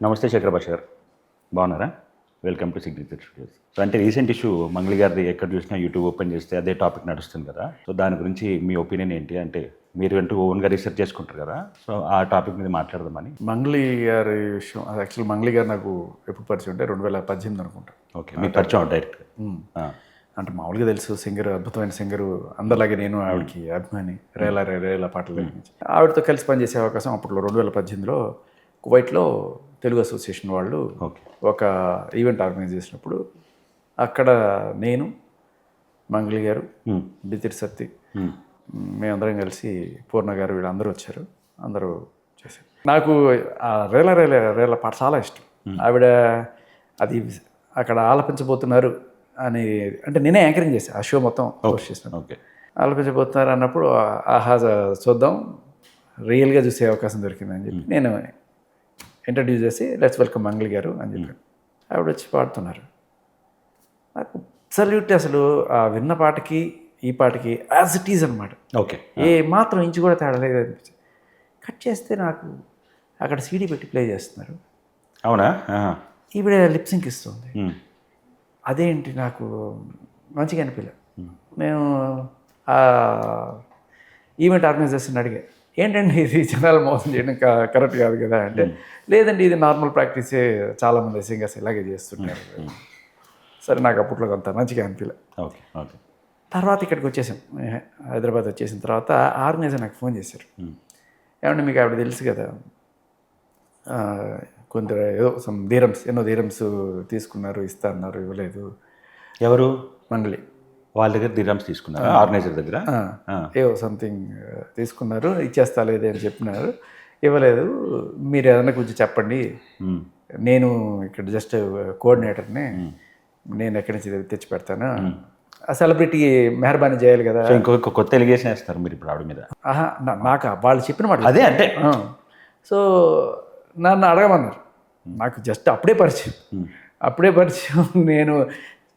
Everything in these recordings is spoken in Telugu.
నమస్తే శేఖర్ భాష గారు, బాగున్నారా? Welcome to signature studios. So అంటే రీసెంట్ ఇష్యూ మంగళి గారిది ఎక్కడ చూసినా యూట్యూబ్ ఓపెన్ చేస్తే అదే టాపిక్ నడుస్తుంది కదా. సో దాని గురించి మీ ఒపీనియన్ ఏంటి? అంటే మీరు అంటూ ఓన్గా రీసెర్చ్ చేసుకుంటారు కదా, సో ఆ టాపిక్ మీద మాట్లాడదామని. మంగ్లీ గారి విషయం అది యాక్చువల్ మంగ్లీ గారు నాకు ఎప్పుడు పరిచయం అంటే 2018 అనుకుంటా. ఓకే, మీకు పరిచయం డైరెక్ట్గా? అంటే మామూలుగా తెలుసు, సింగర్, అద్భుతమైన సింగరు, అందరిలాగే నేను ఆవిడకి అభిమాని. రేలా రేలా పాటలు గురించి ఆవిడతో కలిసి పనిచేసే అవకాశం అప్పట్లో 2018లో కువైట్లో తెలుగు అసోసియేషన్ వాళ్ళు ఒక ఈవెంట్ ఆర్గనైజ్ చేసినప్పుడు అక్కడ నేను, మంగ్లీ గారు, బితిరి సత్తి, మేమందరం కలిసి పూర్ణ గారు వీళ్ళందరూ వచ్చారు. అందరూ చేశారు. నాకు ఆ రేలా రేలా రేలా పాట చాలా ఇష్టం. ఆవిడ అది అక్కడ ఆలపించబోతున్నారు అని, అంటే నేనే యాంకరింగ్ చేశాను ఆ షో మొత్తం హోస్ట్ చేశాను. ఓకే, ఆలపించబోతున్నారు అన్నప్పుడు ఆహా చూద్దాం, రియల్గా చూసే అవకాశం దొరికిందని చెప్పి నేను ఇంట్రడ్యూస్ చేసి లెట్స్ వెల్కమ్ మంగ్లీ గారు అని చెప్పాను. ఆవిడ వచ్చి పాడుతున్నారు. నాకు అబ్సల్యూట్ అసలు ఆ విన్న పాటకి ఈ పాటకి యాజ్ ఇట్ ఈజ్ అనమాట. ఓకే, ఏ మాత్రం ఇంచు కూడా తేడా లేదు అనిపించింది. కట్ చేస్తే నాకు అక్కడ సీడీ పెట్టి ప్లే చేస్తున్నారు. అవునా? ఈవిడ లిప్సింక్ ఇస్తుంది. అదేంటి నాకు మంచిగా అనిపించలేదు. నేను ఆ ఈవెంట్ ఆర్గనైజేషన్ అడిగా, ఏంటండి ఇది జనాలు మోసం చేయడం కరెక్ట్ కాదు కదా అంటే, లేదండి ఇది నార్మల్ ప్రాక్టీసే, చాలామంది సింగర్స్ ఇలాగే చేస్తుంటారు. సరే, నాకు అప్పట్లో కొంత మంచిగా అనిపించలేదు. Okay okay. తర్వాత ఇక్కడికి వచ్చేసాం, హైదరాబాద్ వచ్చేసిన తర్వాత ఆర్గనైజర్ నాకు ఫోన్ చేశారు. ఏమంటే మీకు ఆవిడ తెలుసు కదా, కొంత ఏదో సమ్ ధీరమ్స్, ఎన్నో ధీరమ్స్ తీసుకున్నారు, ఇస్తా అన్నారు, ఇవ్వలేదు. ఎవరు? మంగళి వాళ్ళ దగ్గర దిరామ్స్ తీసుకున్నారు, ఆర్గనైజర్ దగ్గర ఏవో సంథింగ్ తీసుకున్నారు, ఇచ్చేస్తా లేదే అని చెప్పినారు, ఇవ్వలేదు. మీరు ఏదన్నా కొంచెం చెప్పండి, నేను ఇక్కడ జస్ట్ కోఆర్డినేటర్ని, నేను ఎక్కడి నుంచి తెచ్చి పెడతాను, ఆ సెలబ్రిటీ మెహర్బానీ చేయాలి కదా. ఇంకొక కొత్త ఎలిగేషన్ వేస్తారు మీరు ఇప్పుడు ఆవిడ మీద. నాకు వాళ్ళు చెప్పిన మాట అదే అంటే. సో నన్ను అడగమన్నారు. నాకు జస్ట్ అప్పుడే పరిచయం. నేను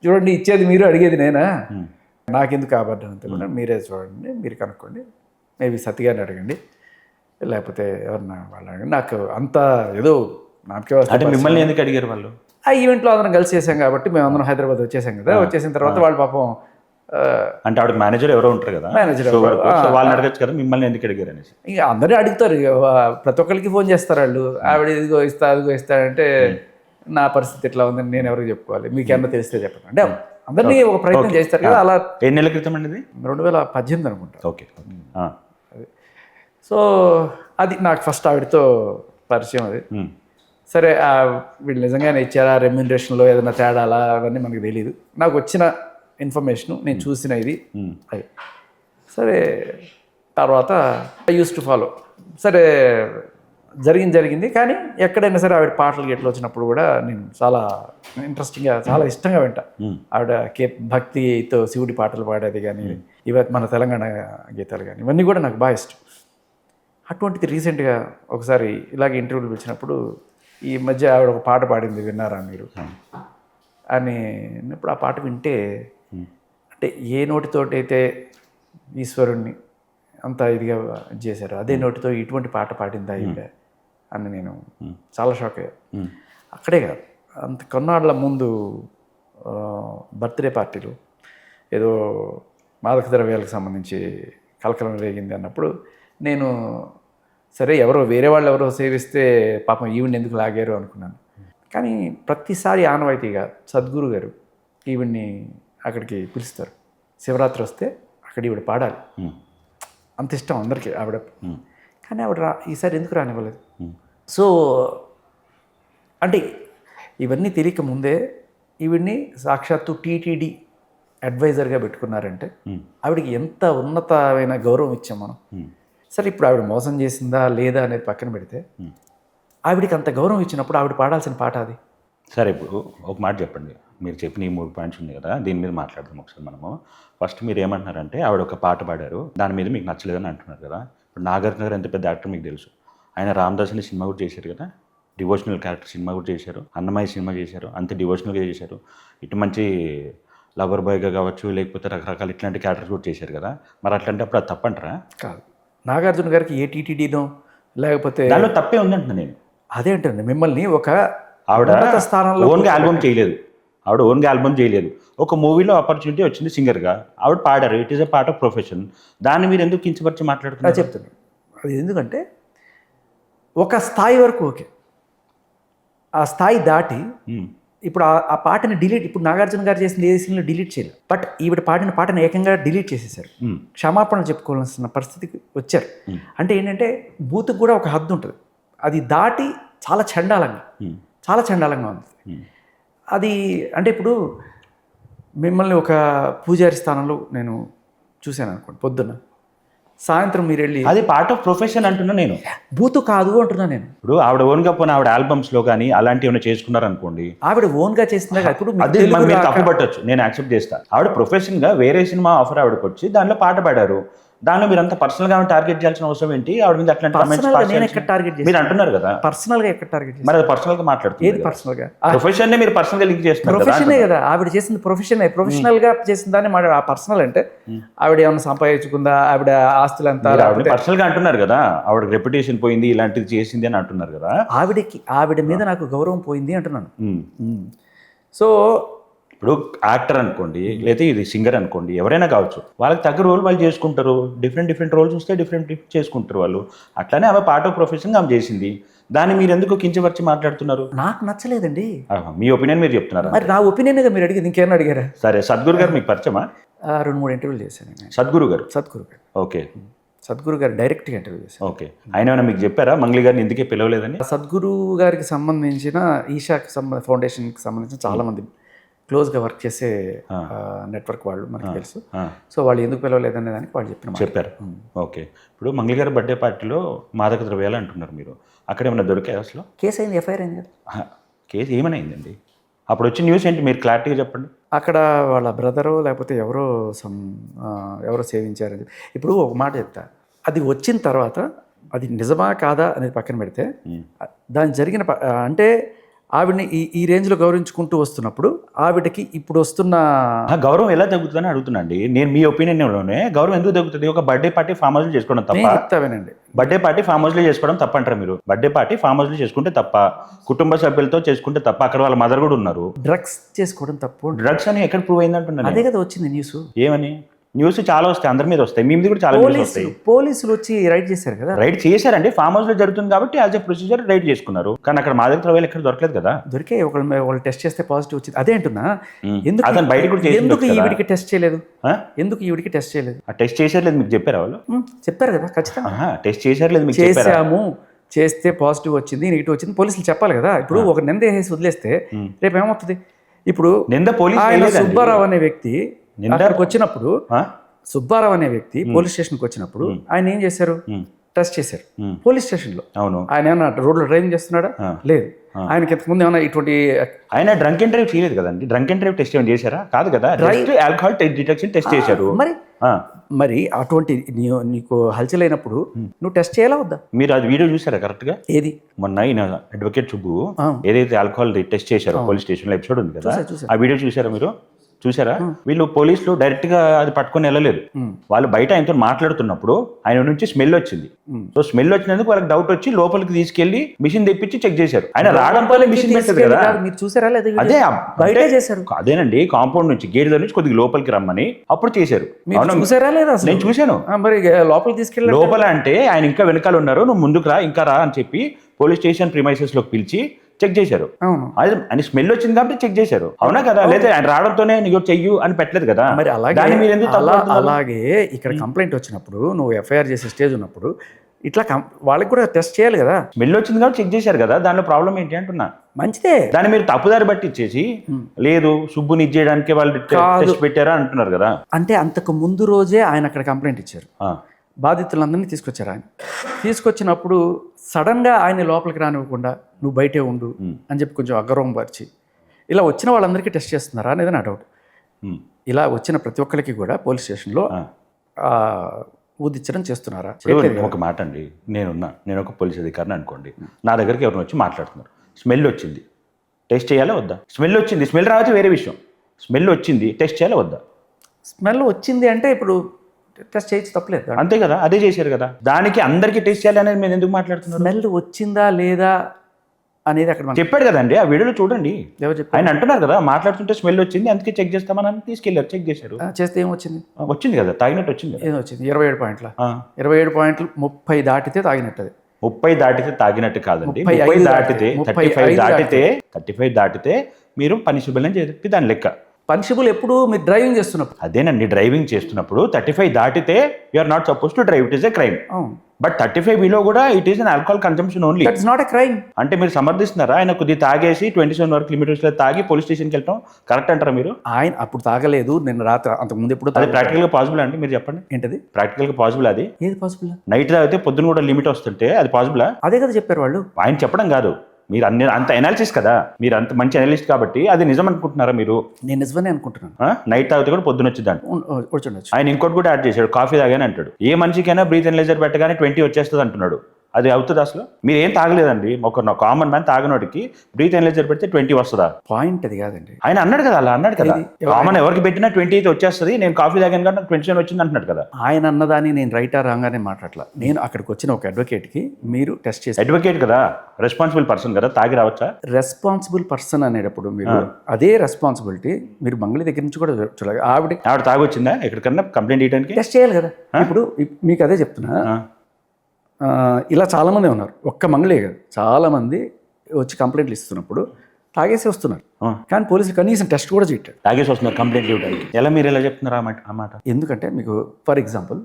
చూడండి, ఇచ్చేది మీరు, అడిగేది నేనా, నాకెందుకు అబద్ధం అంతే కూడా, మీరే చూడండి, మీరు కనుక్కోండి, మేబీ సత్యగారిని అడగండి, లేకపోతే ఎవరన్నా వాళ్ళు అడగండి. నాకు అంత ఏదో నాకే అంటే మిమ్మల్ని ఎందుకు అడిగారు వాళ్ళు? ఆ ఈవెంట్లో అందరం కలిసి చేసాం కాబట్టి, మేము అందరం హైదరాబాద్ వచ్చేసాం కదా. వచ్చేసిన తర్వాత వాళ్ళు పాపం అంటే ఆవిడ మేనేజర్ ఎవరో ఉంటారు కదా, వాళ్ళని అడగచ్చు కదా, మిమ్మల్ని ఎందుకు అడిగారు అనేసి. ఇక అందరూ అడుగుతారు, ప్రతి ఒక్కరికి ఫోన్ చేస్తారు వాళ్ళు. ఆవిడ ఇదిగో ఇస్తా అదిగో ఇస్తాడంటే నా పరిస్థితి ఎట్లా ఉందని నేను ఎవరికి చెప్పుకోవాలి, మీకేమన్నా తెలిస్తే చెప్పండి అంటే అందరినీ ఒక ప్రయత్నం చేస్తారు కదా. అలా ఎన్ని నెలల క్రితం అండి ఇది? 2018 అనుకుంటా. ఓకే. సో అది నాకు ఫస్ట్ ఆవిడతో పరిచయం. అది సరే, వీళ్ళు నిజంగానే ఇచ్చారా, రెమ్యూనరేషన్లో ఏదైనా తేడాలా అవన్నీ మనకు తెలియదు. నాకు వచ్చిన ఇన్ఫర్మేషను, నేను చూసిన ఇది అది. సరే, తర్వాత ఐ యూస్ టు ఫాలో. సరే, జరిగింది. కానీ ఎక్కడైనా సరే ఆవిడ పాటలు ఎట్లా వచ్చినప్పుడు కూడా నేను చాలా ఇంట్రెస్టింగ్గా, చాలా ఇష్టంగా వింటా. ఆవిడ భక్తితో శివుడి పాటలు పాడేది కానీ, ఇవన్నీ మన తెలంగాణ గీతాలు కానీ, ఇవన్నీ కూడా నాకు బాగా ఇష్టం. అటువంటిది రీసెంట్గా ఒకసారి ఇలాగే ఇంటర్వ్యూలు పిలిచినప్పుడు, ఈ మధ్య ఆవిడ ఒక పాట పాడింది, విన్నారా మీరు అని ఇప్పుడు ఆ పాట వింటే, అంటే ఏ నోటితోటైతే ఈశ్వరుణ్ణి అంత ఇదిగా చేశారు, అదే నోటితో ఇటువంటి పాట పాడిందా ఈవిడ అని నేను చాలా షాక్ అయ్యాను. అక్కడే కాదు, అంత కొన్నాళ్ళ ముందు బర్త్డే పార్టీలు ఏదో మాదక ద్రవ్యాలకు సంబంధించి కలకలం రేగింది అన్నప్పుడు, నేను సరే ఎవరో వేరే వాళ్ళు ఎవరో సేవిస్తే పాపం ఈవిడ్ని ఎందుకు లాగారు అనుకున్నాను. కానీ ప్రతిసారి ఆనవాయితీగా సద్గురు గారు ఈవిడ్ని అక్కడికి పిలుస్తారు. శివరాత్రి వస్తే అక్కడ ఈవిడ పాడాలి, అంత ఇష్టం అందరికీ ఆవిడ. కానీ ఆవిడ ఈసారి ఎందుకు రానివ్వలేదు. సో అంటే ఇవన్నీ తెలియక ముందే ఈవిడ్ని సాక్షాత్తు టీటీడీ అడ్వైజర్గా పెట్టుకున్నారంటే ఆవిడకి ఎంత ఉన్నతమైన గౌరవం ఇచ్చాం మనం. సరే, ఇప్పుడు ఆవిడ మోసం చేసిందా లేదా అనేది పక్కన పెడితే, ఆవిడకి అంత గౌరవం ఇచ్చినప్పుడు ఆవిడ పాడాల్సిన పాట అది. సరే, ఇప్పుడు ఒక మాట చెప్పండి. మీరు చెప్పిన ఈ 3 పాయింట్స్ ఉన్నాయి కదా, దీని మీద మాట్లాడదాం ఒకసారి మనము. ఫస్ట్ మీరు ఏమంటున్నారంటే ఆవిడ ఒక పాట పాడారు, దాని మీద మీకు నచ్చలేదని అంటున్నారు కదా. ఇప్పుడు నాగార్జున గారు ఎంత పెద్ద యాక్టర్ మీకు తెలుసు. ఆయన రామదాస్ అనే సినిమా కూడా చేశారు కదా, డివోషనల్ క్యారెక్టర్ సినిమా కూడా చేశారు, అన్నమయ్య సినిమా చేశారు, అంతే డివోషనల్గా చేశారు. ఇటు మంచి లవర్ బాయ్గా కావచ్చు, లేకపోతే రకరకాల ఇట్లాంటి క్యారెక్టర్స్ కూడా చేశారు కదా. మరి అట్లాంటి అప్పుడు అది తప్పంటారా? కాదు, నాగార్జున గారికి ఏ టీటీడీనో లేకపోతే దానిలో తప్పే ఉందంటున్నా నేను. అదేంటండి మిమ్మల్ని ఒక ఆవిడ ఉన్నత స్థానంలో ఓన్గా ఆల్బమ్ చేయలేదు, ఆవిడ ఓన్గా ఆల్బమ్ చేయలేదు. ఒక మూవీలో ఆపర్చునిటీ వచ్చింది సింగర్గా, ఆవిడ పాడారు. It is a part of profession. దాన్ని మీరు ఎందుకు కించపరిచి మాట్లాడుతున్నారు? చెప్తున్నాను. అది ఎందుకంటే ఒక స్థాయి వరకు ఓకే, ఆ స్థాయి దాటి ఇప్పుడు ఆ పాటని డిలీట్, ఇప్పుడు నాగార్జున గారు చేసిన ఏ సీన్లో డిలీట్ చేయలేదు, బట్ ఈవిడ పాడిన పాటను ఏకంగా డిలీట్ చేసేసారు. క్షమాపణలు చెప్పుకోవాల్సిన పరిస్థితికి వచ్చారు. అంటే ఏంటంటే బూత్కి కూడా ఒక హద్దు ఉంటుంది, అది దాటి చాలా చండాలంగా ఉంది అది. అంటే ఇప్పుడు మిమ్మల్ని ఒక పూజారి స్థానంలో నేను చూశాను అనుకోండి, పొద్దున్న సాయంత్రం మీరు వెళ్ళి, అది పార్ట్ ఆఫ్ ప్రొఫెషన్ అంటున్నా నేను, బూతు కాదు అంటున్నా నేను. ఇప్పుడు ఆవిడ ఓన్గా పోయిన ఆవిడ ఆల్బమ్స్లో కానీ అలాంటివి ఏమైనా చేసుకున్నారనుకోండి, ఆవిడ ఓన్గా చేసిందా? ఇప్పుడు అది మీరు తప్పు పట్టచ్చు, నేను యాక్సెప్ట్ చేస్తాను. ఆవిడ ప్రొఫెషన్గా వేరే సినిమా ఆఫర్ ఆవిడకి వచ్చి దానిలో పాట పాడారు, దానిలో మీరు అంత పర్సనల్గా టార్గెట్ చేయాల్సిన అవసరం ఏంటి? ఆవిడ మీద అట్లాంటి మీరు అంటున్నారు కదా, పర్సనల్గా ఎక్కడ టార్గెట్, మరి అది పర్సనల్గా మాట్లాడుతుంది. ఏది పర్సనల్గా? ప్రొఫెషన్ మీరు పర్సనల్గా లింక్ చేస్తున్నారు. ప్రొఫెషనే కదా ఆవిడ చేసింది, ప్రొఫెషనల్గా చేసిన దాన్ని మాట. ఆ పర్సనల్ అంటే ఆవిడ ఏమైనా సంపాదించుకుందా, ఆవిడ ఆస్తులు అంతా పర్సనల్గా అంటున్నారు కదా, ఆవిడ రెప్యుటేషన్ పోయింది ఇలాంటిది చేసింది అని అంటున్నారు కదా. ఆవిడ మీద నాకు గౌరవం పోయింది అంటున్నాను. సో ఇప్పుడు యాక్టర్ అనుకోండి, లేదా ఇది సింగర్ అనుకోండి, ఎవరైనా కావచ్చు, వాళ్ళకి తగ్గ రోల్ వాళ్ళు చేసుకుంటారు. డిఫరెంట్ రోల్స్ వస్తే డిఫరెంట్ చేసుకుంటారు వాళ్ళు. అట్లానే ఆమె పార్ట్ ఆఫ్ ప్రొఫెషన్ ఆమె చేసింది, దాన్ని మీరు ఎందుకు కించపరిచి మాట్లాడుతున్నారు? నాకు నచ్చలేదండి. మీ ఒపీనియన్ మీరు చెప్తున్నారు. మరి నా ఒపీనియన్గా మీరు అడిగింది, ఇంకేమైనా అడిగారా? సరే, సద్గురు గారు మీకు పరిచయమా? 2-3 ఇంటర్వ్యూలు చేశాను. సద్గురు గారు ఓకే, సద్గురు గారు డైరెక్ట్గా ఇంటర్వ్యూ చేశాను. ఓకే, ఆయన ఏమైనా మీకు చెప్పారా మంగ్లీ గారిని ఎందుకే పిలవలేదని? సద్గురు గారికి సంబంధించిన ఈషాకి ఫౌండేషన్కి సంబంధించిన చాలామంది క్లోజ్గా వర్క్ చేసే నెట్వర్క్ వాళ్ళు మనకు తెలుసు. సో వాళ్ళు ఎందుకు పిలవలేదనే దానికి వాళ్ళు చెప్పారు. ఓకే, ఇప్పుడు మంగ్లీ గారి బర్త్డే పార్టీలో మాదక ద్రవ్యాలు అంటున్నారు మీరు, అక్కడ ఏమైనా దొరికాయి? అసలు కేసు అయింది, ఎఫ్ఐఆర్ అయింది కదా. కేసు ఏమైందండి? అప్పుడు వచ్చిన న్యూస్ ఏంటి, మీరు క్లారిటీగా చెప్పండి. అక్కడ వాళ్ళ బ్రదరో లేకపోతే ఎవరో సేవించారని. ఇప్పుడు ఒక మాట చెప్తా, అది వచ్చిన తర్వాత అది నిజమా కాదా అనేది పక్కన పెడితే, దాని జరిగిన అంటే ఆవిడని ఈ రేంజ్లో గౌరవించుకుంటూ వస్తున్నప్పుడు ఆవిడకి ఇప్పుడు వస్తున్న గౌరవం ఎలా తగ్గుతుందని అడుగుతున్నాండి నేను. మీ ఒపీనియన్లోనే గౌరవం ఎందుకు తగ్గుతుంది? ఒక బర్త్డే పార్టీ ఫామ్ హౌస్లో చేసుకోవడం తప్ప? చెప్తావేనండి, బర్త్డే పార్టీ ఫామ్ హౌస్లో చేసుకోవడం తప్ప అంటారు మీరు? బర్త్డే పార్టీ ఫామ్ హౌస్లో చేసుకుంటే తప్ప, కుటుంబ సభ్యులతో చేసుకుంటే తప్ప, అక్కడ వాళ్ళ మదర్ కూడా ఉన్నారు. డ్రగ్స్ చేసుకోవడం తప్పు. డ్రగ్స్ అని ఎక్కడ ప్రూవ్ అయింది అంటున్నారు? అదే కదా వచ్చింది న్యూస్. ఏమని? న్యూస్ చాలా వస్తాయి, అందరి మీద వస్తాయి, మీ మీద కూడా చాలా వస్తాయి. పోలీసులు వచ్చి రైడ్ చేశారు కదా. రైడ్ చేశారండి, ఫామ్ హౌస్ లో జరుగుతుంది కాబట్టి యాజ్ ఎ ప్రొసీజర్ రైడ్ చేసుకున్నారు. కానీ అక్కడ మాదక ద్రవ్యాలు ఎక్కడ దొరకలేదు కదా. దొరికే ఒకళ్ళు టెస్ట్ చేస్తే పాజిటివ్ వచ్చింది. అదే అంటున్నా, ఎందుకు ఈవిడికి టెస్ట్ చేయలేదు? ఎందుకు ఈవిడికి టెస్ట్ చేయలేదు? టెస్ట్ చేసేది మీకు చెప్పారు వాళ్ళు? చెప్పారు కదా, ఖచ్చితంగా టెస్ట్ చేసేది మీకు చేసాము, చేస్తే పాజిటివ్ వచ్చింది, నెగిటివ్ వచ్చింది, పోలీసులు చెప్పాలి కదా. ఇప్పుడు ఒక నింద వేసి వదిలేస్తే రేపు ఏమవుతుంది? ఇప్పుడు నింద సుబ్బారావు అనే వ్యక్తి అక్కడికి వచ్చినప్పుడు, సుబ్బారావు అనే వ్యక్తి పోలీస్ స్టేషన్కి వచ్చినప్పుడు ఆయన ఏం చేశారు? టెస్ట్ చేశారు పోలీస్ స్టేషన్లో. అవును. ఆయన ఏమన్నా రోడ్లో డ్రైవింగ్ చేస్తున్నాడా? లేదు. ఆయనకి ఇంతకుముందు ఏమన్నా ఇటువంటి ఆయన డ్రంక్ అండ్ డ్రైవ్ చేయలేదు కదండి. డ్రంక్ అండ్ డ్రైవ్ టెస్ట్ ఏమైనా చేశారా? కాదు కదా, ఆల్కహాల్ డిటెక్షన్ టెస్ట్ చేశారు. మరి అటువంటి నీకు హల్చల్ అయినప్పుడు నువ్వు టెస్ట్ చేయాలా వద్దా? మీరు అది వీడియో చూసారా కరెక్ట్గా? ఏది? మొన్న ఈయన అడ్వకేట్ సుబ్బు ఏదైతే ఆల్కహాల్ టెస్ట్ చేశారో పోలీస్ స్టేషన్లో ఎపిసోడ్ ఉంది కదా, ఆ వీడియో చూసారా మీరు? చూసారా? వీళ్ళు పోలీసులు డైరెక్ట్ గా అది పట్టుకొని వెళ్ళలేదు. వాళ్ళు బయట ఆయనతో మాట్లాడుతున్నప్పుడు ఆయన నుంచి స్మెల్ వచ్చింది. సో స్మెల్ వచ్చినందుకు వాళ్ళకి డౌట్ వచ్చి లోపలికి తీసుకెళ్లి మిషన్ తెప్పించి చెక్ చేశారు. ఆయన రావడం మిషన్ పెట్టారు కదా, మీరు చూసారా? అదే బయట చేశారు. అదేనండి, కాంపౌండ్ నుంచి గేట్ దగ్గర నుంచి కొద్దిగా లోపలికి రమ్మని అప్పుడు చేశారు. చూసారా లేదా? నేను చూశాను. మరి లోపలికి తీసుకెళ్ళి లోపల అంటే ఆయన ఇంకా వెనకాల ఉన్నారు, నువ్వు ముందుకు రా, ఇంకా రా అని చెప్పి పోలీస్ స్టేషన్ ప్రిమైసెస్ లోకి పిలిచి చెక్ చేశారు. అది అని స్మెల్ వచ్చింది కాబట్టి చెక్ చేశారు. అవునా కదా? లేదా ఆయన రావడంతోనే నీకు చెయ్యు అని పెట్టలేదు కదా. మరి అలాగే ఇక్కడ కంప్లైంట్ వచ్చినప్పుడు, నువ్వు ఎఫ్ఐఆర్ చేసే స్టేజ్ ఉన్నప్పుడు ఇట్లా వాళ్ళకి కూడా టెస్ట్ చేయాలి కదా. స్మెల్ వచ్చింది కాబట్టి చెక్ చేశారు కదా, దానిలో ప్రాబ్లం ఏంటి అంటున్నా. మంచిదే. దాన్ని మీరు తప్పుదారి బట్టి ఇచ్చేసి లేదు సుబ్బుని ఇచ్చేయడానికి వాళ్ళు టెస్ట్ పెట్టారా అంటున్నారు కదా. అంటే అంతకు ముందు రోజే ఆయన అక్కడ కంప్లైంట్ ఇచ్చారు, బాధితులందరినీ తీసుకొచ్చారు. ఆయన తీసుకొచ్చినప్పుడు సడన్గా ఆయన లోపలికి రానివ్వకుండా నువ్వు బయటే ఉండు అని చెప్పి కొంచెం అగౌరవం పరిచి ఇలా వచ్చిన వాళ్ళందరికీ టెస్ట్ చేస్తున్నారా అనేది నా డౌట్. ఇలా వచ్చిన ప్రతి ఒక్కరికి కూడా పోలీస్ స్టేషన్లో ఊదిచ్చడం చేస్తున్నారా? ఒక మాట అండి, నేను ఒక పోలీస్ అధికారిని అనుకోండి, నా దగ్గరికి ఎవరిని వచ్చి మాట్లాడుతున్నారు, స్మెల్ వచ్చింది, టెస్ట్ చేయాలా వద్దా? స్మెల్ వచ్చింది, స్మెల్ రావచ్చు వేరే విషయం, స్మెల్ వచ్చింది, టెస్ట్ చేయాలా వద్దా? స్మెల్ వచ్చింది అంటే ఇప్పుడు టెస్ట్ చేయొచ్చు, తప్పలేదు. అంతే కదా, అదే చేశారు కదా. దానికి అందరికీ టెస్ట్ చేయాలి అనేది మేము ఎందుకు మాట్లాడుతున్నాం? స్మెల్ వచ్చిందా లేదా అనేది అక్కడ మనకి చెప్పాడు కదండి ఆ వీడియోలో చూడండి. ఎవరు చెప్పారు? ఆయన అంటున్నారు కదా మాట్లాడుతుంటే స్మెల్ వచ్చింది అందుకే చెక్ చేస్తామని తీసుకెళ్లారు, చెక్ చేశారు. చేస్తే ఏమొచ్చింది? వచ్చింది కదా, తాగినట్టు వచ్చింది కదా. ఏదో వచ్చింది 27 పాయింట్ల. ఆ, 27 పాయింట్లు 30 దాటితే తాగినట్టు. అది 30 దాటితే తాగినట్టు కాదండి. 35 30 దాటితే 35 35 దాటితే మీరు పనిషబుల్ అని చెప్పి దాని లెక్క. పనిషబుల్ ఎప్పుడు మీరు డ్రైవింగ్ చేస్తున్నప్పుడు. అదేనండి, డ్రైవింగ్ చేస్తున్నప్పుడు 35 దాటితే you're not suppose to drive, it is a crime. అవును, బట్ 35 బిలో కూడా it is an alcohol consumption only. That is not a crime. అంటే మీరు సమర్థిస్తున్నారా ఆయన కొద్దిగా తాగేసి 27 వరకు లిమిటెడ్స్లో తాగి పోలీస్ స్టేషన్కి వెళ్ళటం కరెక్ట్ అంటారా మీరు? ఆయన అప్పుడు తాగలేదు, నిన్న రాత్రి అంతకుముందు ఎప్పుడు అది ప్రాక్టికల్గా పాసిబుల్ అండి, మీరు చెప్పండి. ఏంటది ప్రాక్టికల్గా పాసిబుల్ అది? ఏది పాసిబుల్? నైట్ తాగితే పొద్దున కూడా లిమిట్ వస్తుంటే అది పాసిబులా? అదే కదా చెప్పారు వాళ్ళు. ఆయన చెప్పడం కాదు, మీరు అంత ఎనాలిసిస్ కదా, మీరు అంత మంచి అనలిస్ట్ కాబట్టి అది నిజం అనుకుంటున్నారా మీరు? నేను నిజమని అనుకుంటున్నాను. నైట్ తాగితే కూడా పొద్దున వచ్చిందంట. వచ్చుండొచ్చు. ఆయన ఇంకోటి కూడా యాడ్ చేశాడు, కాఫీ తాగానే అంటాడు. ఏ మనిషికైనా బ్రీత్ ఎనలైజర్ పెట్టగానే 20 వచ్చేస్తుంది అంటున్నాడు. అది అవుతుంది అసలు? మీరు ఏం తాగలేదండి, ఒక కామన్ మ్యాన్ తాగనోడికి బ్రీత్ ఎనలైజర్ పెడితే 20 వస్తుందా? పాయింట్ అది కాదండి. ఆయన అన్నాడు కదా, అలా అన్నాడు కదా, ఏది? కామన్ ఎవరికి పెట్టినా 20 అయితే వచ్చేస్తుంది, నేను కాఫీ తాగాను కానీ నాకు 27 వచ్చింది అంటున్నాడు కదా. ఆయన అన్నదాన్ని నేను రైటా రాగానే మాట్లాడలా. నేను అక్కడికి వచ్చిన ఒక అడ్వకేట్కి మీరు టెస్ట్ చేసి, అడ్వకేట్ కదా, రెస్పాన్సిబుల్ పర్సన్ కదా, తాగి రావచ్చా? రెస్పాన్సిబుల్ పర్సన్ అనేటప్పుడు మీరు అదే రెస్పాన్సిబిలిటీ మీరు మంగళి దగ్గర నుంచి కూడా చూడాలి. ఆవిడ తాగొచ్చిందా ఎక్కడికన్నా కంప్లైంట్ చేయడానికి? టెస్ట్ చేయాలి కదా. ఇప్పుడు మీకు అదే చెప్తున్నా, ఇలా చాలామంది ఉన్నారు, ఒక్క మంగళే కాదు, చాలామంది వచ్చి కంప్లైంట్లు ఇస్తున్నప్పుడు తాగేసి వస్తున్నారు. కానీ పోలీసులు కనీసం టెస్ట్ కూడా చేయట్లేదు. తాగేసి వస్తున్నారు కంప్లైంట్ ఇవ్వడానికి. ఎలా మీరు ఎలా చెప్తున్నారు ఆ మాట? ఎందుకంటే మీకు for example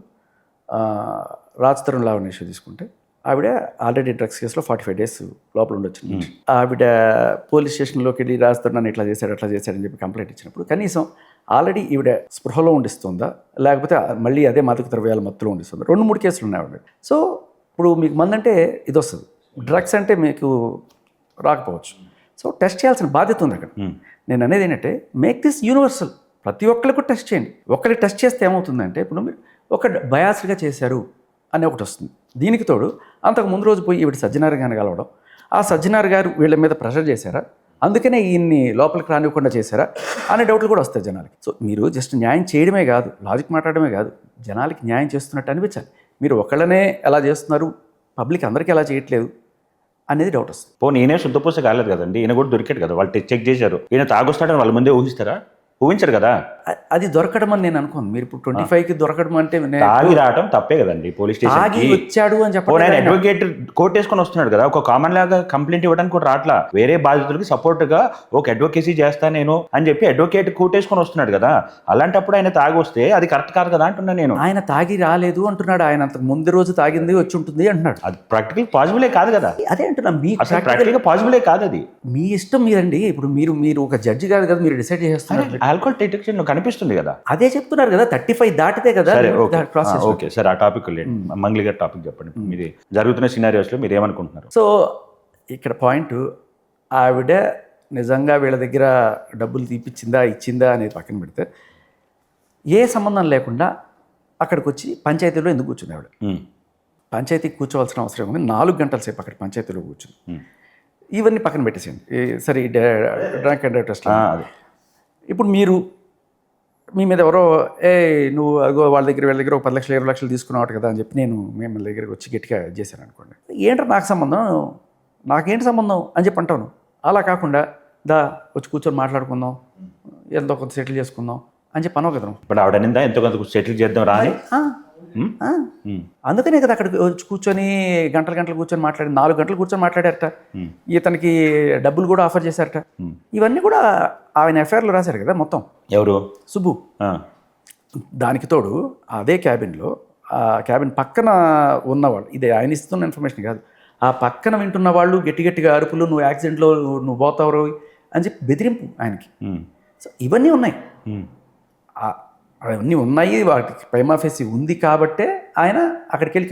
Raj Tarun Lavanya issue తీసుకుంటే, ఆవిడ ఆల్రెడీ డ్రగ్స్ కేసులో 45 days లోపల ఉండొచ్చు. ఆవిడ పోలీస్ స్టేషన్లోకి వెళ్ళి రాజ్ తరుణ్ నన్ను ఇట్లా చేశాడని చెప్పి కంప్లైంట్ ఇచ్చినప్పుడు కనీసం ఆల్రెడీ ఈవిడ స్పృహలో ఉండిస్తుందా, లేకపోతే మళ్ళీ అదే మాదక ద్రవ్యాల మత్తులో ఉండిస్తుందా? 2-3 కేసులు ఉన్నాయి ఆవిడ. సో ఇప్పుడు మీకు మందంటే ఇది వస్తుంది, డ్రగ్స్ అంటే మీకు రాకపోవచ్చు. సో టెస్ట్ చేయాల్సిన బాధ్యత ఉంది అక్కడ. నేను అనేది ఏంటంటే, మేక్ దిస్ యూనివర్సల్. ప్రతి ఒక్కరికి టెస్ట్ చేయండి. ఒక్కరికి టెస్ట్ చేస్తే ఏమవుతుందంటే, ఇప్పుడు మీరు ఒక బయాస్డ్గా చేశారు అని ఒకటి వస్తుంది. దీనికి తోడు అంతకు ముందు రోజు పోయి ఈవిడ సజ్జనార్ గారిని కలవడం, ఆ సజ్జనార్ గారు వీళ్ళ మీద ప్రెషర్ చేశారా, అందుకనే ఈయన్ని లోపలికి రానివ్వకుండా చేశారా అనే డౌట్లు కూడా వస్తాయి జనాలకి. సో మీరు జస్ట్ న్యాయం చేయడమే కాదు, లాజిక్ మాట్లాడమే కాదు, జనాలకి న్యాయం చేస్తున్నట్టు అనిపించాలి. మీరు ఒకళ్ళనే ఎలా చేస్తున్నారు, పబ్లిక్ అందరికీ ఎలా చేయట్లేదు అనేది డౌట్ వస్తుంది. నేనే శుద్ధపూస కాలేదు కదండి, ఈయన కూడా దొరికాడు కదా, వాళ్ళు చెక్ చేశారు. ఈయన తాగొస్తాడని వాళ్ళ ముందే ఊహిస్తారా? ఊహించరు కదా. అది దొరకడం అని నేను అనుకోను. మీరు ఇప్పుడు 25కి దొరకడం అంటే తాగి రావడం తప్పే కదండి. పోలీస్ తాగి వచ్చాడు అని చెప్పి అడ్వకేట్ కోర్టు వేసుకొని వస్తున్నాడు కదా, ఒక కామన్ లాగా కంప్లైంట్ ఇవ్వడానికి కూడా రాట్లా. వేరే బాధితులకి సపోర్ట్ గా ఒక అడ్వకేసీ చేస్తా నేను అని చెప్పి అడ్వకేట్ కోర్టు వేసుకొని వస్తున్నాడు కదా. అలాంటప్పుడు ఆయన తాగి వస్తే అది కరెక్ట్ కాదు కదా అంటున్నా నేను. ఆయన తాగి రాలేదు అంటున్నాడు, ఆయన అంతకు ముందు రోజు తాగింది వచ్చి ఉంటుంది అంటున్నాడు. అది ప్రాక్టికల్ పాసిబులే కాదు కదా. అదే అంటున్నా, మీ ప్రాక్టికల్ గా పాసిబులే కాదు అది. మీ ఇష్టం మీరండి. ఇప్పుడు మీరు ఒక జడ్జి కాదు కదా, మీరు డిసైడ్ చేస్తున్నారు. ఆల్కహాల్ డిటెక్షన్ కనిపిస్తుంది కదా, అదే చెప్తున్నారు కదా, 35 దాటితే కదా ప్రాసెస్. ఓకే సార్, ఆ టాపిక్ మంగళి గారి టాపిక్ చెప్పండి. మీరు జరుగుతున్న సినారియోస్ లో మీరు ఏమనుకుంటున్నారు? సో ఇక్కడ పాయింట్, ఆవిడ నిజంగా వీళ్ళ దగ్గర డబ్బులు తీపిచ్చిందా ఇచ్చిందా అనేది పక్కన పెడితే, ఏ సంబంధం లేకుండా అక్కడికి వచ్చి పంచాయతీలో ఎందుకు కూర్చుంది ఆవిడ? పంచాయతీకి కూర్చోవలసిన అవసరం ఉంది. 4 గంటల సేపు అక్కడ పంచాయతీలో కూర్చుంది. ఇవన్నీ పక్కన పెట్టేసేయండి. సరే, డ్రంక్ అండ్ డ్రైవ్ టెస్ట్. ఇప్పుడు మీరు మీ మీద ఎవరో నువ్వు అగో వాళ్ళ దగ్గర ఒక 10 లక్షలు 20 లక్షలు తీసుకున్నావు కదా అని చెప్పి నేను మిమ్మల్ని దగ్గరికి వచ్చి గట్టిగా చేశాను అనుకోండి, ఏంటో నాకు సంబంధం, నాకేంటి సంబంధం అని చెప్పి అంటాను. అలా కాకుండా వచ్చి కూర్చొని మాట్లాడుకుందాం, ఎంతో కొంత సెటిల్ చేసుకుందాం అని చెప్పి అనవు కదా. ఇప్పుడు ఆవిడ నిందా ఎంతో కొంత సెటిల్ చేద్దాం రాని. అందుకనే కదా అక్కడికి వచ్చి కూర్చొని గంటలు కూర్చొని మాట్లాడి 4 గంటలు కూర్చొని మాట్లాడారట. ఇతనికి డబ్బులు కూడా ఆఫర్ చేశారట. ఇవన్నీ కూడా ఆయన ఎఫ్ఐఆర్లో రాశారు కదా మొత్తం. ఎవరు? సుబ్బు. దానికి తోడు అదే క్యాబిన్లో, ఆ క్యాబిన్ పక్కన ఉన్నవాళ్ళు, ఇది ఆయన ఇస్తున్న ఇన్ఫర్మేషన్ కాదు, ఆ పక్కన వింటున్న వాళ్ళు గట్టిగా అరుపులు, నువ్వు యాక్సిడెంట్లో నువ్వు పోతావు అని చెప్పి బెదిరింపు ఆయనకి. సో ఇవన్నీ ఉన్నాయి, అవన్నీ ఉన్నాయి. వాటికి ప్రైమా ఫేసి ఉంది కాబట్టే ఆయన అక్కడికి వెళ్ళి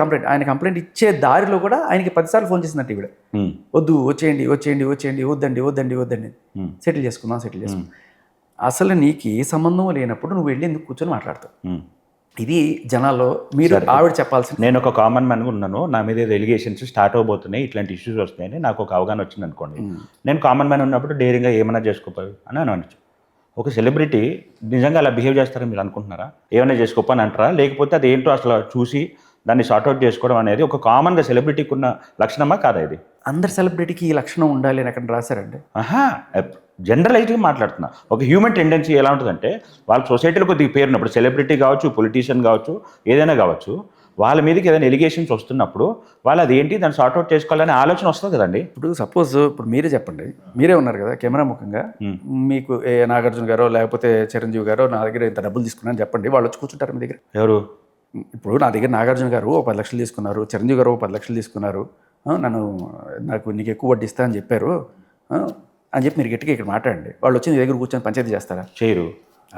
కంప్లైంట్ ఇచ్చే దారిలో కూడా ఆయనకి 10 సార్లు ఫోన్ చేసినట్టు ఈవిడ, వద్దు వచ్చేయండి వద్దండి సెటిల్ చేసుకుందాం. అసలు నీకు ఏ సంబంధం లేనప్పుడు నువ్వు వెళ్ళి ఎందుకు కూర్చొని మాట్లాడతావు? ఇది జనాల్లో మీరు ఆవిడ చెప్పాల్సింది. నేను ఒక కామన్ మ్యాన్గా ఉన్నాను, నా మీద ఎలిగేషన్స్ స్టార్ట్ అవబోతున్నాయి, ఇట్లాంటి ఇష్యూస్ వస్తున్నాయని నాకు ఒక అవగాహన వచ్చింది అనుకోండి. నేను కామన్ మ్యాన్ ఉన్నప్పుడు డేరింగ్గా ఏమైనా చేసుకోపోయి అని అనొచ్చు. ఒక సెలబ్రిటీ నిజంగా అలా బిహేవ్ చేస్తారని మీరు అనుకుంటున్నారా? ఏమైనా చేసుకోపని అంటారా? లేకపోతే అది ఏంటో అసలు చూసి దాన్ని సార్ట్అవుట్ చేసుకోవడం అనేది ఒక కామన్గా సెలబ్రిటీకి ఉన్న లక్షణమా కాదా? ఇది అందరు సెలబ్రిటీకి ఈ లక్షణం ఉండాలి అని ఎక్కడ రాశారండి? ఆహా, జనరలైజ్గా మాట్లాడుతున్నా. ఒక హ్యూమన్ టెండెన్సీ ఎలా ఉంటుందంటే, వాళ్ళ సొసైటీలో కొద్దిగా పేరున్నప్పుడు, సెలబ్రిటీ కావచ్చు, పొలిటీషియన్ కావచ్చు, ఏదైనా కావచ్చు, వాళ్ళ మీదకి ఏదైనా ఎలిగేషన్స్ వస్తున్నప్పుడు వాళ్ళు అదేంటి దాన్ని సార్ట్అవుట్ చేసుకోవాలనే ఆలోచన వస్తుంది కదండి. ఇప్పుడు సపోజ్ ఇప్పుడు మీరే చెప్పండి, మీరే ఉన్నారు కదా కెమెరా ముఖంగా, మీకు ఏ నాగార్జున గారో లేకపోతే చిరంజీవి గారో నా దగ్గర ఇంత డబ్బులు తీసుకున్నాను చెప్పండి, వాళ్ళు వచ్చి కూర్చుంటారు మీ దగ్గర. ఎవరు? ఇప్పుడు నా దగ్గర నాగార్జున గారు ఓ 10 లక్షలు తీసుకున్నారు, చిరంజీవి గారు ఓ 10 లక్షలు తీసుకున్నారు, నాకు నీకు ఎక్కువ వడ్డీ ఇస్తా అని చెప్పారు అని చెప్పి మీరు గట్టిగా ఇక్కడ మాట్లాడండి, వాళ్ళు వచ్చి నీ దగ్గర కూర్చొని పంచాయతీ చేస్తారా? చేయరు.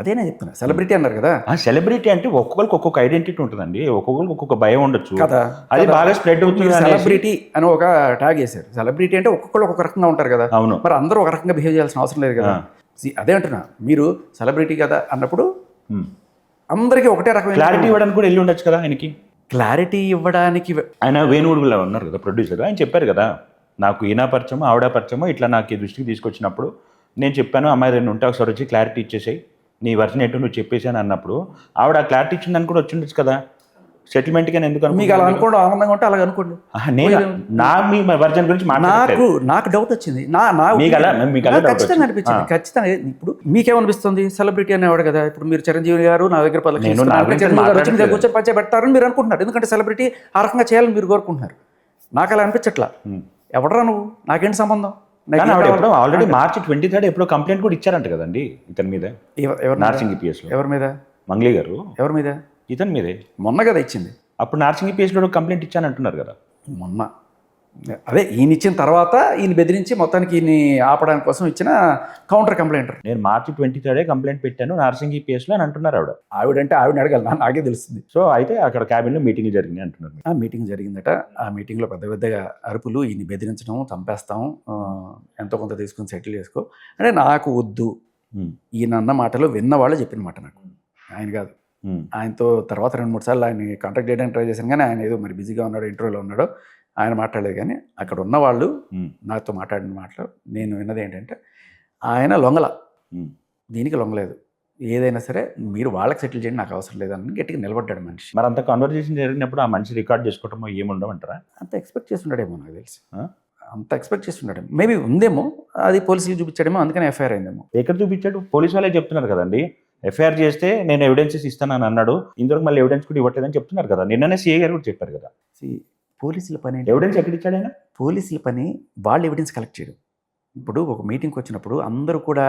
అదే నేను చెప్తున్నా, సెలబ్రిటీ అన్నారు కదా. సెలబ్రిటీ అంటే ఒక్కొక్కరికి ఒక్కొక్క ఐడెంటిటీ ఉంటుందండి, ఒక్కొక్కరికి ఒక్కొక్క భయం ఉండొచ్చు కదా, అది బాగా స్ప్రెడ్ అవుతుంది. సెలబ్రిటీ అని ఒక ట్యాగ్ వేశారు. సెలబ్రిటీ అంటే ఒక్కొక్కరు ఒక్కొక్క రకంగా ఉంటారు కదా. అవును. మరి అందరూ ఒక రకంగా బిహేవ్ చేయాల్సిన అవసరం లేదు కదా. అదే అంటున్నా, మీరు సెలబ్రిటీ కదా అన్నప్పుడు అందరికీ ఒకటే రకమైన క్లారిటీ ఇవ్వడానికి కూడా వెళ్ళి ఉండొచ్చు కదా ఆయనకి. క్లారిటీ ఇవ్వడానికి ఆయన వేణుగుడుగులా ఉన్నారు కదా ప్రొడ్యూసర్, ఆయన చెప్పారు కదా, నాకు ఈయన పరిచయమో ఆవిడ పరిచయమో ఇట్లా నాకు ఈ దృష్టికి తీసుకొచ్చినప్పుడు నేను చెప్పాను, అమ్మాయి రెండు ఉంటే ఒకసారి వచ్చి క్లారిటీ ఇచ్చేసాయి, నీ వర్షన్ ఏంటో నువ్వు చెప్పేసి అని అన్నప్పుడు ఆవిడ ఆ క్లారిటీ ఇచ్చిందని కూడా వచ్చి ఉండొచ్చు కదా. సెటిల్మెంట్కి ఎందుకు మీకు అలా అనుకోండి, ఆనందంగా ఉంటే అలాగ అనుకోండి. నేను మీ వర్జన్ గురించి నాకు డౌట్ వచ్చింది, ఖచ్చితంగా అనిపించింది. ఖచ్చితంగా ఇప్పుడు మీకేమనిపిస్తుంది? సెలబ్రిటీ అనేవాడు కదా, ఇప్పుడు మీరు చిరంజీవి గారు నా దగ్గర 10 లక్షలు కూర్చొని పంచే పెడతారని మీరు అనుకుంటున్నారు, ఎందుకంటే సెలబ్రిటీ ఆ రకంగా చేయాలని మీరు కోరుకుంటున్నారు. నాకు అలా అనిపించట్లా. ఎవడరా నువ్వు, నాకేంటి సంబంధం? ఆల్రెడీ మార్చి 23 ఎప్పుడో కంప్లైంట్ కూడా ఇచ్చారంట కదండి ఇతని మీద. నార్సింగ్ పిఎస్ లో. ఎవరి మీద? మంగ్లీ గారు. ఎవరి మీద? ఇతని మీదే. మొన్న కదా ఇచ్చింది. అప్పుడు నార్సింగ్ పిఎస్ లో కంప్లైంట్ ఇచ్చాను అంటున్నారు కదా. మొన్న అదే ఈయన ఇచ్చిన తర్వాత ఈయన బెదిరించి మొత్తానికి ఈయన ఆపడానికి కోసం ఇచ్చిన కౌంటర్ కంప్లైంట్. నేను మార్చి 23 కంప్లైంట్ పెట్టాను నార్సింగ్ పిఎస్ లో అని అంటున్నారు ఆవిడంటే ఆవిడని అడగాలి, నాకే తెలుస్తుంది. సో అయితే అక్కడ క్యాబిన్ లో మీటింగ్ జరిగింది అంటున్నారు. ఆ మీటింగ్ జరిగిందట. ఆ మీటింగ్లో పెద్ద పెద్దగా అరుపులు, ఈయన బెదిరించడం, చంపేస్తాం, ఎంతో కొంత తీసుకుని సెటిల్ చేసుకో అంటే నాకు వద్దు. ఈయన అన్న మాటలు విన్నవాళ్ళు చెప్పిన మాట, నాకు ఆయన కాదు. ఆయనతో తర్వాత 2-3 సార్లు ఆయన కాంటాక్ట్ చేయడానికి ట్రై చేశాను, కానీ ఆయన ఏదో మరి బిజీగా ఉన్నాడో ఇంటర్వ్యూలో ఉన్నాడో ఆయన మాట్లాడలేదు. కానీ అక్కడ ఉన్న వాళ్ళు నాతో మాట్లాడిన మాటలు నేను విన్నది ఏంటంటే, ఆయన లొంగల, దీనికి లొంగలేదు, ఏదైనా సరే మీరు వాళ్ళకి సెటిల్ చేయండి, నాకు అవసరం లేదని గట్టిగా నిలబడ్డాడు మనిషి. మరి అంత కన్వర్జేషన్ జరిగినప్పుడు ఆ మనిషి రికార్డ్ చేసుకోవటమో ఏముండమంటారా? అంత ఎక్స్పెక్ట్ చేస్తున్నాడేమో, నాకు తెలిసి అంత ఎక్స్పెక్ట్ చేస్తున్నాడేమో. మేబీ ఉందేమో, అది పోలీసులు చూపించాడేమో, అందుకని ఎఫ్ఐఆర్ అయిందేమో. ఎక్కడ చూపించాడు? పోలీసు వాళ్ళే చెప్తున్నారు కదండి, ఎఫ్ఐఆర్ చేస్తే నేను ఎవిడెన్సెస్ ఇస్తానని అన్నాడు, ఇందులో మళ్ళీ ఎవిడెన్స్ కూడా ఇవ్వట్లేదని చెప్తున్నారు కదా. నిన్ననే సీఏ గారు కూడా చెప్పారు కదా. పోలీసుల పని ఎవిడెన్స్ ఎక్కడ ఇచ్చాడు ఆయన? పోలీసుల పని వాళ్ళు ఎవిడెన్స్ కలెక్ట్ చేయడం. ఇప్పుడు ఒక మీటింగ్కి వచ్చినప్పుడు అందరూ కూడా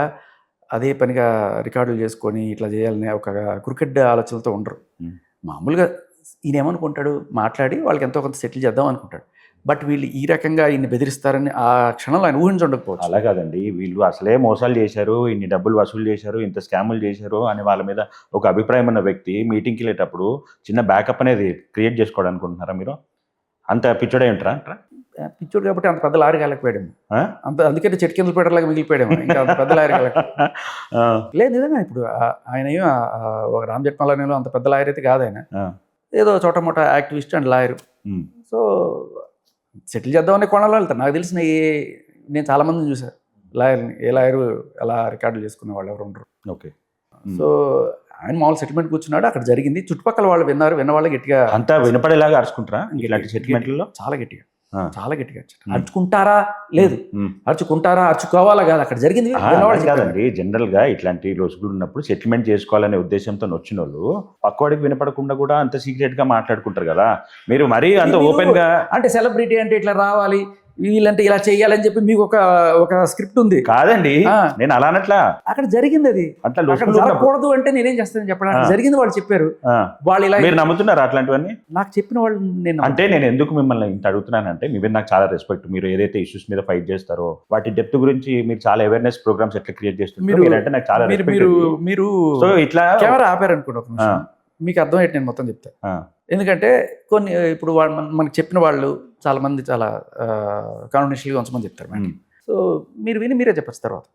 అదే పనిగా రికార్డులు చేసుకొని ఇట్లా చేయాలని ఒక క్రికెట్ ఆలోచనలతో ఉండరు. మామూలుగా ఈయన ఏమనుకుంటాడు, మాట్లాడి వాళ్ళకి ఎంతో కొంత సెటిల్ చేద్దాం అనుకుంటాడు. బట్ వీళ్ళు ఈ రకంగా ఈయన బెదిరిస్తారని ఆ క్షణంలో ఆయన ఊహించుండకపోవచ్చు. అలా కాదండి, వీళ్ళు అసలే మోసాలు చేశారు, ఇన్ని డబ్బులు వసూలు చేశారు, ఇంత స్కాములు చేశారు అని వాళ్ళ మీద ఒక అభిప్రాయం ఉన్న వ్యక్తి మీటింగ్కి వెళ్ళేటప్పుడు చిన్న బ్యాకప్ అనేది క్రియేట్ చేసుకోవడం అనుకుంటున్నారా మీరు? అంత పిచ్చోడే ఉంటారా? పిచ్చోడు కాబట్టి అంత పెద్ద లారీ కాలేకపోయాడేమో, అంత అందుకని చెట్టు కింద పెట్టలాగా మిగిలిపోయాడేమో, ఇంకా అంత పెద్ద లారీ కాలేక లేదు. నిజంగా ఇప్పుడు ఆయన ఒక రామ్ జెట్మలానీలో అంత పెద్ద లాయర్ అయితే కాదు ఆయన, ఏదో చోట మోట activist and lawyer. So settle చేద్దామనే కోణంలో వెళ్తారు. నాకు తెలిసిన నేను చాలామందిని చూసాను లాయర్ని, ఏ లాయరు ఎలా రికార్డులు చేసుకునే వాళ్ళు ఎవరు ఉండరు. ఓకే. సో ఆయన మామూలు సెటిల్మెంట్ కూర్చున్నాడు, అక్కడ జరిగింది, చుట్టుపక్కల వాళ్ళు విన్నారు, విన్న వాళ్ళు గట్టిగా అంతా వినపడేలాగా అరుచుకుంటారా ఇలాంటి సెటిల్మెంట్లలో? చాలా గట్టిగా అరుచుకుంటారా? లేదు, అరుచుకోవాలా కాదు, అక్కడ జరిగింది కాదండి. జనరల్ గా ఇట్లాంటి లొసుగులు ఉన్నప్పుడు సెటిల్మెంట్ చేసుకోవాలనే ఉద్దేశంతో వచ్చిన వాళ్ళు పక్కవాడికి వినపడకుండా కూడా అంత సీక్రెట్ గా మాట్లాడుకుంటారు కదా. మీరు మరీ అంత ఓపెన్ గా అంటే సెలబ్రిటీ అంటే ఇట్లా రావాలి, వీళ్ళంటే ఇలా చేయాలని చెప్పి మీకు ఒక స్క్రిప్ట్ ఉంది కాదండి. నేను అలా అనట్లా, అక్కడ జరిగింది, అది అట్లా జరగకూడదు అంటే నేనేం చేస్తానని చెప్పడానికి జరిగింది. వాళ్ళు చెప్పారు, వాళ్ళు ఇలా. మీరు నమ్ముతున్నారు అట్లాంటివన్నీ? నాకు చెప్పిన వాళ్ళు అంటే నేను ఎందుకు మిమ్మల్ని ఇంత అడుగుతున్నానంటే, మీ మీద నాకు చాలా రెస్పెక్ట్. మీరు ఏదైతే ఇష్యూస్ మీద ఫైట్ చేస్తారో వాటి డెప్త్ గురించి మీరు చాలా అవేర్నెస్ ప్రోగ్రామ్స్ ఎట్లా క్రియేట్ చేస్తున్నారు అంటే నాకు చాలా మీరు సో ఇట్లా కెమెరా ఆపారనుకోండి, మీకు అర్థమయ్యేది నేను మొత్తం చెప్తాను. ఎందుకంటే కొన్ని ఇప్పుడు మనకి చెప్పిన వాళ్ళు చాలా మంది చాలా కాన్ఫిడెన్షియల్గా ఉంచమని చెప్తారు. సో మీరు విని మీరే చెప్పచ్చు తర్వాత,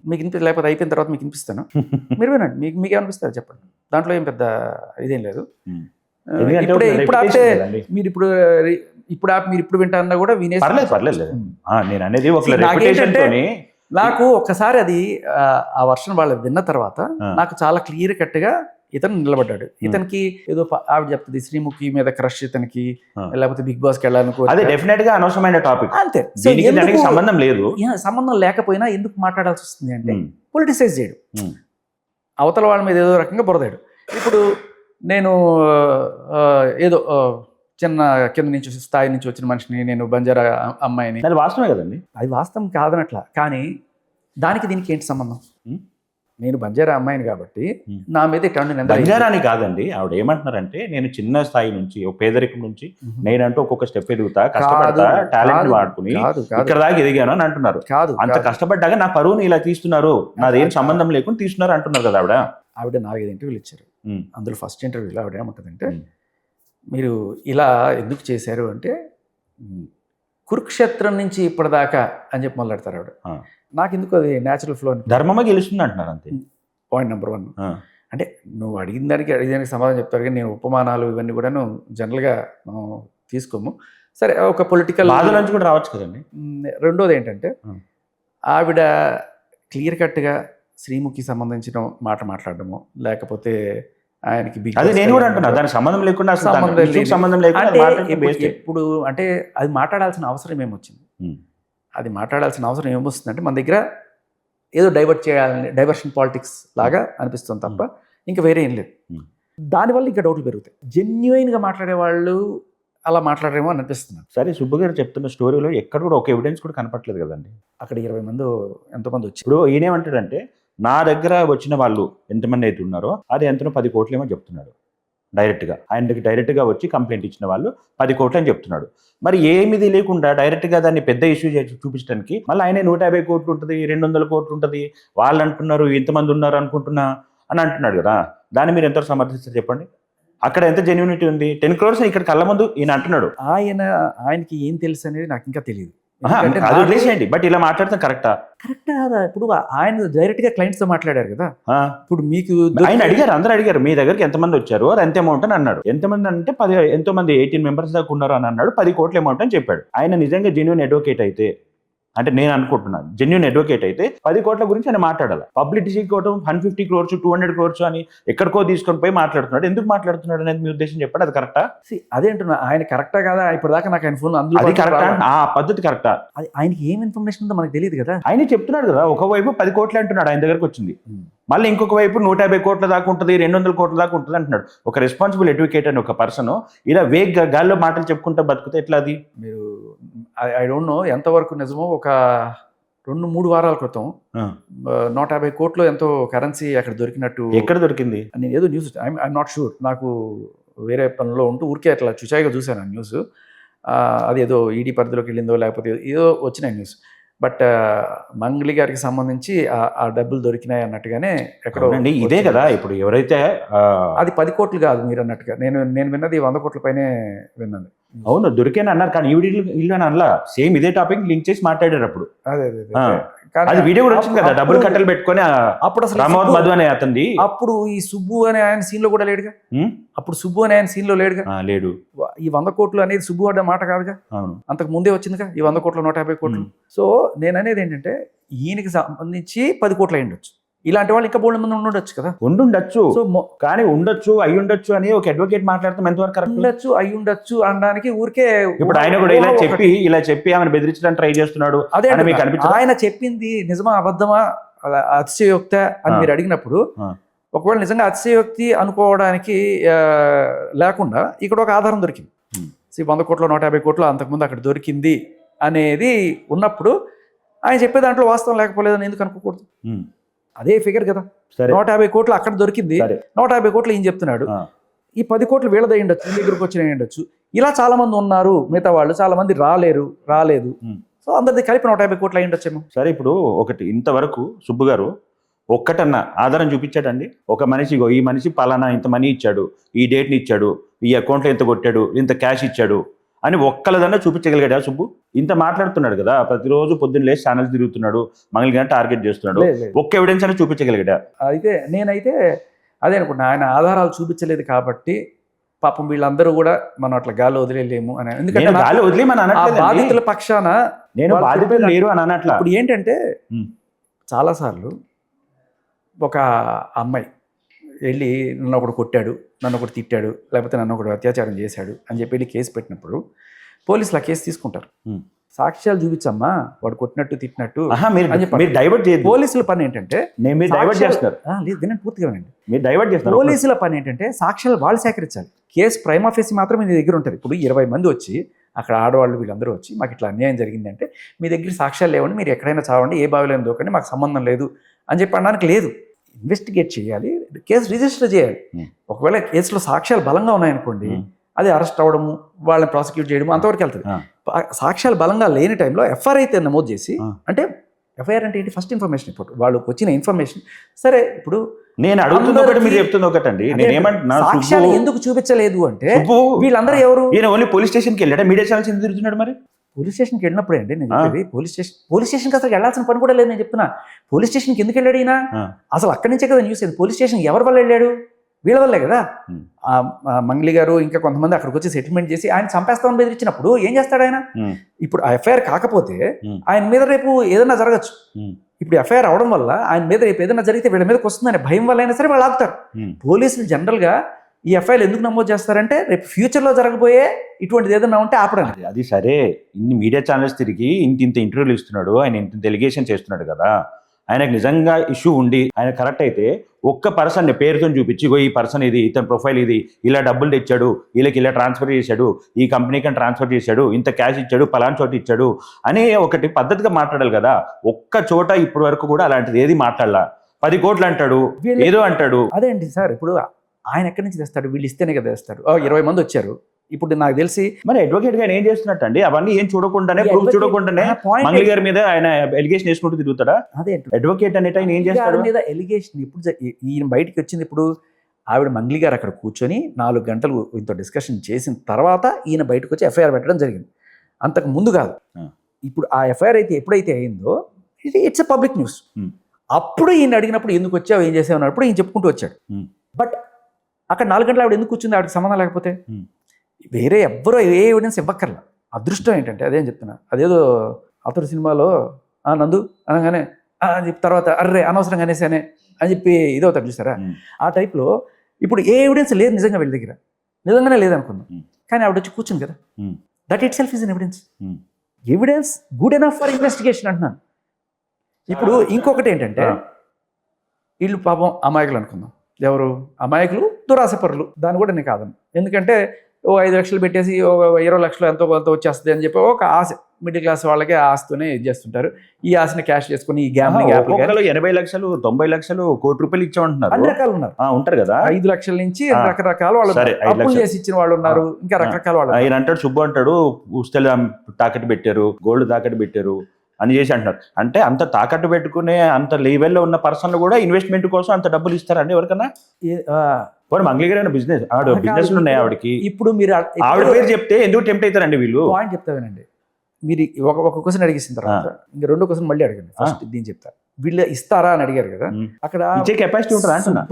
మీకు లేకపోతే అయిపోయిన తర్వాత మీకు వినిపిస్తాను, మీరు వినండి, మీకు ఏమనిపిస్తారు చెప్పండి, దాంట్లో ఏం పెద్ద ఇదేం లేదు. ఇప్పుడు ఆపితే మీరు ఇప్పుడు వింటారన్నా కూడా వినేసి పర్లేదు. నేను అనేది నాకు ఒక్కసారి అది ఆ వర్షన్ వాళ్ళు విన్న తర్వాత నాకు చాలా క్లియర్ కట్గా ఇతను నిలబడ్డాడు. ఇతనికి ఏదో ఆవిడ చెప్తుంది శ్రీముఖి మీద క్రష్ ఇతనికి, Hmm. లేకపోతే బిగ్ బాస్కి వెళ్ళాలనుకో, అదే డెఫినెట్ గా అనవసరమైన టాపిక్, అంతే. సో దీనికి దానికి ఎందుకు- సంబంధం లేదు. సంబంధం లేకపోయినా ఎందుకు మాట్లాడాల్సి వస్తుంది అంటే Hmm. పొలిటిసైజ్ చేయడు, Hmm. అవతల వాళ్ళ మీద ఏదో రకంగా బురదాడు. ఇప్పుడు నేను ఏదో చిన్న కింద నుంచి స్థాయి నుంచి వచ్చిన మనిషిని, నేను బంజారా అమ్మాయిని, అది వాస్తవమే కదండి. అది వాస్తవం కాదనట్లా, కానీ దానికి దీనికి ఏంటి సంబంధం? Hmm. నేను బంజారా అమ్మాయిని కాబట్టి Hmm. నా మీద ఇట్లాంటి నిందలు బంజారాని కాదండి, ఆవిడ ఏమంటున్నారంటే నేను చిన్న స్థాయి నుంచి ఒక పేదరికం నుంచి నేనంటూ ఒక్కొక్క స్టెప్ ఎదుగుతా, కష్టపడతా, టాలెంట్ వాడుకుని ఇక్కడ దాకా ఎదిగాను అని అంటున్నారు. కాదు. అంత కష్టపడ్డాక నా పరువుని ఇలా తీస్తున్నారు, నాదేం సంబంధం లేకుండా తీస్తున్నారు అంటున్నారు కదా ఆవిడ. ఆవిడ 4-5 ఇంటర్వ్యూలు ఇచ్చారు. ఉమ్, అందులో ఫస్ట్ ఇంటర్వ్యూలో ఆవిడ ఏమంటుందంటే, ఉమ్, మీరు ఇలా ఎందుకు చేశారు అంటే కురుక్షేత్రం నుంచి ఇప్పటిదాకా అని చెప్పి మొదలెడతారు ఆవిడ. ఆ. నాకు ఎందుకు అది న్యాచురల్ ఫ్లో అని. ధర్మమే గెలుస్తుంది అంటున్నారు అంతే. పాయింట్ నెంబర్ 1, ఆ, అంటే నువ్వు అడిగిన దానికి సమాధానం చెప్తారు, కానీ నేను ఉపమానాలు ఇవన్నీ కూడా జనరల్గా మనం తీసుకోము. సరే, ఒక పొలిటికల్ బాధ నుంచి కూడా రావచ్చు కదండి. రెండోది ఏంటంటే Hmm. ఆవిడ క్లియర్ కట్గా శ్రీముఖి సంబంధించిన మాట మాట్లాడడము, లేకపోతే ఆయనకి బిగ్ అదే బాస్ నేను కూడా అంటున్నా, దానికి సంబంధం లేకుండా అసలు దానికి సంబంధం విషయం లేదు. సంబంధం లేకుండా అంటే అది మాట్లాడితే waste. ఎప్పుడు అంటే అది మాట్లాడాల్సిన అవసరం ఏమొచ్చింది? ఉమ్, అది మాట్లాడాల్సిన అవసరం ఏమొస్తుందంటే మన దగ్గర ఏదో డైవర్ట్ చేయాలని, డైవర్షన్ పాలిటిక్స్ లాగా అనిపిస్తుంది తప్ప ఇంకా వేరే ఏం లేదు. Hmm. దానివల్ల ఇంకా డౌట్లు పెరుగుతాయి. జెన్యుయిన్గా మాట్లాడే వాళ్ళు అలా మాట్లాడరేమో అని అనిపిస్తుంది. సరే, సుబ్బు గారు చెప్తున్న స్టోరీలో ఎక్కడ కూడా ఒక ఎవిడెన్స్ కూడా కనపట్లేదు కదండి. అక్కడ 20 మంది ఎంతోమంది వచ్చి ఇప్పుడు ఈయనేమంటాడంటే నా దగ్గర వచ్చిన వాళ్ళు ఎంతమంది అయితే ఉన్నారో అది ఎంతనో 10 కోట్లేమో చెప్తున్నాడు డైరెక్ట్గా. ఆయనకి డైరెక్ట్గా వచ్చి కంప్లైంట్ ఇచ్చిన వాళ్ళు 10 కోట్లు అని చెప్తున్నాడు. మరి ఏమిది లేకుండా డైరెక్ట్గా దాన్ని పెద్ద ఇష్యూ చేసి చూపించడానికి మళ్ళీ ఆయనే 150 కోట్లు ఉంటుంది, 200 కోట్లు ఉంటుంది, వాళ్ళు అంటున్నారు ఇంతమంది ఉన్నారు అనుకుంటున్నా అని అంటున్నాడు కదా. దాన్ని మీరు ఎంత సమర్థిస్తారు చెప్పండి? అక్కడ ఎంత జెన్యూనిటీ ఉంది? 10 crores ఇక్కడ కళ్ళ ముందు ఈయన అంటున్నాడు. ఆయనకి ఏం తెలుసు అనేది నాకు ఇంకా తెలియదు. అది వదిలేసేయండి, బట్ ఇలా మాట్లాడితే కరెక్టా? కరెక్ట్ కాదా? ఇప్పుడు ఆయన డైరెక్ట్గా క్లయింట్స్తో మాట్లాడారు కదా. ఇప్పుడు మీకు ఆయన అడిగారు, అందరూ అడిగారు మీ దగ్గరికి ఎంతమంది వచ్చారు, అది ఎంత అమౌంట్ అని అన్నాడు. ఎంతమంది అంటే 10 ఎంతో మంది 18 మెంబర్స్ దాకా ఉన్నారు అని అన్నాడు. 10 కోట్ల అమౌంట్ అని చెప్పాడు. ఆయన నిజంగా జెన్యూన్ అడ్వకేట్ అయితే, అంటే నేను అనుకుంటున్నాను జెన్యూన్ అడ్వకేట్ అయితే 10 కోట్ల గురించి ఆయన మాట్లాడాలి. పబ్లిసిటీ కోసం 150 crores 200 crores అని ఎక్కడికో తీసుకొని పోయి మాట్లాడుతున్నాడు. ఎందుకు మాట్లాడుతున్నాడు అనేది మీ ఉద్దేశం చెప్పండి, అది కరెక్టా? అదేంటున్నా, ఆయన కరెక్టా కాదా? ఇప్పుడు దాకా నాకు ఆయన ఫోన్ అది కరెక్టా? ఆ పద్ధతి కరెక్టా? ఆయనకి ఏం ఇన్ఫర్మేషన్ ఉందో మనకు తెలియదు కదా. ఆయన చెప్తున్నాడు కదా, ఒకవైపు 10 కోట్లు అంటున్నాడు ఆయన దగ్గరకు వచ్చింది, మళ్ళీ ఇంకొక వైపు 150 కోట్ల దాకా ఉంటుంది, 200 కోట్ల దాకా ఉంటుంది అంటున్నాడు. ఒక రెస్పాన్సిబుల్ అడ్వకేట్ అని ఒక పర్సన్ ఇలా వేగ్గా గాల్లో మాటలు చెప్పుకుంటూ బతుకుతే ఎట్లా? అది మీరు ఐ డోంట్ నో ఎంతవరకు నిజమో. ఒక 2-3 వారాల క్రితం 150 కోట్లు ఎంతో కరెన్సీ అక్కడ దొరికినట్టు. ఎక్కడ దొరికింది? నేను ఏదో న్యూస్, ఐఎమ్ నాట్ షూర్, నాకు వేరే పనిలో ఉంటూ ఊరికే అట్లా చుచాయిగా చూశాను ఆ న్యూస్. అది ఏదో ఈడీ పరిధిలోకి వెళ్ళిందో లేకపోతే ఏదో వచ్చినాయి న్యూస్. బట్ మంగ్లీ గారికి సంబంధించి ఆ డబ్బులు దొరికినాయి అన్నట్టుగానే ఎక్కడో ఇదే కదా. ఇప్పుడు ఎవరైతే అది 10 కోట్లు కాదు మీరు అన్నట్టుగా, నేను విన్నది 100 కోట్ల పైనే విన్నది. అవును, దొరికేని అన్నారు, కానీ ఇల్లు అని అనలా. సేమ్ ఇదే టాపిక్ లింక్ చేసి మాట్లాడారు అప్పుడు. అదే అది వీడియో కూడా వచ్చింది కదా, డబ్బులు కట్టలు పెట్టుకొని అప్పుడు అసలు రామవత్ మధు అనే అతనిది. అప్పుడు ఈ సుబ్బు అనే ఆయన సీన్ లో కూడా లేడుగా. అప్పుడు సుబ్బు అనే ఆయన సీన్ లో లేడుగా. లేడు. ఈ 100 కోట్లు అనేది సుబ్బు అనే మాట కాదుగా. అవును, అంతకు ముందే వచ్చిందిగా ఈ 100 కోట్లు 150 కోట్లు. సో నేను అనేది ఏంటంటే ఈయనకి సంబంధించి 10 కోట్లు అయి ఉండొచ్చు. ఇలాంటి వాళ్ళు ఇంకా బోల్డ్ మంది ఉండొచ్చు కదా. ఉండుండొచ్చు, సో కానీ ఉండొచ్చు అయి ఉండొచ్చు అని ఒక అడ్వకేట్ మాట్లాడతాం ఎంతవరకు కరెక్ట్? ఉండొచ్చు అయి ఉండొచ్చు అనడానికి ఊరికే. ఇప్పుడు ఆయన కూడా ఇలా చెప్పి ఆమెను బెదిరించడానికి ట్రై చేస్తున్నాడు. అదే మీకు అనిపించదు? ఆయన చెప్పింది నిజమా అబద్ధమా అతిశయోక్త అని మీరు అడిగినప్పుడు, ఒకవేళ నిజంగా అతిశయోక్తి అనుకోవడానికి లేకుండా ఇక్కడ ఒక ఆధారం దొరికింది. 100 కోట్లు 150 కోట్లు అంతకుముందు అక్కడ దొరికింది అనేది ఉన్నప్పుడు ఆయన చెప్పే దాంట్లో వాస్తవం లేకపోలేదని ఎందుకు అనుకోకూడదు? అదే ఫిగర్ కదా. 150 కోట్లు అక్కడ దొరికింది, 150 కోట్లు ఈయన చెప్తున్నాడు. ఈ 10 కోట్లు వీళ్ళది అయ్యుండొచ్చు, ఈ దగ్గరకు వచ్చిన అయ్యుండొచ్చు. ఇలా చాలా మంది ఉన్నారు, మిగతా వాళ్ళు చాలా మంది రాలేదు. సో అందరిది కలిపి 150 కోట్లు అయ్యుండొచ్చేమో. సరే, ఇప్పుడు ఒకటి ఇంతవరకు సుబ్బు గారు ఒక్కటన్నా ఆధారం చూపించాడండి? ఒక మనిషి, ఈ మనిషి పలానా ఇంత మనీ ఇచ్చాడు, ఈ డేట్ని ఇచ్చాడు, ఈ అకౌంట్లో ఇంత కొట్టాడు, ఇంత క్యాష్ ఇచ్చాడు అని ఒక్కలదన్నా చూపించగలిగాడా సుబ్బు? ఇంత మాట్లాడుతున్నాడు కదా, ప్రతిరోజు పొద్దున్న లేచి ఛానల్స్ తిరుగుతున్నాడు, మంగళ గారిని టార్గెట్ చేస్తున్నాడు, ఒక్క ఎవిడెన్స్ అని చూపించగలిగాడా? అయితే నేనైతే అదే అనుకుంటున్నా, ఆయన ఆధారాలు చూపించలేదు కాబట్టి పాపం వీళ్ళందరూ కూడా మనం అట్లా గాలి వదిలేలేము అని. ఎందుకంటే బాధితుల పక్షాన నేను బాధితులు లేరు అని అనట్లా. ఇప్పుడు ఏంటంటే చాలాసార్లు ఒక అమ్మాయి వెళ్ళి నన్ను ఒకడు కొట్టాడు, నన్ను ఒకటి తిట్టాడు, లేకపోతే నన్ను ఒకడు అత్యాచారం చేశాడు అని చెప్పి వెళ్ళి కేసు పెట్టినప్పుడు పోలీసులు ఆ కేసు తీసుకుంటారు. సాక్ష్యాలు చూపించమ్మా వాడు కొట్టినట్టు తిట్టినట్టు అని చెప్పి మీరు డైవర్ట్ చేయదు. పోలీసుల పని ఏంటంటే మీరు డైవర్ట్ చేస్తున్నారు. లేదు వినండి పూర్తిగా వినండి. మీరు డైవర్ట్ చేస్తున్నారు. పోలీసుల పని ఏంటంటే సాక్ష్యాలు వాళ్ళు సేకరించాలి. కేసు ప్రైమా ఫేసి మాత్రమే మీ దగ్గర ఉంటుంది. ఇప్పుడు 20 మంది వచ్చి అక్కడ ఆడవాళ్ళు వీళ్ళందరూ వచ్చి మాకు ఇట్లా అన్యాయం జరిగిందంటే మీ దగ్గర సాక్ష్యాలు లేవండి, మీరు ఎక్కడైనా చావండి, ఏ బావిలో దూకండి, మాకు సంబంధం లేదు అని చెప్పి అనడానికి లేదు. ఇన్వెస్టిగేట్ చేయాలి, కేసు రిజిస్టర్ చేయాలి. ఒకవేళ కేసులో సాక్ష్యాలు బలంగా ఉన్నాయనుకోండి, అది అరెస్ట్ అవ్వడము, వాళ్ళని ప్రాసిక్యూట్ చేయడము అంతవరకు వెళ్తుంది. సాక్ష్యాలు బలంగా లేని టైంలో ఎఫ్ఐఆర్ అయితే నమోదు చేసి, అంటే ఎఫ్ఐఆర్ అంటే ఏంటి, ఫస్ట్ ఇన్ఫర్మేషన్ ఇప్పుడు వాళ్ళకి వచ్చిన ఇన్ఫర్మేషన్. సరే ఇప్పుడు నేను అడుగుతుంది ఒకటి, మీరు చెప్తుంది ఒకటండి. నేనేమంటున్నా, సాక్ష్యాలు ఎందుకు చూపించలేదు అంటే వీళ్ళందరూ ఎవరు, ఈయన ఓన్లీ పోలీస్ స్టేషన్కి వెళ్ళాడా, మీడియా ఛానల్స్ ఎందుకు తిరుగుతున్నాడు? మరి పోలీస్ స్టేషన్కి వెళ్ళినప్పుడే అండి నేను చెప్పేది. పోలీస్ స్టేషన్కి అసలు వెళ్ళాల్సిన పని కూడా లేదు. నేను చెప్తున్నా పోలీస్ స్టేషన్కి ఎందుకు వెళ్ళాడు ఈయన, అసలు అక్కడి నుంచే కదా న్యూస్. పోలీస్ స్టేషన్కి ఎవరి వల్ల వెళ్ళాడు, వీళ్ళ వల్లే కదా. మంగ్లీ గారు ఇంకా కొంతమంది అక్కడికి వచ్చి సెటిల్మెంట్ చేసి ఆయన చంపేస్తామని బెదిరించినప్పుడు ఏం చేస్తాడు ఆయన? ఇప్పుడు ఆ ఎఫ్ఐఆర్ కాకపోతే ఆయన మీద రేపు ఏదైనా జరగచ్చు. ఇప్పుడు ఎఫ్ఐఆర్ అవడం వల్ల ఆయన మీద రేపు ఏదైనా జరిగితే వీళ్ళ మీదకి వస్తుందనే భయం వల్ల అయినా సరే వాళ్ళు ఆగుతారు. పోలీసులు జనరల్గా ఈ ఎఫ్ఐఆర్ ఎందుకు నమోదు చేస్తారంటే రేపు ఫ్యూచర్లో జరగబోయే ఇటువంటిది ఏదైనా ఉంటే ఆపడానికి. అది సరే, ఇన్ని మీడియా ఛానల్స్ తిరిగి ఇంత ఇంటర్వ్యూలు ఇస్తున్నాడు, ఆయన ఇంత ఎలిగేషన్ చేస్తున్నాడు కదా, ఆయనకు నిజంగా ఇష్యూ ఉండి ఆయన కరెక్ట్ అయితే ఒక్క పర్సన్ పేరుతో చూపించి, ఈ పర్సన్ ఇది, ఇతని ప్రొఫైల్ ఇది, ఇలా డబ్బులు తెచ్చాడు, వీళ్ళకి ఇలా ట్రాన్స్ఫర్ చేశాడు, ఈ కంపెనీకి ట్రాన్స్ఫర్ చేశాడు, ఇంత క్యాష్ ఇచ్చాడు, పలానా చోట ఇచ్చాడు అని ఒకటి పద్ధతిగా మాట్లాడాలి కదా. ఒక్క చోట ఇప్పటి వరకు కూడా అలాంటిది ఏది మాట్లాడాల. 10 కోట్లు అంటాడు, ఏదో అంటాడు. అదే అండి సార్, ఇప్పుడు ఆయన ఎక్కడి నుంచి తెస్తాడు, వీళ్ళు ఇస్తేనే కదా తెస్తాడు. 20 మంది వచ్చారు. ఇప్పుడు నాకు తెలిసి మరి అడ్వకేట్ గా ఏం చేస్తున్నట్టు అండి, అవన్నీ ఏం చూడకుండానే, ప్రూఫ్ చూడకుండానే మంగళి గారి మీద ఆయన ఎలిగేషన్ వేసుకుంటూ తిరుగుతాడా? అదే అడ్వకేట్ అనేట ఆయన ఏం చేస్తాడు మీద ఎలిగేషన్. ఇప్పుడు ఈయన బయటికి వచ్చింది, ఇప్పుడు ఆవిడ మంగళి గారు అక్కడ కూర్చొని 4 గంటలు ఇంత డిస్కషన్ చేసిన తర్వాత ఈయన బయటకు వచ్చి ఎఫ్ఐఆర్ పెట్టడం జరిగింది. అంతకు ముందు కాదు. ఇప్పుడు ఆ ఎఫ్ఐఆర్ అయితే ఎప్పుడైతే అయిందో ఇట్స్ ఎ పబ్లిక్ న్యూస్. అప్పుడు ఈయన అడిగినప్పుడు ఎందుకు వచ్చావు, ఏం చేసావు అన్నప్పుడు ఈయన చెప్పుకుంటూ వచ్చాడు. బట్ అక్కడ 4 గంటలు ఆవిడ ఎందుకు కూర్చుంది, ఆవిడకి సంబంధం లేకపోతే వేరే ఎవ్వరో ఏ ఎవిడెన్స్ ఇవ్వక్కర్లా. అదృష్టం ఏంటంటే అదేం చెప్తున్నా, అదేదో అతడు సినిమాలో నందు అనగానే అని చెప్పి తర్వాత అర్రే అనవసరంగా అనేసానే అని చెప్పి ఇదో అవుతాడు చూసారా, ఆ టైప్లో. ఇప్పుడు ఏ ఎవిడెన్స్ లేదు నిజంగా వీళ్ళ దగ్గర, నిజంగానే లేదనుకుందాం, కానీ ఆవిడ వచ్చి కూర్చుంది కదా, that it self is an evidence. Evidence good enough for investigation అంటున్నాను. ఇప్పుడు ఇంకొకటి ఏంటంటే వీళ్ళు పాపం అమాయకులు అనుకుందాం. ఎవరు అమాయకులు, దురాశపరులు, దాన్ని కూడా నేను కాదను. ఎందుకంటే 5 లక్షలు పెట్టేసి 20 లక్షలు ఎంతో కొంత వచ్చేస్తుంది అని చెప్పి ఒక ఆశ, మిడిల్ క్లాస్ వాళ్ళకి ఆశతోనే ఇది చేస్తుంటారు. ఈ ఆశని క్యాష్ చేసుకుని ఈ గ్యామ్లింగ్ యాప్ 80 లక్షలు 90 లక్షలు కోటి రూపాయలు ఇచ్చామంటున్నారు. అన్ని రకాలు ఉన్నారు, ఉంటారు కదా. 5 లక్షల నుంచి రకరకాల వాళ్ళు అప్పులు చేసి ఇచ్చిన వాళ్ళు ఉన్నారు, ఇంకా రకరకాల వాళ్ళు. ఆయన అంటాడు, సుబ్బు అంటాడు, పుస్తలు తాకట్టు పెట్టారు, గోల్డ్ తాకట్టు పెట్టారు అని చేసి అంటున్నారు. అంటే అంత తాకట్టు పెట్టుకునే అంత లెవెల్లో ఉన్న పర్సన్లు కూడా ఇన్వెస్ట్మెంట్ కోసం అంత డబ్బులు ఇస్తారండి ఎవరికన్నా? మంగళి గారు బిజినెస్ ఉన్నాయి ఆవిడకి. ఇప్పుడు మీరు ఆవిడ పేరు చెప్తే ఎందుకు టెంప్ట్ అవుతారండి వీళ్ళు? పాయింట్ చెప్తావేనండి. మీరు ఒక క్వశ్చన్ అడిగేసిన తర్వాత ఇంకా 2వ క్వశ్చన్ మళ్ళీ అడగండి. ఫస్ట్ దీన్ని చెప్తా, వీళ్ళు ఇస్తారా అని అడిగారు కదా, అక్కడ కెపాసిటీ ఉంటుంది.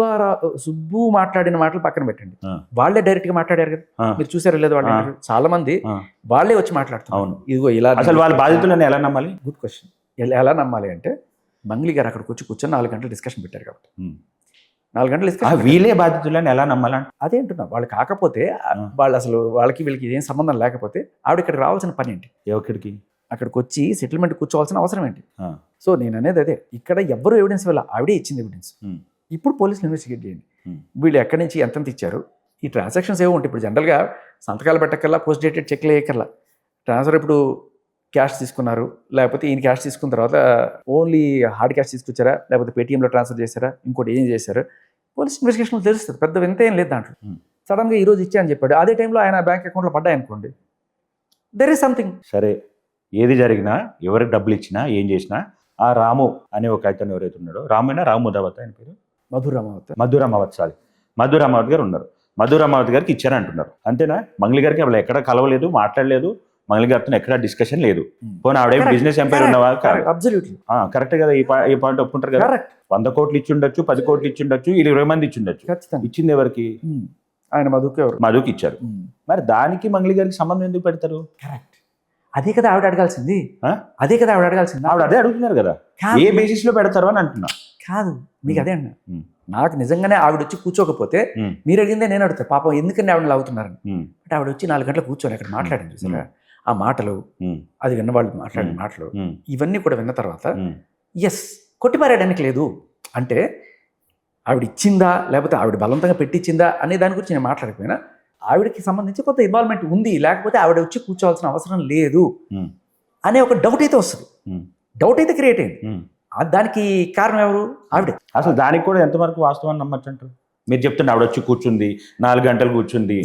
సుబ్బు మాట్లాడిన మాటలు పక్కన పెట్టండి, వాళ్ళే డైరెక్ట్ గా మాట్లాడారు కదా, మీరు చూసారా లేదు? వాళ్ళు చాలా మంది వాళ్ళే వచ్చి మాట్లాడుతున్నారు. ఇదిగో ఇలా అసలు వాళ్ళ బాధితులను ఎలా నమ్మాలి? Good question. ఎలా నమ్మాలి అంటే మంగళి గారు అక్కడికి వచ్చి కూర్చొని 4 గంటలు డిస్కషన్ పెట్టారు కాబట్టి 4 గంటలు డిస్కషన్. వీళ్ళే బాధితులని ఎలా నమ్మాలంటే అదే అంటున్నా. వాళ్ళు కాకపోతే వాళ్ళు అసలు వాళ్ళకి వీళ్ళకి ఏం సంబంధం లేకపోతే ఆవిడ ఇక్కడికి రావాల్సిన పని ఏంటి? ఎక్కడికి? అక్కడికి వచ్చి సెటిల్మెంట్ కూర్చోవాల్సిన అవసరం ఏంటి? సో నేను అనేది అదే, ఇక్కడ ఎవ్వరు ఎవిడెన్స్ వల్ల ఆవిడే ఇచ్చింది ఎవిడెన్స్. ఇప్పుడు పోలీసులు ఇన్వెస్టిగేట్ చేయండి, వీళ్ళు ఎక్కడి నుంచి ఎంతెంత ఇచ్చారు, ఈ ట్రాన్సాక్షన్స్ ఏవో ఉంటాయి. ఇప్పుడు జనరల్గా సంతకాలు పెట్టకల్లా, పోస్ట్ డేటెడ్ చెక్లు వేయకల్లా, ట్రాన్స్ఫర్ ఇప్పుడు క్యాష్ తీసుకున్నారు, లేకపోతే ఈయన క్యాష్ తీసుకున్న తర్వాత ఓన్లీ హార్డ్ క్యాష్ తీసుకొచ్చారా, లేకపోతే పేటీఎంలో ట్రాన్స్ఫర్ చేశారా, ఇంకోటి ఏం చేశారు, పోలీస్ ఇన్వెస్టిగేషన్లో తెలుస్తుంది. పెద్ద వింత ఏం లేదు దాంట్లో. సడన్గా ఈరోజు ఇచ్చా అని చెప్పాడు, అదే టైంలో ఆయన బ్యాంక్ అకౌంట్లో పడ్డాయనుకోండి, దెర్ ఈస్ సంథింగ్. సరే, ఏది జరిగినా, ఎవరికి డబ్బులు ఇచ్చినా, ఏం చేసినా, ఆ రాము అనే ఒక అతను ఎవరైతే ఉన్నాడో, రామైనా రాము ముదావత్ ఆయన పేరు, మధురామావత్ గారు ఉన్నారు. మధురామావత్ గారికి ఇచ్చారంటున్నారు, అంతేనా? మంగళి గారికి వాళ్ళు ఎక్కడ కలవలేదు, మాట్లాడలేదు, మంగళి గారితో ఎక్కడ డిస్కషన్ లేదు. పోనీ ఆవిడ బిజినెస్ ఎంపైర్ ఉన్నవా? కరెక్ట్ కదా. ఈ పాయింట్ ఒప్పుకుంటారు కదా. 100 కోట్లు ఇచ్చి ఉండొచ్చు, 10 కోట్లు ఇచ్చి ఉండొచ్చు, 20 మంది ఇచ్చి ఉండొచ్చు. ఇచ్చింది ఎవరికి? ఆయన మధుకి ఇచ్చారు. మరి దానికి మంగళి గారికి సంబంధం ఎందుకు పెడతారు? కరెక్ట్, అదే కదా ఆవిడ అడగాల్సింది. ఆవిడ అదే అడుగుతున్నారు కదా, ఏ బేసిస్ లో పెడతారు అని అంటున్నా. కాదు, మీకు అదే అన్నా, నాకు నిజంగానే ఆవిడ వచ్చి కూర్చోకపోతే మీరు అడిగిందే నేను అడుగుతాను, పాపం ఎందుకని ఆవిడ లాగుతున్నారని. అంటే ఆవిడ వచ్చి 4 గంటలు కూర్చొని అక్కడ మాట్లాడింది చూసారా, ఆ మాటలు, అది విన్నవాళ్ళు మాట్లాడిన మాటలు, ఇవన్నీ కూడా విన్న తర్వాత ఎస్, కొట్టిపారేయడానికి లేదు. అంటే ఆవిడ ఇచ్చిందా లేకపోతే ఆవిడ బలవంతంగా పెట్టించిందా అనే దాని గురించి నేను మాట్లాడకపోయినా ఆవిడకి సంబంధించి కొంత ఇన్వాల్వ్మెంట్ ఉంది, లేకపోతే ఆవిడ వచ్చి కూర్చోవాల్సిన అవసరం లేదు అనే ఒక డౌట్ అయితే వస్తుంది. డౌట్ అయితే క్రియేట్ అయింది. దానికి కారణం ఎవరు? ఆవిడే. అసలు దానికి కూడా ఎంతవరకు వాస్తవాన్ని నమ్మచ్చు అంటారు? మీరు చెప్తుండే ఆవిడ వచ్చి కూర్చుంది, 4 గంటలు కూర్చుంది,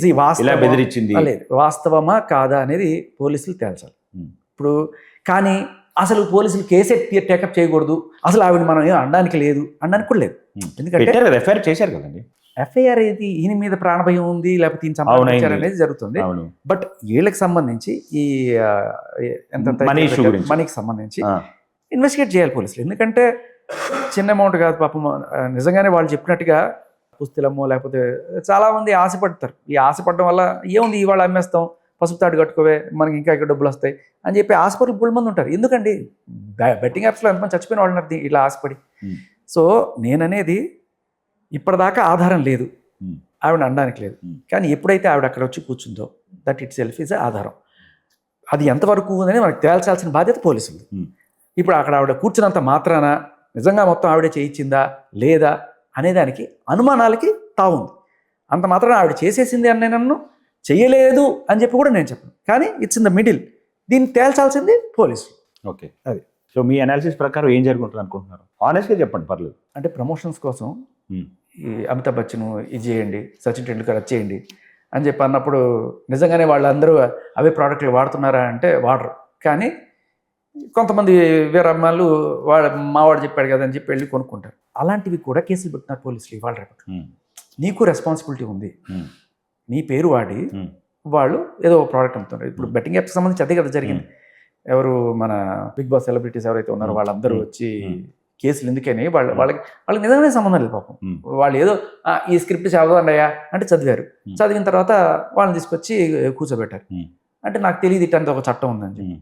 ఇలా బెదిరించింది, లేదు వాస్తవమా కాదా అనేది పోలీసులు తేల్చాలి. ఇప్పుడు కానీ అసలు పోలీసులు కేసే టేకప్ చేయకూడదు, అసలు ఆవిడ మనం ఏం అనడానికి లేదు అనడానికి కూడా లేదు. ఎందుకంటే ఎఫ్ఐఆర్ చేశారు కదండి. ఎఫ్ఐఆర్ ఇది ఈయన మీద ప్రాణభయం ఉంది లేకపోతే ఈయన సంపాదించారు అనేది జరుగుతుంది. బట్ వీళ్ళకి సంబంధించి ఈ మనీకి సంబంధించి ఇన్వెస్టిగేట్ చేయాలి పోలీసులు. ఎందుకంటే చిన్న అమౌంట్ కాదు పాపం. నిజంగానే వాళ్ళు చెప్పినట్టుగా పుస్తలమ్మో లేకపోతే చాలామంది ఆశపడతారు. ఈ ఆశపడడం వల్ల ఏముంది, ఇవాళ అమ్మేస్తాం, పసుపు తాడు కట్టుకోవే, మనకి ఇంకా ఇక్కడ డబ్బులు వస్తాయి అని చెప్పి ఆశపడి బుల్ మంది ఉంటారు. ఎందుకండి బెట్టింగ్ యాప్స్లో ఎంతమంది చచ్చిపోయిన వాళ్ళు ఉన్నారు ఇలా ఆశపడి. సో నేననేది ఇప్పటిదాకా ఆధారం లేదు, ఆవిడ అనడానికి లేదు. కానీ ఎప్పుడైతే ఆవిడ అక్కడ వచ్చి కూర్చుందో దట్ ఇట్ సెల్ఫ్ ఈజ్ ఆధారం. అది ఎంతవరకు ఉందని మనకు తేల్చాల్సిన బాధ్యత పోలీసులు. ఇప్పుడు అక్కడ ఆవిడ కూర్చున్నంత మాత్రాన నిజంగా మొత్తం ఆవిడే చేయించిందా లేదా అనేదానికి అనుమానాలకి తావుంది. అంత మాత్రాన ఆవిడ చేసేసింది అని నన్ను చేయలేదు అని చెప్పి కూడా నేను చెప్పను. కానీ ఇట్స్ ఇన్ ద మిడిల్, దీన్ని తేల్చాల్సింది పోలీసులు. ఓకే, అది. సో మీ అనాలిసిస్ ప్రకారం ఏం జరుగుతుంది అనుకుంటున్నారు? ఆనెస్ట్గా చెప్పండి, పర్లేదు. అంటే ప్రమోషన్స్ కోసం ఈ అమితాబ్ బచ్చన్ ఇది చేయండి, సచిన్ టెండూల్కర్ అది చేయండి అని చెప్పి అన్నప్పుడు నిజంగానే వాళ్ళందరూ అవే ప్రోడక్ట్లు వాడుతున్నారా అంటే వాడరు. కానీ కొంతమంది వేరే అమ్మాయిలు మావాడు చెప్పాడు కదా అని చెప్పి వెళ్ళి కొనుక్కుంటారు. అలాంటివి కూడా కేసులు పెట్టినారు పోలీసులు ఇవాళ రేపటి. నీకు రెస్పాన్సిబిలిటీ ఉంది, నీ పేరు వాడి వాళ్ళు ఏదో ప్రోడక్ట్ అమ్ముతున్నారు. ఇప్పుడు బెట్టింగ్ యాప్స్కి సంబంధించి అదే కదా జరిగింది. ఎవరు మన బిగ్ బాస్ సెలబ్రిటీస్ ఎవరైతే ఉన్నారో వాళ్ళందరూ వచ్చి కేసులు ఎందుకని వాళ్ళకి నిజంగానే సంబంధం లేదు పాపం. వాళ్ళు ఏదో ఈ స్క్రిప్ట్ చదవండియా అంటే చదివారు, చదివిన తర్వాత వాళ్ళని తీసుకొచ్చి కూర్చోబెట్టారు. అంటే నాకు తెలియదు ఇట్టంత ఒక చట్టం ఉందని చెప్పి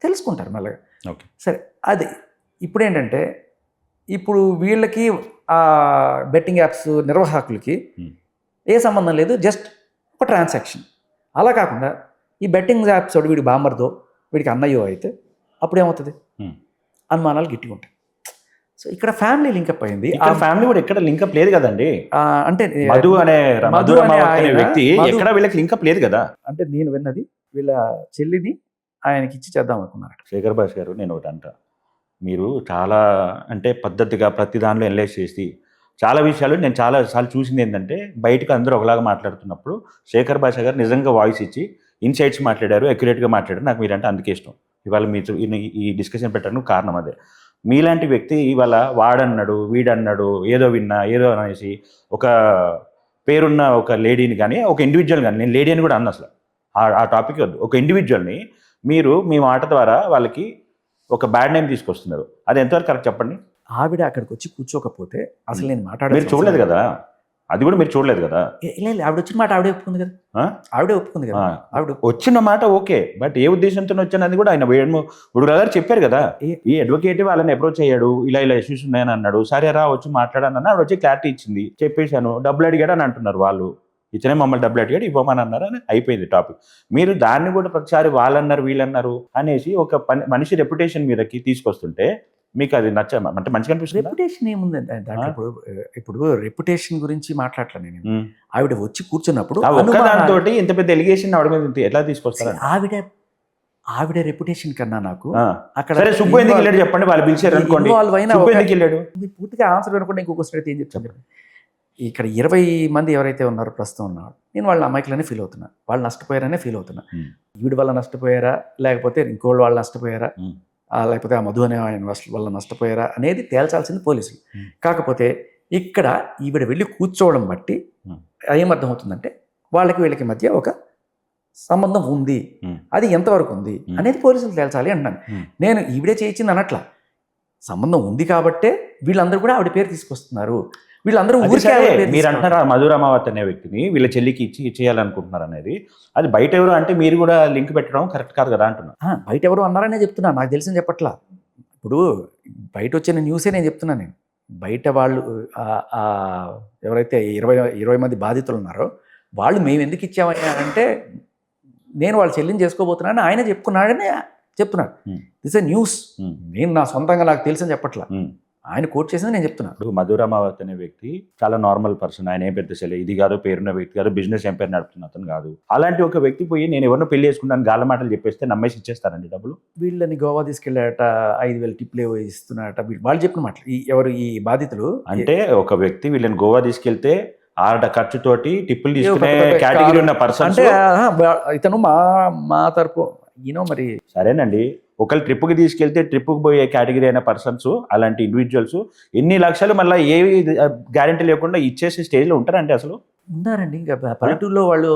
తెలుసుకుంటారు మెల్లగా. సరే, అది ఇప్పుడు ఏంటంటే ఇప్పుడు వీళ్ళకి ఆ బెట్టింగ్ యాప్స్ నిర్వాహకులకి ఏ సంబంధం లేదు, జస్ట్ ఒక ట్రాన్సాక్షన్. అలా కాకుండా ఈ బెట్టింగ్ యాప్స్ వీడి బామ్మర్దో వీడికి అన్నయ్యో అయితే అప్పుడు ఏమవుతుంది, అనుమానాలు గట్టిగా ఉంటాయి. సో ఇక్కడ ఫ్యామిలీ లింకప్ అయింది. ఆ ఫ్యామిలీ కూడా ఎక్కడ లింకప్ లేదు కదండి. అంటే మధు అనే వ్యక్తి ఎక్కడ వీళ్ళకి లింకప్ లేదు కదా. అంటే నేను విన్నది వీళ్ళ చెల్లిని ఆయనకి ఇచ్చి చేద్దాం అనుకున్నారు. శేఖర్ భాష్ గారు, నేను ఒకటి అంట, మీరు చాలా అంటే పద్ధతిగా ప్రతి దానిలో ఎనలైజ్ చేసి చాలా విషయాలు నేను చాలాసార్లు చూసింది ఏంటంటే, బయటకు అందరూ ఒకలాగా మాట్లాడుతున్నప్పుడు శేఖర్ భాష గారు నిజంగా వాయిస్ ఇచ్చి ఇన్సైట్స్ మాట్లాడారు, అక్యురేట్గా మాట్లాడారు. నాకు మీరంటే అందుకే ఇష్టం. ఇవాళ మీరు ఈ డిస్కషన్ పెట్టడానికి కారణం అదే. మీలాంటి వ్యక్తి ఇవాళ వాడన్నాడు వీడన్నాడు ఏదో విన్నా ఏదో అనేసి ఒక పేరున్న ఒక లేడీని కానీ ఒక ఇండివిజువల్ కానీ, నేను లేడీ అని కూడా అన్న అసలు ఆ టాపిక్ వద్దు, ఒక ఇండివిజువల్ని మీరు మీ మాట ద్వారా వాళ్ళకి ఒక బ్యాడ్ నేమ్ తీసుకొస్తున్నారు. అది ఎంతవరకు కరెక్ట్ చెప్పండి. ఆవిడ అక్కడికి వచ్చి కూర్చోకపోతే అసలు నేను మీరు చూడలేదు కదా, అది కూడా మీరు చూడలేదు కదా. లేదు, ఆవిడ వచ్చిన మాట ఆవిడే ఒప్పుకుంది కదా. ఆవిడే ఒప్పుకుంది కదా. ఆవిడ వచ్చిన మాట ఓకే, బట్ ఏ ఉద్దేశంతో వచ్చినది కూడా ఆయన ఉడుగుల గారు చెప్పారు కదా. ఈ అడ్వకేట్ వాళ్ళని అప్రోచ్ అయ్యాడు, ఇలా ఇష్యూస్ ఉన్నాయని అన్నాడు. సరే రా వచ్చి మాట్లాడానన్నా ఆవిడ వచ్చి క్లారిటీ ఇచ్చింది, చెప్పేశాను. డబ్బులు అడిగాడు అని అంటున్నారు వాళ్ళు, ఇతనే మమ్మల్ని డబ్బులు అడిగాడు ఇవ్వమని అన్నారు అని అయిపోయింది టాపిక్. మీరు దాన్ని కూడా ప్రతిసారి వాళ్ళన్నారు వీళ్ళన్నారు అనేసి ఒక మనిషి రెప్యుటేషన్ మీదకి తీసుకొస్తుంటే మీకు అది అంటే మంచిగా అనిపిస్తుంది. రెప్యుటేషన్ ఏముందండి దాంట్లో? ఇప్పుడు రెప్యుటేషన్ గురించి మాట్లాడలే నేను. ఆవిడ వచ్చి కూర్చున్నప్పుడు దాంతో ఇంత పెద్ద ఎలిగేషన్ ఆవిడ మీద ఎలా తీసుకొస్తారు? ఆవిడ రెప్యుటేషన్ కన్నా నాకు అక్కడ సుబ్బు ఎందుకు వెళ్ళాడు చెప్పండి, వాళ్ళు పిలిచారు అనుకోండి, ఎందుకు వెళ్ళాడు? పూర్తిగా ఆన్సర్ వినకుండా ఇంకొక స్టేట్ ఏం చెప్తాను. ఇక్కడ 20 మంది ఎవరైతే ఉన్నారో ప్రస్తుతం ఉన్నారు, నేను వాళ్ళ అమాయకులనే ఫీల్ అవుతున్నా, వాళ్ళు నష్టపోయారనే ఫీల్ అవుతున్నా. ఈవిడ వల్ల నష్టపోయారా లేకపోతే ఇంకోళ్ళు వాళ్ళు నష్టపోయారా లేకపోతే ఆ మధు అనే ఆయన వల్ల నష్టపోయారా అనేది తేల్చాల్సింది పోలీసులు. కాకపోతే ఇక్కడ ఈవిడ వెళ్ళి కూర్చోవడం బట్టి ఏమర్థమవుతుందంటే వాళ్ళకి వీళ్ళకి మధ్య ఒక సంబంధం ఉంది, అది ఎంతవరకు ఉంది అనేది పోలీసులు తేల్చాలి అంటున్నాను. నేను ఈవిడే చేయించింది అనట్లా, సంబంధం ఉంది కాబట్టే వీళ్ళందరూ కూడా ఆవిడ పేరు తీసుకొస్తున్నారు. వీళ్ళందరూ మీరు అంటున్నారు మధురామావత్ అనే వ్యక్తిని వీళ్ళ చెల్లికి ఇచ్చి చేయాలనుకుంటున్నారు అనేది, అది బయట ఎవరు అంటే మీరు కూడా లింక్ పెట్టడం కరెక్ట్ కాదు కదా అంటున్నా. బయట ఎవరు అన్నారనే చెప్తున్నా, నాకు తెలిసిన చెప్పట్లా. ఇప్పుడు బయట వచ్చిన న్యూసే నేను చెప్తున్నాను. బయట వాళ్ళు ఎవరైతే 20 మంది బాధితులు ఉన్నారో వాళ్ళు మేము ఎందుకు ఇచ్చామయ్యా అంటే నేను వాళ్ళు చెల్లిని చేసుకోబోతున్నానని ఆయన చెప్పుకున్నాడని చెప్తున్నాడు. This a news. నేను నా సొంతంగా నాకు తెలుసని చెప్పట్లా, ఆయన కోట్ చేసింది నేను చెప్తున్నాను. ఇప్పుడు మధురామావతి అనే వ్యక్తి చాలా నార్మల్ పర్సన్, ఆయన ఏం పెద్ద సెలవు ఇది కాదు, పేరున్న వ్యక్తి కాదు, బిజినెస్ ఎంపైర్ నడుపుతున్న అతను కాదు. అలాంటి ఒక వ్యక్తి పోయి నేను ఎవరినో పెళ్లి చేసుకుంటాను గాల మాటలు చెప్పేస్తే నమ్మేసి ఇచ్చేస్తారండి డబ్బులు. వీళ్ళని గోవా తీసుకెళ్ళాట, 5,000 టిప్లు ఏవో ఇస్తున్నారట, వాళ్ళు చెప్పిన మాటలు. ఎవరు ఈ బాధితులు అంటే ఒక వ్యక్తి వీళ్ళని గోవా తీసుకెళ్తే ఆడ ఖర్చుతోటి టిప్పులు తీసుకునే కేటగిరీ ఉన్న పర్సన్ అంటే ఇతను మా తరపు మరి సరేనండి. ఒకళ్ళు ట్రిప్కి తీసుకెళ్తే ట్రిప్కి పోయే కేటగిరీ అయిన పర్సన్స్, అలాంటి ఇండివిజువల్స్ ఎన్ని లక్షలు మళ్ళీ ఏవి గ్యారెంటీ లేకుండా ఇచ్చేసే స్టేజ్లో ఉంటారండి అసలు ఉన్నారండి. ఇంకా పల్లెటూరులో వాళ్ళు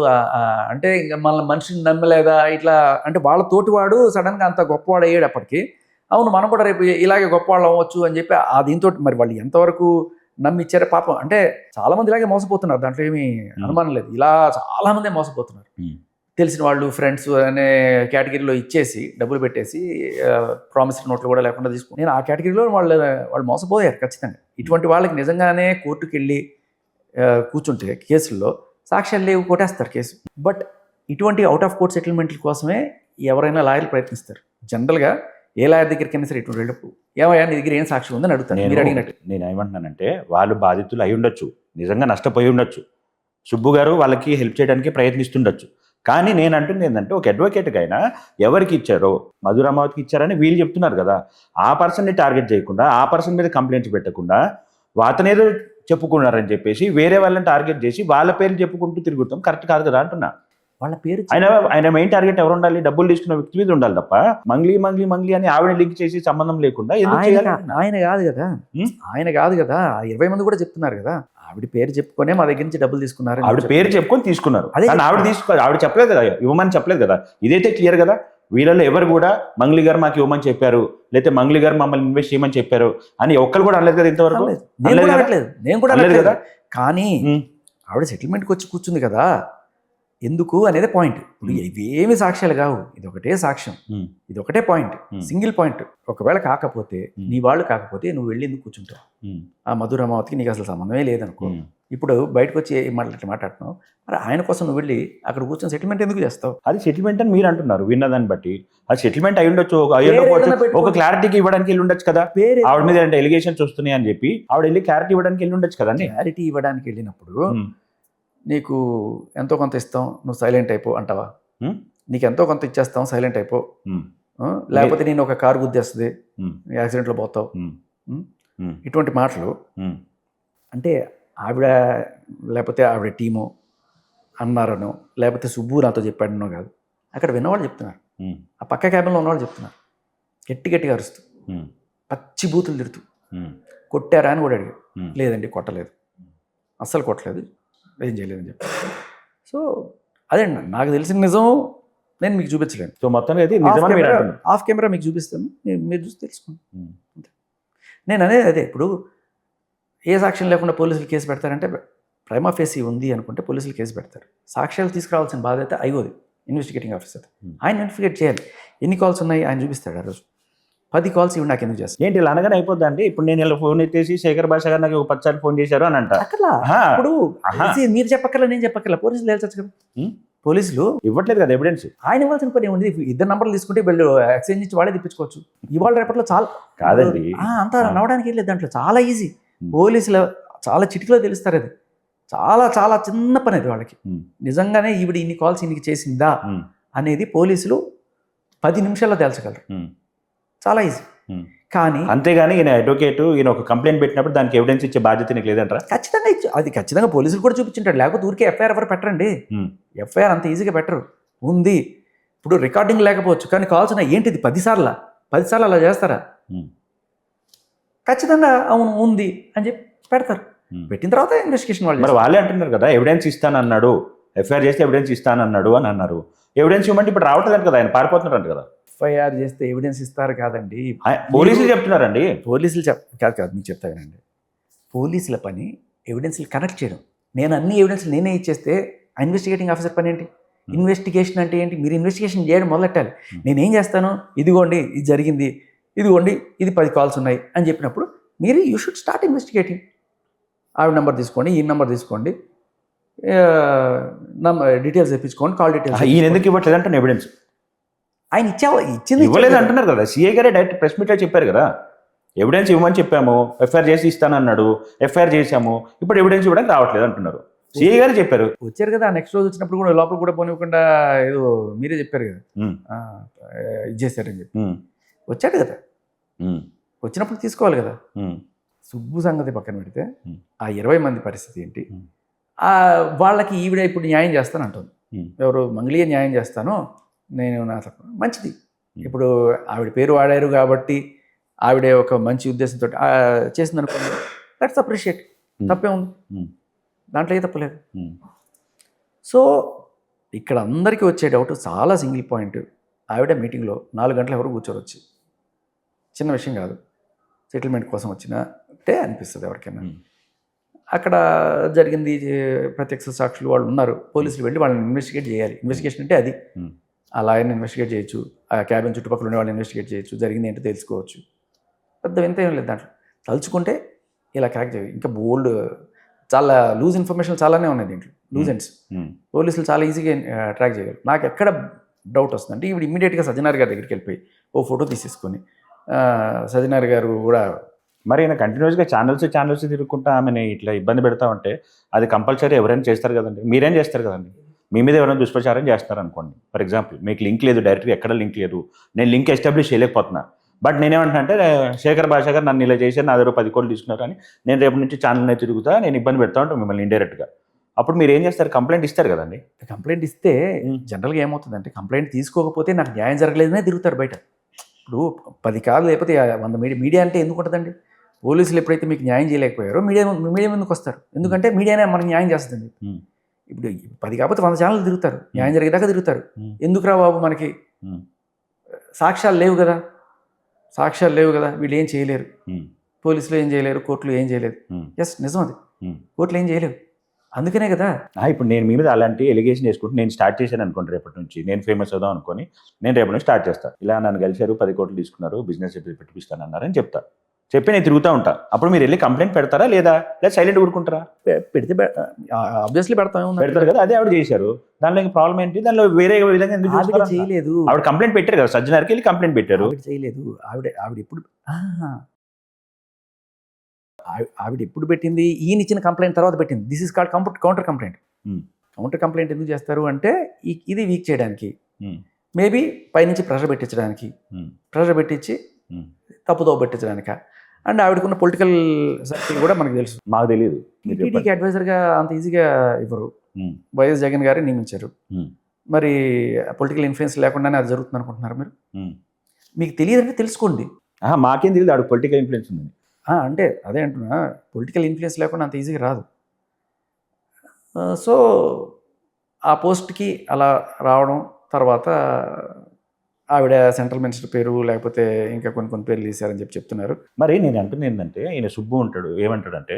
అంటే ఇంకా మళ్ళీ మనిషిని నమ్మలేదా ఇట్లా అంటే వాళ్ళ తోటివాడు సడన్గా అంత గొప్పవాడు అయ్యేటప్పటికి అవును మనం కూడా రేపు ఇలాగే గొప్పవాళ్ళు అవ్వచ్చు అని చెప్పి దీంతో మరి వాళ్ళు ఎంతవరకు నమ్మిచ్చారే పాపం. అంటే చాలా మంది ఇలాగే మోసపోతున్నారు, దాంట్లో ఏమీ అనుమానం లేదు. ఇలా చాలా మంది మోసపోతున్నారు. తెలిసిన వాళ్ళు ఫ్రెండ్స్ అనే కేటగిరీలో ఇచ్చేసి డబ్బులు పెట్టేసి ప్రామిసరీ నోట్లు కూడా లేకుండా తీసుకుని నేను ఆ కేటగిరీలో వాళ్ళు మోసపోయారు ఖచ్చితంగా. ఇటువంటి వాళ్ళకి నిజంగానే కోర్టుకు వెళ్ళి కూర్చుంటే కేసుల్లో సాక్ష్యాలు లేవు, కొట్టేస్తారు కేసు. బట్ ఇటువంటి అవుట్ ఆఫ్ కోర్ట్ సెటిల్మెంట్ల కోసమే ఎవరైనా లాయర్లు ప్రయత్నిస్తారు. జనరల్గా ఏ లాయర్ దగ్గరికైనా సరే ఇటువంటి వెళ్ళపు ఏమయ్యా నీ దగ్గర ఏం సాక్ష్యం ఉందని అడుగుతాను. మీరు అడిగినట్టు నేను ఏమంటున్నానంటే వాళ్ళు బాధితులు అయి ఉండొచ్చు, నిజంగా నష్టపోయి ఉండొచ్చు, సుబ్బు గారు వాళ్ళకి హెల్ప్ చేయడానికి ప్రయత్నిస్తుండొచ్చు. కానీ నేను అంటుంది ఏంటంటే ఒక అడ్వకేట్కి అయినా ఎవరికి ఇచ్చారో మధురామావతికి ఇచ్చారని వీళ్ళు చెప్తున్నారు కదా, ఆ పర్సన్ని టార్గెట్ చేయకుండా ఆ పర్సన్ మీద కంప్లైంట్స్ పెట్టకుండా అతనేదో చెప్పుకున్నారని చెప్పేసి వేరే వాళ్ళని టార్గెట్ చేసి వాళ్ళ పేర్లు చెప్పుకుంటూ తిరుగుతాం కరెక్ట్ కాదు కదా అంటున్నా. వాళ్ళ పేరు ఆయన మెయిన్ టార్గెట్ ఎవరు ఉండాలి? డబ్బులు తీసుకున్న వ్యక్తి మీద ఉండాలి తప్ప మంగ్లీ అని ఆవిడ లింక్ చేసి సంబంధం లేకుండా ఆయన కాదు కదా, ఆయన కాదు కదా. 20 మంది కూడా చెప్తున్నారు కదా ఆవిడ పేరు చెప్పుకునే మా దగ్గర నుంచి డబ్బులు తీసుకున్నారు. ఆవిడ పేరు చెప్పుకొని తీసుకున్నారు, ఆవిడ చెప్పలేదు కదా, ఇవ్వమని చెప్పలేదు కదా. ఇదైతే క్లియర్ కదా. వీళ్ళలో ఎవరు కూడా మంగ్లీ గారు మాకు ఇవ్వమని చెప్పారు, లేకపోతే మంగ్లీ గారు మమ్మల్ని ఇన్వెస్ట్ చేయమని చెప్పారు అని ఒక్కరు కూడా అనలేదు కదా ఇంతవరకు. నేను కూడా అనలేదు కదా. కానీ ఆవిడ సెటిల్మెంట్కి వచ్చి కూర్చుంది కదా, ఎందుకు అనేది పాయింట్. ఇవేమి సాక్ష్యాలు కావు, ఇది ఒకటే సాక్ష్యం, ఇది ఒకటే పాయింట్, సింగిల్ పాయింట్. ఒకవేళ కాకపోతే నీ వాళ్ళు కాకపోతే నువ్వు వెళ్ళి ఎందుకు కూర్చుంటావు? ఆ మధురామావతికి నీకు అసలు సంబంధమే లేదనుకో. ఇప్పుడు బయటకు వచ్చి మాట్లాడుతున్నావు, మరి ఆయన కోసం నువ్వు వెళ్ళి అక్కడ కూర్చొని సెటిల్మెంట్ ఎందుకు చేస్తావు? అది సెటిల్మెంట్ అని మీరు అంటున్నారు విన్నదాన్ని బట్టి. అది సెటిల్మెంట్ అయి ఉండొచ్చు, ఒక క్లారిటీకి ఇవ్వడానికి వెళ్ళి ఉండొచ్చు కదా. ఆవిడ మీద ఎలిగేషన్స్ వస్తున్నాయి అని చెప్పి ఆవిడ వెళ్ళి క్లారిటీ ఇవ్వడానికి వెళ్ళి ఉండొచ్చు కదండి. క్లారిటీ ఇవ్వడానికి వెళ్ళినప్పుడు నీకు ఎంతో కొంత ఇస్తాం, నువ్వు సైలెంట్ అయిపో అంటావా? నీకు ఎంతో కొంత ఇచ్చేస్తాం, సైలెంట్ అయిపో. లేకపోతే నేను ఒక కారు గుద్దేస్తుంది, యాక్సిడెంట్లో పోతావు. ఇటువంటి మాటలు అంటే ఆవిడ లేకపోతే ఆవిడ టీము అన్నారనో, లేకపోతే సుబ్బు నాతో చెప్పాడనో కాదు, అక్కడ విన్నవాళ్ళు చెప్తున్నారు, ఆ పక్క క్యాబిన్లో ఉన్నవాళ్ళు చెప్తున్నారు. గట్టిగా అరుస్తూ పచ్చి బూతులు తిడుతూ కొట్టారా అని కూడా అడిగారు. లేదండి కొట్టలేదు, అస్సలు కొట్టలేదు, ఏం చేయలేదని చెప్పి. సో అదే నాకు తెలిసిన నిజం నేను మీకు చూపించలేను. సో మొత్తానికి అయితే ఆఫ్ కెమెరా మీకు చూపిస్తాను, మీరు చూసి తెలుసుకోండి. నేను అనేది అదే, ఇప్పుడు ఏ సాక్ష్యం లేకుండా పోలీసులు కేసు పెడతారంటే ప్రైమా ఫేసీ ఉంది అనుకుంటే పోలీసులు కేసు పెడతారు. సాక్ష్యాలు తీసుకురావాల్సిన బాధ్యత అయ్యోది ఇన్వెస్టిగేటింగ్ ఆఫీసర్. ఆయన ఇన్వెస్టిగేట్ చేయాలి. ఎన్ని కాల్స్ ఉన్నాయి ఆయన చూపిస్తాడు. ఆ రోజు 10 కాల్స్ ఇవి నాకు ఎందుకు చేస్తాను ఏంటి ఇలా అనగానే అయిపోద్దండి. ఇప్పుడు నేను ఇలా ఫోన్ ఎత్తేసి శేఖర్ భాష గారు నాకు 10 సార్లు ఫోన్ చేశారు అని అంట. ఇప్పుడు మీరు చెప్పక్కర్లా, నేను చెప్పక్కర్లా, పోలీసులు తేల్చచ్చు కదా. పోలీసులు ఇవ్వట్లేదు కదా ఎవిడెన్స్. ఆయన ఇవ్వాల్సిన పని ఏముంది? 2 నంబర్లు తీసుకుంటే వీళ్ళు ఎక్స్చేంజ్ నుంచి వాళ్ళే తెప్పించుకోవచ్చు. ఇవాళ రేపట్లో చాలా కాదండి, అంతా నవ్వడానికి వెళ్ళలేదు. దాంట్లో చాలా ఈజీ. పోలీసులు చాలా చిటికలో తెలుస్తారు. అది చాలా చాలా చిన్న పని అది వాళ్ళకి. నిజంగానే ఈవిడ ఇన్ని కాల్స్ ఇన్నికి చేసిందా అనేది పోలీసులు 10 నిమిషాల్లో తేల్చగలరు. చాలా ఈజీ. కానీ అంతేగాని ఈయన అడ్వకేట్ ఈయన ఒక కంప్లైంట్ పెట్టినప్పుడు దానికి ఎవిడెన్స్ ఇచ్చే బాధ్యత నీకు లేదంటారా? ఖచ్చితంగా అది ఖచ్చితంగా పోలీసులు కూడా చూపించుంటాడు. లేకపోతే ఊరికే ఎఫ్ఐఆర్ ఎవరు పెట్టరండి. ఎఫ్ఐఆర్ అంత ఈజీగా పెట్టరు. ఉంది ఇప్పుడు రికార్డింగ్ లేకపోవచ్చు, కానీ కాల్స్ ఉన్నాయి. ఏంటిది 10 సార్లు అలా చేస్తారా? ఖచ్చితంగా అవును ఉంది అని చెప్పి పెడతారు. పెట్టిన తర్వాత ఇన్వెస్టిగేషన్ మరి వాళ్ళే అంటున్నారు కదా ఎవిడెన్స్ ఇస్తానన్నాడు, ఎఫ్ఐఆర్ చేస్తే ఎవిడెన్స్ ఇస్తానన్నాడు అని అన్నారు. ఎవిడెన్స్ ఇవ్వమంటే ఇప్పుడు రావట్లేదు కదా, ఆయన పారిపోతున్నారు కదా. ఎఫ్ఐఆర్ చేస్తే ఎవిడెన్స్ ఇస్తారు కాదండి, పోలీసులు చెప్తున్నారండి. పోలీసులు కాదు మీకు చెప్తానండి. పోలీసుల పని ఎవిడెన్స్లు కనెక్ట్ చేయడం. నేను అన్ని ఎవిడెన్స్లు నేనే ఇచ్చేస్తే ఇన్వెస్టిగేటింగ్ ఆఫీసర్ పని ఏంటి? ఇన్వెస్టిగేషన్ అంటే ఏంటి? మీరు ఇన్వెస్టిగేషన్ చేయడం మొదలెట్టాలి. నేనేం చేస్తాను, ఇదిగోండి ఇది జరిగింది, ఇదిగోండి ఇది 10 కాల్స్ ఉన్నాయి అని చెప్పినప్పుడు మీరు యూ షుడ్ స్టార్ట్ ఇన్వెస్టిగేటింగ్. ఆవిడ నెంబర్ తీసుకోండి, ఈ నెంబర్ తీసుకోండి, డీటెయిల్స్ తెప్పించుకోండి, కాల్ డీటెయిల్స్. ఈయన ఎందుకు ఇవ్వట్లేదు అంటే ఎవిడెన్స్ ఆయన ఇచ్చింది ఇవ్వలేదు అంటున్నారు కదా. సిఐ గారే డైరెక్ట్ ప్రెస్ మీట్లో చెప్పారు కదా, ఎవిడెన్స్ ఇవ్వమని చెప్పాము, ఎఫ్ఐఆర్ చేసి ఇస్తానన్నాడు, ఎఫ్ఐఆర్ చేశాము, ఇప్పుడు ఎవిడెన్స్ ఇవ్వడానికి రావట్లేదు అంటున్నారు. సిఐ గారే చెప్పారు. వచ్చారు కదా, నెక్స్ట్ రోజు వచ్చినప్పుడు కూడా లోపల కూడా పోనివ్వకుండా ఏదో మీరే చెప్పారు కదా, ఇది చేశారని చెప్పి. వచ్చాడు కదా, వచ్చినప్పుడు తీసుకోవాలి కదా. సుబ్బు సంగతి పక్కన పెడితే ఆ 20 మంది పరిస్థితి ఏంటి? వాళ్ళకి ఈవిడ ఇప్పుడు న్యాయం చేస్తాను అంటుంది. ఎవరు? మంగళీయ న్యాయం చేస్తాను నేను, నా మంచిది. ఇప్పుడు ఆవిడ పేరు వాడారు కాబట్టి ఆవిడే ఒక మంచి ఉద్దేశంతో చేసింది అనుకోండి, లెట్స్ అప్రిషియేట్. తప్పే ఉంది, దాంట్లో ఏ తప్పలేదు. సో ఇక్కడ అందరికీ వచ్చే డౌట్ చాలా సింగిల్ పాయింట్. ఆవిడ మీటింగ్లో 4 గంటల ఎవరు కూర్చోరు, వచ్చి చిన్న విషయం కాదు, సెటిల్మెంట్ కోసం వచ్చినట్టే అనిపిస్తుంది ఎవరికైనా. అక్కడ జరిగింది, ప్రత్యక్ష సాక్షులు వాళ్ళు ఉన్నారు, పోలీసులు వెళ్ళి వాళ్ళని ఇన్వెస్టిగేట్ చేయాలి. ఇన్వెస్టిగేషన్ అంటే అది, ఆ లాయర్ని ఇన్వెస్టిగేట్ చేయొచ్చు, ఆ క్యాబిన్ చుట్టుపక్కల ఉండే వాళ్ళని ఇన్వెస్టిగేట్ చేయొచ్చు, జరిగింది ఏంటో తెలుసుకోవచ్చు. పెద్ద వింత ఏం లేదు దాంట్లో. తలుచుకుంటే ఇలా క్రాక్ చేయాలి. ఇంకా బోల్డ్ చాలా లూజ్ ఇన్ఫర్మేషన్ చాలానే ఉన్నాయి దీంట్లో, లూజ్ ఎండ్స్. పోలీసులు చాలా ఈజీగా ట్రాక్ చేయగలరు. నాకు ఎక్కడ డౌట్ వస్తుందంటే, ఇప్పుడు ఇమ్మీడియట్గా సజ్జనార్ గారి దగ్గరికి వెళ్ళిపోయి ఓ ఫోటో తీసేసుకొని, సజ్జనార్ గారు కూడా మరి ఆయన కంటిన్యూస్గా ఛానల్స్ తిరుగుకుంటా ఆమెను ఇట్లా ఇబ్బంది పెడతా ఉంటే అది కంపల్సరీ ఎవరైనా చేస్తారు కదండి, మీరేం చేస్తారు కదండి. మీ మీద ఎవరైనా దుష్ప్రచారం చేస్తారు అనుకోండి, ఫర్ ఎగ్జాంపుల్ మీకు లింక్ లేదు, డైరెక్ట్గా ఎక్కడ లింక్ లేదు, నేను లింక్ ఎస్టాబ్లిష్ చేయలేకపోతున్నా, బట్ నేనేమంటున్నా అంటే శేఖర్ భాషా గారు నన్ను ఇలా చేశారు, నా దగ్గర 10 కోట్లు తీసుకున్నారు అని నేను రేపు నుంచి ఛానల్నే తిరుగుతా, నేను ఇబ్బంది పెడతా ఉంటాను మిమ్మల్ని ఇండైరెక్ట్గా. అప్పుడు మీరు ఏం చేస్తారు? కంప్లైంట్ ఇస్తారు కదండి. కంప్లైంట్ ఇస్తే జనరల్గా ఏమవుతుందంటే, కంప్లైంట్ తీసుకోకపోతే నాకు న్యాయం జరగలేదనే తిరుగుతారు బయట. ఇప్పుడు 10 కాదు లేకపోతే 100 మీడియా అంటే ఎందుకు ఉంటుందండి? పోలీసులు ఎప్పుడైతే మీకు న్యాయం చేయలేకపోయారో మీడియా ముందుకు వస్తారు, ఎందుకంటే మీడియానే మనకు న్యాయం చేస్తుంది. ఇప్పుడు 10 కాకపోతే 100 ఛానల్ తిరుగుతారు, న్యాయం జరిగేదాకా తిరుగుతారు. ఎందుకురా బాబు, మనకి సాక్ష్యాలు లేవు కదా, వీళ్ళు ఏం చేయలేరు, పోలీసులు ఏం చేయలేరు, కోర్టులు ఏం చేయలేదు. ఎస్, నిజం అది, కోర్టులు ఏం చేయలేవు, అందుకనే కదా. ఇప్పుడు నేను మీ మీద అలాంటి ఎలిగేషన్ వేసుకుంటే నేను స్టార్ట్ చేశాను అనుకోండి, రేపటి నుంచి నేను ఫేమస్ అవుదాం అనుకొని నేను రేపటి నుంచి స్టార్ట్ చేస్తాను. ఇలా నన్ను కలిశారు, 10 కోట్లు తీసుకున్నారు, బిజినెస్ పెట్టిపిస్తాను అన్నారని చెప్పి నేను తిరుగుతూ ఉంటా. అప్పుడు మీరు వెళ్ళి కంప్లైంట్ పెడతారా లేదా సైలెంట్ ఊరుకుంటారా? పెడితే ఆబ్వియస్లీ పెడతారు కదా, అదే ఆవిడ చేశారు. దానిలో ఇంకా ప్రాబ్లం ఏంటి? దానిలో వేరే విధంగా ఎందుకు చేయలేదు? ఆవిడ కంప్లైంట్ పెట్టారు కదా, సజ్జనార్కి వెళ్ళి కంప్లైంట్ పెట్టారు. చేయలేదు ఆవిడ ఎప్పుడు పెట్టింది? ఈయన ఇచ్చిన కంప్లైంట్ తర్వాత పెట్టింది. This is called counter complaint. Counter complaint ఎందుకు చేస్తారు అంటే, ఇది వీక్ చేయడానికి, మేబీ పైనుంచి ప్రెషర్ పెట్టించి తప్పుదో పెట్టించడానిక. అండ్ ఆవిడకున్న పొలిటికల్ సర్కిల్ కూడా మనకు తెలుసు. మాకు తెలియదు. టీటీడీకి అడ్వైజర్గా అంత ఈజీగా ఇవ్వరు. వైఎస్ జగన్ గారే నియమించారు. మరి పొలిటికల్ ఇన్ఫ్లుయెన్స్ లేకుండానే అది జరుగుతుంది అనుకుంటున్నారు మీరు? మీకు తెలియదంటే తెలుసుకోండి. మాకేం తెలియదు ఆవిడ పొలిటికల్ ఇన్ఫ్లుయెన్స్ ఉందని. అంటే అదే అంటున్నా, పొలిటికల్ ఇన్ఫ్లుయెన్స్ లేకుండా అంత ఈజీగా రాదు. సో ఆ పోస్ట్కి అలా రావడం, తర్వాత ఆవిడ సెంట్రల్ మినిస్టర్ పేరు లేకపోతే ఇంకా కొన్ని పేర్లు తీశారని చెప్తున్నారు. మరి నేను అంటుంది ఏంటంటే, ఈయన సుబ్బు ఉంటాడు, ఏమంటాడంటే,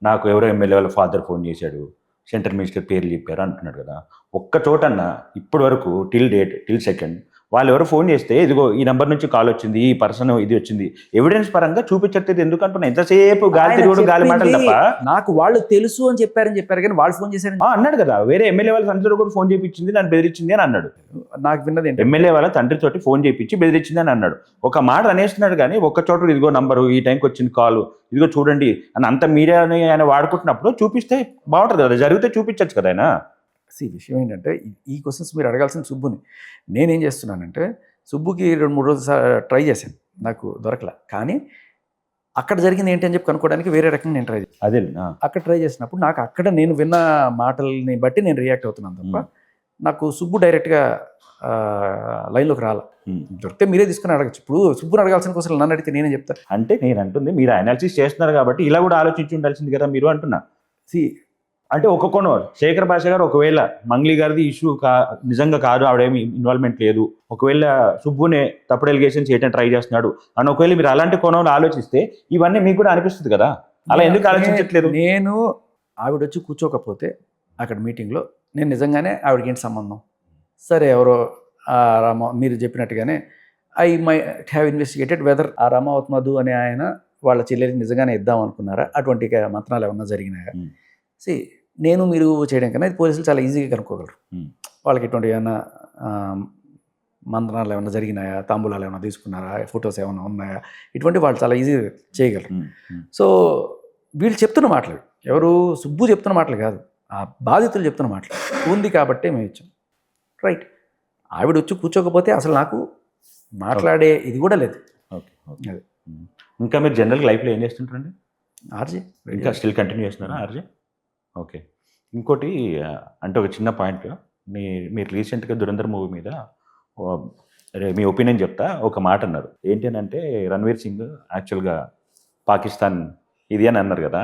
నాకు ఎవరో ఎమ్మెల్యే వాళ్ళ ఫాదర్ ఫోన్ చేశాడు, సెంట్రల్ మినిస్టర్ పేర్లు చెప్పారు అంటున్నాడు కదా. ఒక్క చోటన్నా ఇప్పటి వరకు టిల్ సెకండ్ వాళ్ళు ఎవరు ఫోన్ చేస్తే ఇదిగో ఈ నెంబర్ నుంచి కాల్ వచ్చింది, ఈ పర్సన్ ఇది వచ్చింది, ఎవిడెన్స్ పరంగా చూపించట్లేదు ఎందుకు అంటున్నా? ఎంతసేపు గాలి మాటలు తప్ప. నాకు వాళ్ళు తెలుసు అని చెప్పారు కానీ వాళ్ళు ఫోన్ చేశారు అన్నాడు కదా. వేరే ఎమ్మెల్యే వాళ్ళ తండ్రితో కూడా ఫోన్ చేయించింది, నన్ను బెదిరించింది అని అన్నాడు. నాకు విన్నది ఎమ్మెల్యే వాళ్ళ తండ్రితోటి ఫోన్ చేయించి బెదిరించింది అని అన్నాడు. ఒక మాట అనేస్తున్నాడు కానీ ఒక్క చోట ఇదిగో నంబరు, ఈ టైంకి వచ్చింది కాల్, ఇదిగో చూడండి అని అంత మీడియాని ఆయన వాడుకుంటున్నప్పుడు చూపిస్తే బాగుంటుంది కదా, జరిగితే చూపించచ్చు కదా ఆయన. విషయం ఏంటంటే, ఈ క్వశ్చన్స్ మీరు అడగాల్సిన సుబ్బుని. నేనేం చేస్తున్నానంటే, సుబ్బుకి 2-3 రోజులు ట్రై చేశాను, నాకు దొరకలే. కానీ అక్కడ జరిగింది ఏంటి అని చెప్పి కనుక్కోవడానికి వేరే రకంగా నేను ట్రై చేశాను. అదే అక్కడ ట్రై చేసినప్పుడు నాకు అక్కడ నేను విన్న మాటల్ని బట్టి నేను రియాక్ట్ అవుతున్నాను తప్ప నాకు సుబ్బు డైరెక్ట్గా లైన్లోకి రాలా. దొరికితే మీరే తీసుకుని అడగచ్చు. ఇప్పుడు సుబ్బుని అడగాల్సిన కోసం నన్ను అడిగితే నేనే చెప్తాను. అంటే నేను అంటుంది, మీరు అనాలిసిస్ చేస్తున్నారు కాబట్టి ఇలా కూడా ఆలోచించి ఉండాల్సింది కదా మీరు అంటున్నా. అంటే ఒక కోణం, శేఖర్ భాష గారు ఒకవేళ మంగ్లీ గారిది ఇష్యూ నిజంగా కాదు, ఆవిడేమి ఇన్వాల్వ్మెంట్ లేదు, ఒకవేళ సుబ్బునే తప్పుడు ఎలిగేషన్ చేయడం ట్రై చేస్తున్నాడు అని ఒకవేళ మీరు అలాంటి కోణంలో ఆలోచిస్తే ఇవన్నీ మీకు కూడా అనిపిస్తుంది కదా. అలా ఎందుకు ఆలోచించట్లేదు? నేను ఆవిడ వచ్చి కూర్చోకపోతే అక్కడ మీటింగ్లో నేను నిజంగానే ఆవిడకి ఏంటి సంబంధం, సరే ఎవరో మీరు చెప్పినట్టుగానే I might have investigated whether ఆ రామావత్ మధు అనే ఆయన వాళ్ళ చెల్లెలకి నిజంగానే ఇద్దాం అనుకున్నారా, అటువంటి మంత్రాలు ఏమన్నా జరిగినాయా? Hmm. నేను మీరు చేయడం కన్నా ఇది పోలీసులు చాలా ఈజీగా కనుక్కోగలరు. Hmm. వాళ్ళకి ఎటువంటి ఏమైనా మంత్రాలు ఏమైనా జరిగినాయా, తాంబూలాలు ఏమైనా తీసుకున్నారా, ఫొటోస్ ఏమైనా ఉన్నాయా, ఇటువంటి వాళ్ళు చాలా ఈజీగా చేయగలరు. సో వీళ్ళు చెప్తున్న మాటలు, ఎవరు సుబ్బు చెప్తున్న మాటలు కాదు, ఆ బాధితులు చెప్తున్న మాటలు ఉంది కాబట్టి మేము ఇచ్చాం. రైట్, ఆవిడ వచ్చి కూర్చోకపోతే అసలు నాకు మాట్లాడే ఇది కూడా లేదు. Okay, okay. ఇంకా మీరు జనరల్గా లైఫ్లో ఏం చేస్తుంటారండి? ఆర్జే ఇంకా స్టిల్ కంటిన్యూ చేస్తున్నారా ఆర్జే? ఓకే. ఇంకోటి అంటే ఒక చిన్న పాయింట్, మీరు రీసెంట్గా దురంధర్ మూవీ మీద మీ ఒపీనియన్ చెప్తా, ఒక మాట అన్నారు. ఏంటి అని అంటే రణ్వీర్ సింగ్ యాక్చువల్గా పాకిస్తాన్ ఇది అని అన్నారు కదా,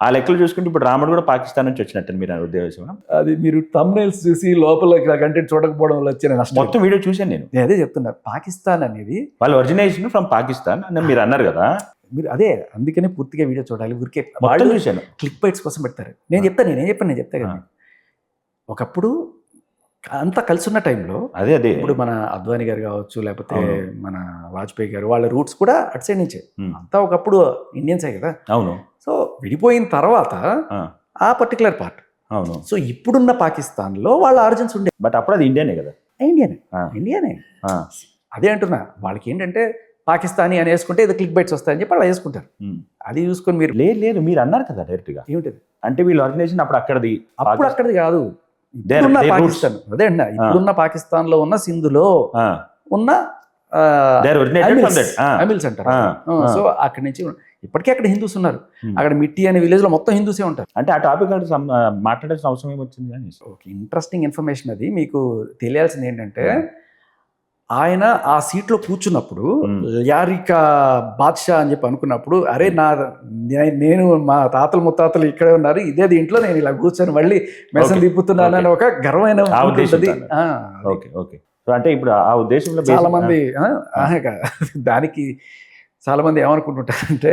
ఆ లెక్కలు చూసుకుంటే ఇప్పుడు రాముడు కూడా పాకిస్తాన్ నుంచి వచ్చినట్టు మీరు ఉద్దేశం? అది మీరు థంబ్నెయిల్స్ చూసి లోపల కంటెంట్ చూడకపోవడం వల్ల వచ్చిన నష్టం. మొత్తం వీడియో చూశాను నేను అదే చెప్తున్నా, పాకిస్తాన్ అనేది వాళ్ళ ఒరిజినేషన్ ఫ్రమ్ పాకిస్తాన్ అని మీరు అన్నారు కదా. మీరు అదే అందుకనే పూర్తిగా వీడియో చూడాలి. ఊరికే మొత్తం చూశాను, క్లిక్ బైట్స్ కోసం పెడతారు. నేను చెప్తా కదా, ఒకప్పుడు అంతా కలిసి ఉన్న టైంలో అదే ఇప్పుడు మన అద్వానీ గారు కావచ్చు, లేకపోతే మన వాజ్పేయి గారు, వాళ్ళ రూట్స్ కూడా అటు సైడ్ నుంచే. అంతా ఒకప్పుడు ఇండియన్సే కదా. అవును. సో విడిపోయిన తర్వాత ఆ పర్టికులర్ పార్ట్. అవును. సో ఇప్పుడున్న పాకిస్తాన్లో వాళ్ళ ఆరిజిన్స్ ఉండే, బట్ అప్పుడు అది ఇండియానే కదా. ఇండియానే. అదే అంటున్నా, వాళ్ళకి ఏంటంటే పాకిస్తానీ అని వేసుకుంటే ఏదో క్లిక్ బైట్స్ వస్తాయని చెప్పి అలా వేసుకుంటారు. అది చూసుకొని మీరు లేదు మీరు అన్నారు కదా డైరెక్ట్గా. ఏమిటది అంటే వీళ్ళ ఆర్గనైజేషన్ అప్పుడు అక్కడది కాదు, ఇప్పుడున్న పాకిస్తాన్. అదే అండి, ఇప్పుడున్న పాకిస్తాన్ లో ఉన్న సింధులో ఉన్న అమిల్స్ అంటారు. సో అక్కడి నుంచి ఇప్పటికే అక్కడ హిందూస్ ఉన్నారు. అక్కడ మిట్టి అనే విలేజ్ లో మొత్తం హిందూసే ఉంటారు. అంటే ఆ టాపిక్ మాట్లాడాల్సిన అవసరం ఏమొచ్చింది కానీ ఇంట్రెస్టింగ్ ఇన్ఫర్మేషన్ అది. మీకు తెలియాల్సింది ఏంటంటే, ఆయన ఆ సీట్లో కూర్చున్నప్పుడు యారికా బాద్షా అని చెప్పి అనుకున్నప్పుడు, అరే నేను మా తాతలు ముత్తాతలు ఇక్కడే ఉన్నారు, ఇదే దీంట్లో నేను ఇలా కూర్చొని మళ్ళీ మెసం తిప్పుతున్నాను అని ఒక గర్వమైన ఉంటుంది. Okay, okay. అంటే ఇప్పుడు ఆ ఉద్దేశంలో చాలా మంది దానికి చాలా మంది ఏమనుకుంటుంటారంటే,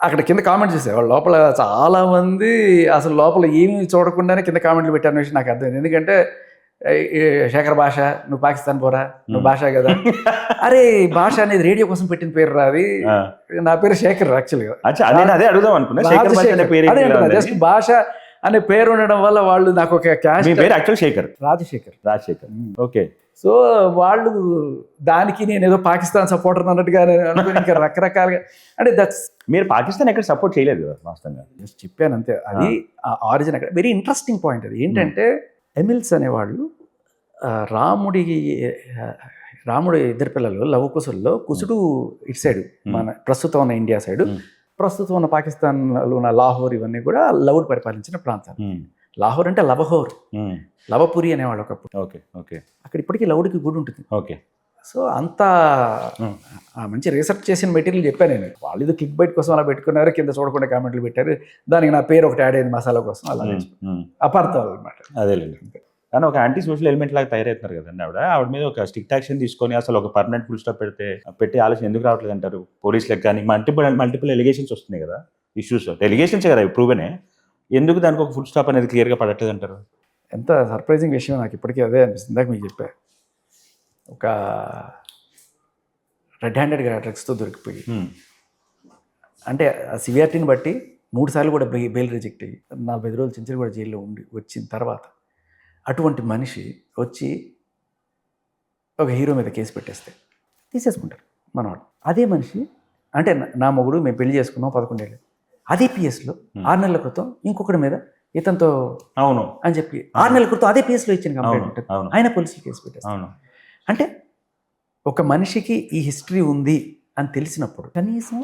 అక్కడ కింద కామెంట్ చేసేవాళ్ళు లోపల చాలా మంది అసలు లోపల ఏమి చూడకుండానే కింద కామెంట్లు పెట్టారనే విషయం నాకు అర్థమైంది. ఎందుకంటే శేఖర్ భాష, నువ్వు పాకిస్తాన్ పోరా, నువ్వు భాష కదా. అరే భాష అనేది రేడియో కోసం పెట్టిన పేరు రాది, నా పేరు శేఖర్ యాక్చువల్గా. జస్ట్ భాష అనే పేరు ఉండడం వల్ల వాళ్ళు నాకు ఒక రాజశేఖర్. ఓకే. సో వాళ్ళు దానికి నేను ఏదో పాకిస్తాన్ సపోర్టర్ అన్నట్టుగా అనుకుని ఇంకా రకరకాలుగా, అంటే దట్స్ మీరు పాకిస్తాన్ ఎక్కడ సపోర్ట్ చేయలేదు కదా వాస్తవంగా. జస్ట్ చెప్పాను అంతే. అది ఆరిజిన్ అక్కడ. వెరీ ఇంట్రెస్టింగ్ పాయింట్ అది. ఏంటంటే ఎమిల్స్ అనేవాళ్ళు రాముడి ఇద్దరు పిల్లలు లవకుశుల్లో కుశుడు ఇటు సైడ్ మన ప్రస్తుతం ఉన్న ఇండియా సైడు, ప్రస్తుతం ఉన్న పాకిస్తాన్లో ఉన్న లాహోర్, ఇవన్నీ కూడా లవుడు పరిపాలించిన ప్రాంతాలు. లాహోర్ అంటే లవహోర్, లవపురి అనేవాళ్ళు ఒకప్పుడు. Okay, okay. అక్కడ ఇప్పటికీ లవుడికి గుడి ఉంటుంది. ఓకే. సో అంత మంచి రీసెర్చ్ చేసిన మెటీరియల్ చెప్పాను నేను. వాళ్ళు ఇది క్లిక్ బైట్ కోసం అలా పెట్టుకున్నారు, కింద చూడకుండా కామెంట్లు పెట్టారు, దానికి నా పేరు ఒకటి యాడ్ అయింది మసాలా కోసం, అలా అపార్థాలు అనమాట. అదేలేండి. కానీ ఒక యాంటీ సోషల్ ఎలిమెంట్ లాగా తయారవుతున్నారు కదండి ఆవిడ మీద ఒక స్ట్రిక్ట్ యాక్షన్ తీసుకొని అసలు ఒక పర్మనెంట్ ఫుల్ స్టాప్ పెట్టే ఆలోచన ఎందుకు రావట్లేదు అంటారు? పోలీసులకు కానీ మల్టిపుల్ ఎలిగేషన్స్ వస్తున్నాయి కదా, ఇష్యూస్ ఎలిగేషన్స్ కదా ప్రూవెనే, ఎందుకు దానికి ఒక ఫుల్ స్టాప్ అనేది క్లియర్గా పడట్లేదు అంటారు? ఎంత సర్ప్రైజింగ్ విషయం నాకు ఇప్పటికీ అదే అనిపిస్తుంది. ఇందాక మీకు చెప్పా, ఒక రెడ్ హ్యాండెడ్గా డ్రగ్స్తో దొరికిపోయి, అంటే ఆ సివియారిటీని బట్టి 3 సార్లు కూడా బెయిల్ రిజెక్ట్ అయ్యి 45 రోజులు చించలు కూడా జైల్లో ఉండి వచ్చిన తర్వాత అటువంటి మనిషి వచ్చి ఒక హీరో మీద కేసు పెట్టేస్తే తీసేసుకుంటారు మనవాడు. అదే మనిషి అంటే నా మొగుడు, మేము పెళ్లి చేసుకున్నాం 11 ఏళ్ళు, అదే పిఎస్లో 6 నెలల క్రితం ఇంకొకటి మీద ఇతనితో అవును అని చెప్పి 6 నెలల క్రితం అదే పిఎస్లో ఇచ్చిన కంప్లైంట్ ఉంటుంది, ఆయన పోలీసులు కేసు పెట్టేస్తారు. అంటే ఒక మనిషికి ఈ హిస్టరీ ఉంది అని తెలిసినప్పుడు కనీసం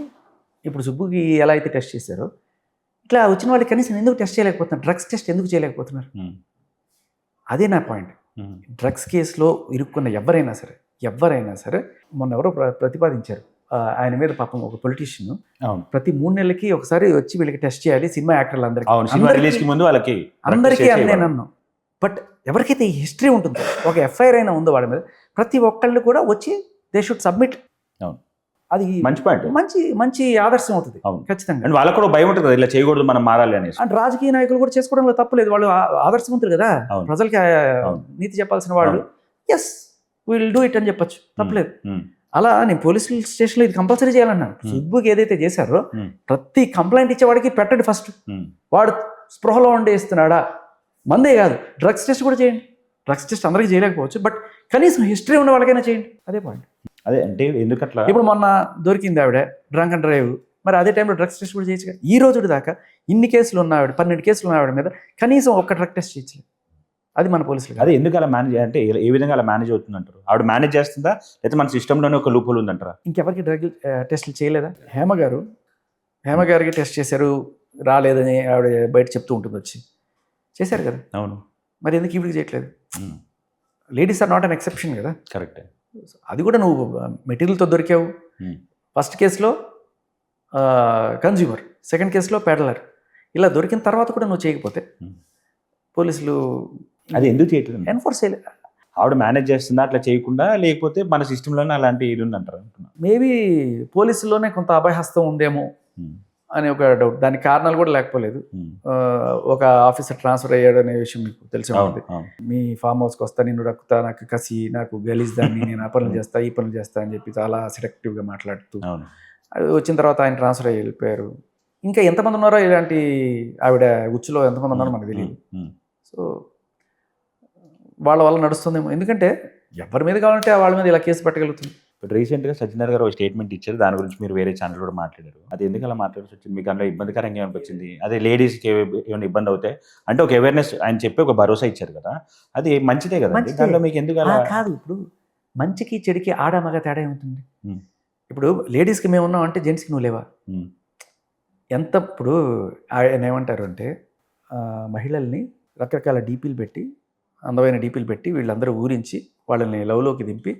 ఇప్పుడు సుబ్బుకి ఎలా అయితే టెస్ట్ చేశారో ఇట్లా వచ్చిన వాళ్ళకి కనీసం ఎందుకు టెస్ట్ చేయలేకపోతున్నారు? డ్రగ్స్ టెస్ట్ ఎందుకు చేయలేకపోతున్నారు? అదే నా పాయింట్. డ్రగ్స్ కేసులో ఇరుక్కున్న ఎవరైనా సరే మొన్న ఎవరో ప్రతిపాదించారు, ఆయన మీద పాపం ఒక పొలిటీషియన్ ప్రతి 3 నెలలకి ఒకసారి వచ్చి వీళ్ళకి టెస్ట్ చేయాలి, సినిమా యాక్టర్లు అందరికీ అన్నాను. బట్ ఎవరికైతే ఈ హిస్టరీ ఉంటుందో, ఒక ఎఫ్ఐఆర్ అయినా ఉందో వాళ్ళ మీద, ప్రతి ఒక్కళ్ళు కూడా వచ్చి దే షుడ్ సబ్మిట్. అది మంచి పాయింట్, మంచి ఆదర్శం అవుతుంది ఖచ్చితంగా. వాళ్ళకు కూడా భయం ఉంటుంది, ఇలా చేయకూడదు, మనం మారాలి అనేసి. అంటే రాజకీయ నాయకులు కూడా చేసుకోవడంలో తప్పలేదు, వాళ్ళు ఆదర్శవంతులు కదా, ప్రజలకి నీతి చెప్పాల్సిన వాళ్ళు. ఎస్ విల్ డూ ఇట్ అని చెప్పచ్చు, తప్పలేదు. అలా నేను పోలీస్ స్టేషన్లో ఇది కంపల్సరీ చేయాలన్నాను. సుబ్బుకి ఏదైతే చేశారో ప్రతి కంప్లైంట్ ఇచ్చేవాడికి పెట్టండి ఫస్ట్. వాడు స్పృహలో ఉండే ఇస్తున్నాడా, మందే కాదు డ్రగ్స్ టెస్ట్ కూడా చేయండి. డ్రగ్స్ టెస్ట్ అందరికీ చేయలేకపోవచ్చు, బట్ కనీసం హిస్టరీ ఉన్న వాళ్ళకైనా చేయండి. అదే పాయింట్. అదే అంటే ఎందుకట్లా ఇప్పుడు మొన్న దొరికింది ఆవిడ డ్రంక్ అండ్ డ్రైవ్, మరి అదే టైంలో డ్రగ్స్ టెస్ట్ కూడా చేయొచ్చు. ఈ రోజు దాకా ఇన్ని కేసులు ఉన్న ఆవిడ, 12 కేసులు ఉన్న ఆవిడ మీద కనీసం ఒక్క డ్రగ్ టెస్ట్ చేయలేదు. అది మన పోలీసులు. అదే ఎందుకు అలా మేనేజ్ అంటే ఏ విధంగా అలా మేనేజ్ అవుతుంది అంటారు? ఆవిడ మేనేజ్ చేస్తుందా, లేకపోతే మన సిస్టంలోనే ఒక లూప్ హోల్ ఉందంటారా? ఇంకెవరికి డ్రగ్ టెస్టులు చేయలేదా? హేమ గారికి టెస్ట్ చేశారు, రాలేదని ఆవిడ బయట చెప్తూ ఉంటుంది వచ్చి. చేశారు కదా. అవును. మరి ఎందుకు ఇవిడికి చేయట్లేదు? Ladies are not an exception కదా. కరెక్ట్. అది కూడా నువ్వు మెటీరియల్తో దొరికావు. ఫస్ట్ కేసులో కన్జ్యూమర్, సెకండ్ కేసులో పెడలర్, ఇలా దొరికిన తర్వాత కూడా నువ్వు చేయకపోతే పోలీసులు అది ఎందుకు చేయట్లేదు? ఎన్ఫోర్స్ చేయలేదు. ఆవిడ మేనేజ్ చేస్తుందా అట్లా చేయకుండా, లేకపోతే మన సిస్టంలోనే అలాంటి ఇది ఉందంటారు? మేబీ పోలీసుల్లోనే కొంత అభయహస్తం ఉందేమో అని ఒక డౌట్. దానికి కారణాలు కూడా లేకపోలేదు. ఒక ఆఫీసర్ ట్రాన్స్ఫర్ అయ్యాడు అనే విషయం మీకు తెలిసి ఉంటుంది. మీ ఫామ్ హౌస్కి వస్తా, నిన్ను రక్కుతా, నాకు కసి, నాకు గలీజ్ దాన్ని, నేను ఆ పనులు చేస్తా, ఈ పనులు చేస్తా అని చెప్పి చాలా సెడక్టివ్గా మాట్లాడుతూ అది వచ్చిన తర్వాత ఆయన ట్రాన్స్ఫర్ అయ్యి వెళ్ళిపోయారు. ఇంకా ఎంతమంది ఉన్నారో ఇలాంటి ఆవిడ ఉచ్చులో ఎంతమంది ఉన్నారో మనకు తెలియదు. సో వాళ్ళ వల్ల నడుస్తుందేమో. ఎందుకంటే ఎవరి మీద కావాలంటే వాళ్ళ మీద ఇలా కేసు పెట్టగలుగుతుంది. ఇప్పుడు రీసెంట్గా సజ్జనార్ గారు ఒక స్టేట్మెంట్ ఇచ్చారు, దాని గురించి మీరు వేరే ఛానల్ కూడా మాట్లాడారు. అది ఎందుకు అలా మాట్లాడాల్సి వచ్చింది? మీకు అందులో ఇబ్బందికరంగా ఏమనిపించింది? అదే లేడీస్కి ఏమైనా ఇబ్బంది అవుతాయి అంటే ఒక అవేర్నెస్ ఆయన చెప్పి ఒక భరోసా ఇచ్చారు కదా, అది మంచిదే కదా. దాంట్లో మీకు ఎందుకు అలా కాదు? ఇప్పుడు మంచికి చెడుకి ఆడ మగ తేడా ఏముంటుంది? ఇప్పుడు లేడీస్కి మేము ఉన్నాం అంటే జెంట్స్కి నువ్వు లేవా? ఎంత ఇప్పుడు ఆయన ఏమంటారు అంటే మహిళల్ని రకరకాల డీపీలు పెట్టి, అందమైన డీపీలు పెట్టి వీళ్ళందరూ ఊరించి వాళ్ళని లవ్లోకి దింపి